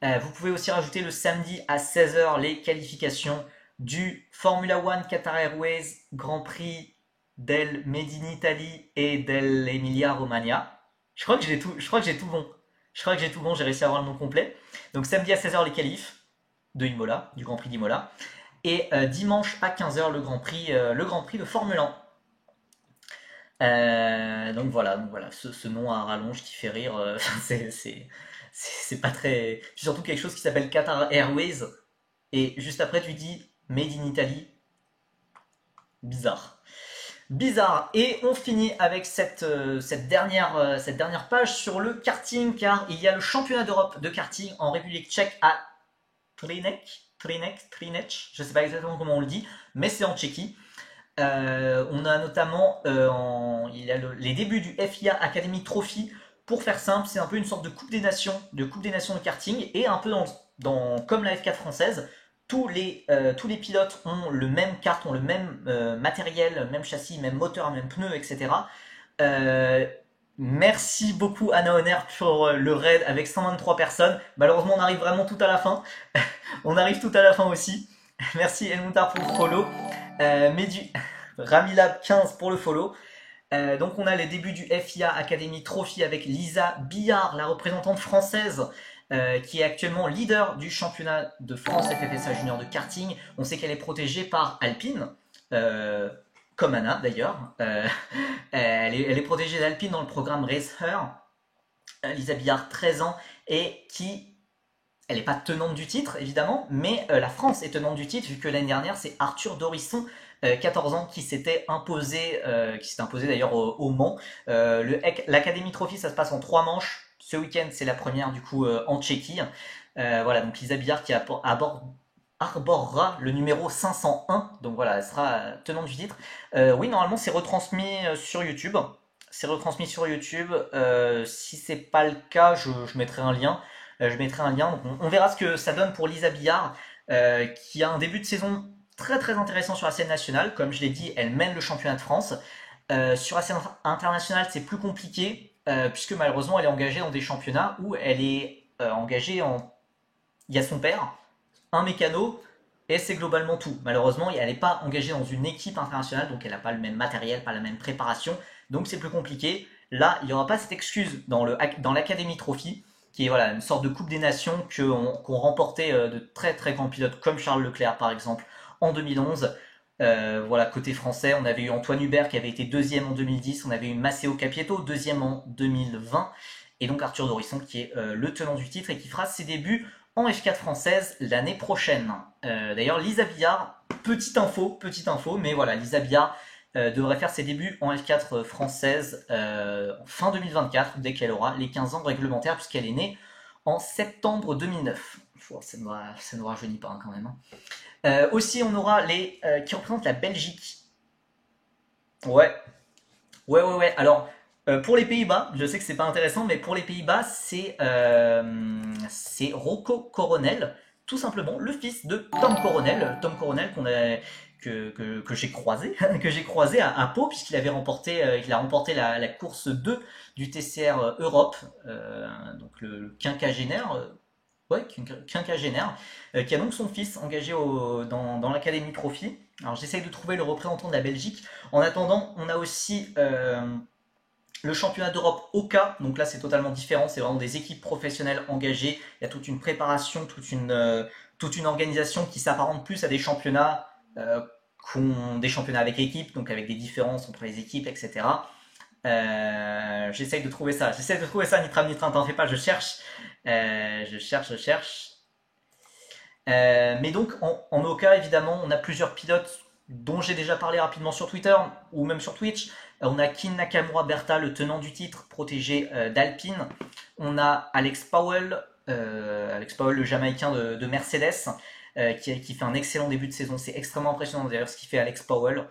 1. Vous pouvez aussi rajouter le samedi à 16h les qualifications du Formula One Qatar Airways Grand Prix del Made in Italy et dell'Emilia Romagna. Je crois que j'ai tout bon. J'ai réussi à avoir le nom complet. Donc samedi à 16h les qualifs de Imola, du Grand Prix d'Imola. Et dimanche à 15h le Grand Prix de Formule 1. Donc voilà, ce nom à rallonge qui fait rire, c'est pas très. Puis surtout quelque chose qui s'appelle Qatar Airways, et juste après tu dis Made in Italy. Bizarre. Bizarre. Et on finit avec cette dernière page sur le karting, car il y a le championnat d'Europe de karting en République tchèque à Trinec, je sais pas exactement comment on le dit, mais c'est en Tchéquie. On a notamment il y a les débuts du FIA Academy Trophy. Pour faire simple, c'est un peu une sorte de coupe des nations de karting, et un peu comme la F4 française, tous les pilotes ont le même kart, ont le même matériel, même châssis, même moteur, même pneu, etc. Euh, Merci beaucoup Anna Honner pour le raid avec 123 personnes. Malheureusement, on arrive vraiment tout à la fin. On arrive tout à la fin aussi. Merci Elmoutar pour le follow. Medu Ramilab 15 pour le follow. Donc on a les débuts du FIA Academy Trophy avec Lisa Billard, la représentante française, qui est actuellement leader du championnat de France FFSA Junior de karting. On sait qu'elle est protégée par Alpine, comme Anna d'ailleurs. Elle est protégée d'Alpine dans le programme Race Her. Lisa Billard, 13 ans, et qui elle n'est pas tenante du titre, évidemment, mais la France est tenante du titre, vu que l'année dernière, c'est Arthur Dorisson, 14 ans, qui s'était imposé d'ailleurs au Mans. L'Academy Trophy, ça se passe en 3 manches. Ce week-end, c'est la première, du coup, en Tchéquie. Voilà, donc Lisa Billard qui arborera le numéro 501. Donc voilà, elle sera tenante du titre. Oui, normalement, c'est retransmis sur YouTube. C'est retransmis sur YouTube. Si c'est pas le cas, je mettrai un lien. Je mettrai un lien. Donc on verra ce que ça donne pour Lisa Billard, qui a un début de saison très très intéressant sur la scène nationale. Comme je l'ai dit, elle mène le championnat de France. Sur la scène internationale, c'est plus compliqué, puisque malheureusement, elle est engagée dans des championnats où elle est engagée en. Il y a son père, un mécano, et c'est globalement tout. Malheureusement, elle n'est pas engagée dans une équipe internationale, donc elle n'a pas le même matériel, pas la même préparation, donc c'est plus compliqué. Là, il n'y aura pas cette excuse dans l'Academy Trophy, qui est voilà, une sorte de Coupe des Nations qu'ont remporté de très très grands pilotes comme Charles Leclerc par exemple en 2011. Voilà, côté français, on avait eu Antoine Hubert qui avait été deuxième en 2010, on avait eu Matteo Capietto, deuxième en 2020, et donc Arthur Dorisson qui est le tenant du titre et qui fera ses débuts en F4 française l'année prochaine. D'ailleurs, Lisa Billard, petite info, mais voilà, Lisa Billard devrait faire ses débuts en F4 française en fin 2024, dès qu'elle aura les 15 ans réglementaires, puisqu'elle est née en septembre 2009. Ça ne nous rajeunit pas quand même. Aussi, on aura les qui représentent la Belgique. Ouais. Alors, pour les Pays-Bas, je sais que c'est pas intéressant, mais pour les Pays-Bas, c'est Rocco Coronel, tout simplement le fils de Tom Coronel. Tom Coronel que j'ai croisé, que j'ai croisé à Pau, puisqu'il avait remporté, il a remporté la course 2 du TCR Europe, donc le quinquagénaire. Ouais, quinquagénaire, qui a donc son fils engagé dans l'Academy Trophy. Alors j'essaye de trouver le représentant de la Belgique. En attendant, on a aussi le championnat d'Europe OCA. Donc là, c'est totalement différent. C'est vraiment des équipes professionnelles engagées. Il y a toute une préparation, toute une organisation qui s'apparente plus à des championnats, des championnats avec équipe, donc avec des différences entre les équipes, etc. J'essaye de trouver ça. Nitram, t'en fais pas, je cherche. Je cherche. Mais donc, en Oka, évidemment, on a plusieurs pilotes dont j'ai déjà parlé rapidement sur Twitter ou même sur Twitch. On a Kin Nakamura Berta, le tenant du titre, protégé d'Alpine. On a Alex Powell, le Jamaïcain de Mercedes, qui fait un excellent début de saison. C'est extrêmement impressionnant d'ailleurs ce qu'il fait Alex Powell.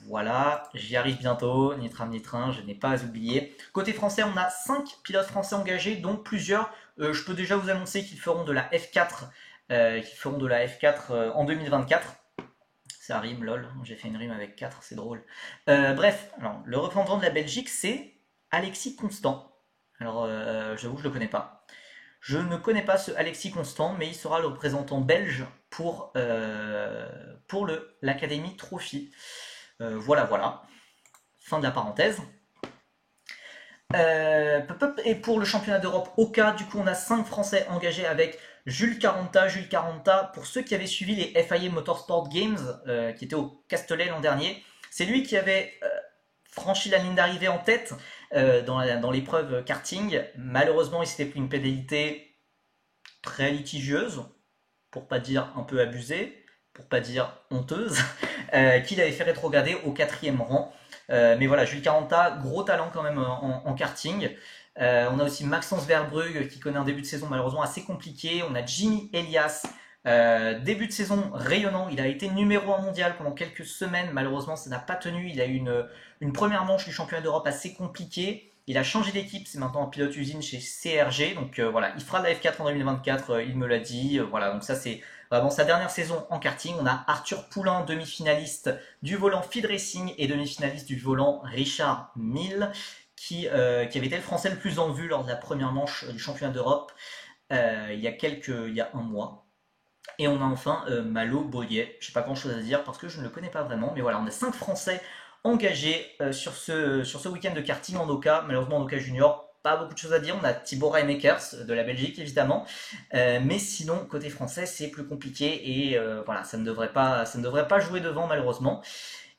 Voilà, j'y arrive bientôt. Nitram, je n'ai pas oublié. Côté français, on a 5 pilotes français engagés, dont plusieurs. Je peux déjà vous annoncer qu'ils feront de la F4, en 2024. Ça rime, lol. J'ai fait une rime avec 4, c'est drôle. Bref, alors, le représentant de la Belgique, c'est Alexis Constant. Alors, j'avoue, je ne le connais pas. Je ne connais pas ce Alexis Constant, mais il sera le représentant belge pour l'Academy Trophy. Voilà. Fin de la parenthèse. Et pour le championnat d'Europe OCA, du coup, on a 5 Français engagés avec Jules Caranta. Pour ceux qui avaient suivi les FIA Motorsport Games, qui étaient au Castellet l'an dernier, c'est lui qui avait franchi la ligne d'arrivée en tête dans l'épreuve karting. Malheureusement, il s'était pris une pénalité très litigieuse, pour pas dire un peu abusée, pour pas dire honteuse, qui l'avait fait rétrograder au quatrième rang. Mais voilà, Jules Caranta, gros talent quand même en karting. On a aussi Maxence Verbrugge qui connaît un début de saison malheureusement assez compliqué. On a Jimmy Elias, début de saison rayonnant. Il a été numéro 1 mondial pendant quelques semaines. Malheureusement, ça n'a pas tenu. Il a eu une première manche du championnat d'Europe assez compliquée. Il a changé d'équipe, c'est maintenant en pilote usine chez CRG. Donc voilà, il fera de la F4 en 2024, il me l'a dit. Voilà, donc ça c'est vraiment sa dernière saison en karting. On a Arthur Poulain, demi-finaliste du volant Field Racing et demi-finaliste du volant Richard Mille, qui avait été le Français le plus en vue lors de la première manche du championnat d'Europe il y a un mois. Et on a enfin Malo Boyer. Je n'ai pas grand chose à dire parce que je ne le connais pas vraiment. Mais voilà, on a 5 Français engagés sur ce week-end de karting en Oka. Malheureusement, en Oka Junior, pas beaucoup de choses à dire. On a Thibaut Reimakers de la Belgique, évidemment. Mais sinon, côté français, c'est plus compliqué. Et voilà, ça ne devrait pas jouer devant, malheureusement.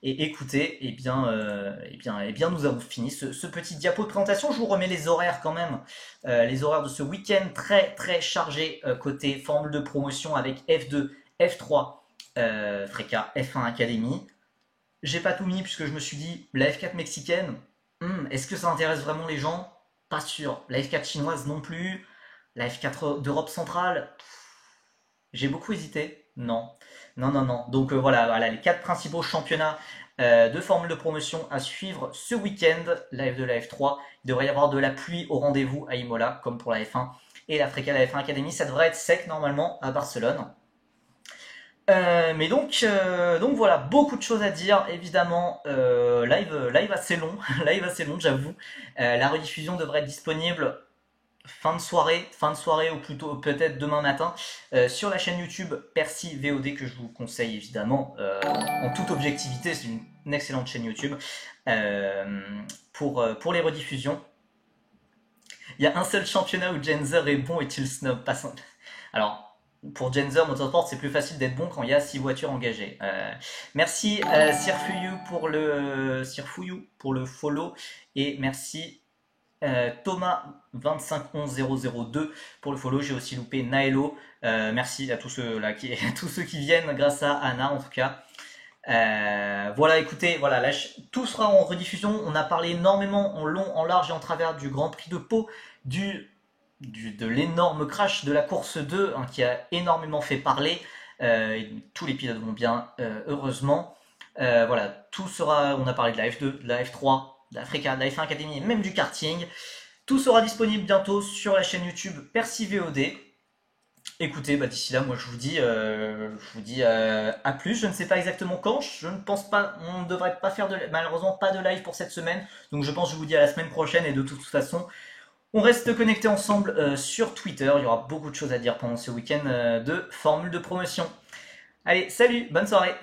Et écoutez, nous avons fini ce petit diapo de présentation. Je vous remets les horaires quand même, les horaires de ce week-end très très chargé côté formule de promotion avec F2, F3, Freca, F1 Academy. J'ai pas tout mis puisque je me suis dit la F4 mexicaine, est-ce que ça intéresse vraiment les gens? Pas sûr. La F4 chinoise non plus. La F4 d'Europe centrale, j'ai beaucoup hésité. Non, non, non, non. Donc voilà, les 4 principaux championnats de formule de promotion à suivre ce week-end. La F2, la F3. Il devrait y avoir de la pluie au rendez-vous à Imola, comme pour la F1. Et la Freca, la F1 Academy, ça devrait être sec normalement à Barcelone. Donc voilà, beaucoup de choses à dire, évidemment. Live assez long, live assez long, j'avoue. La rediffusion devrait être disponible fin de soirée ou plutôt peut-être demain matin sur la chaîne YouTube Percy VOD que je vous conseille évidemment en toute objectivité, c'est une excellente chaîne YouTube pour les rediffusions. Il y a un seul championnat où Genzer est bon et il snob pas simple. Alors pour Genzer Motorsport c'est plus facile d'être bon quand il y a 6 voitures engagées. Merci Sirfouillou pour le follow et merci Thomas 2511002 pour le follow. J'ai aussi loupé Naelo. Merci à tous ceux là tous ceux qui viennent grâce à Anna en tout cas. Voilà, écoutez, voilà, là, tout sera en rediffusion. On a parlé énormément en long, en large et en travers du Grand Prix de Pau, de l'énorme crash de la course 2 hein, qui a énormément fait parler. Tous les pilotes vont bien, heureusement. Voilà, tout sera. On a parlé de la F2, de la F3, de la Freca, de la F1 Academy et même du karting. Tout sera disponible bientôt sur la chaîne YouTube Percy VOD. Écoutez, bah d'ici là, moi je vous dis à plus. Je ne sais pas exactement quand. Je ne pense pas, on ne devrait pas faire malheureusement pas de live pour cette semaine. Donc je pense que je vous dis à la semaine prochaine et de toute façon, on reste connectés ensemble sur Twitter. Il y aura beaucoup de choses à dire pendant ce week-end de formule de promotion. Allez, salut, bonne soirée.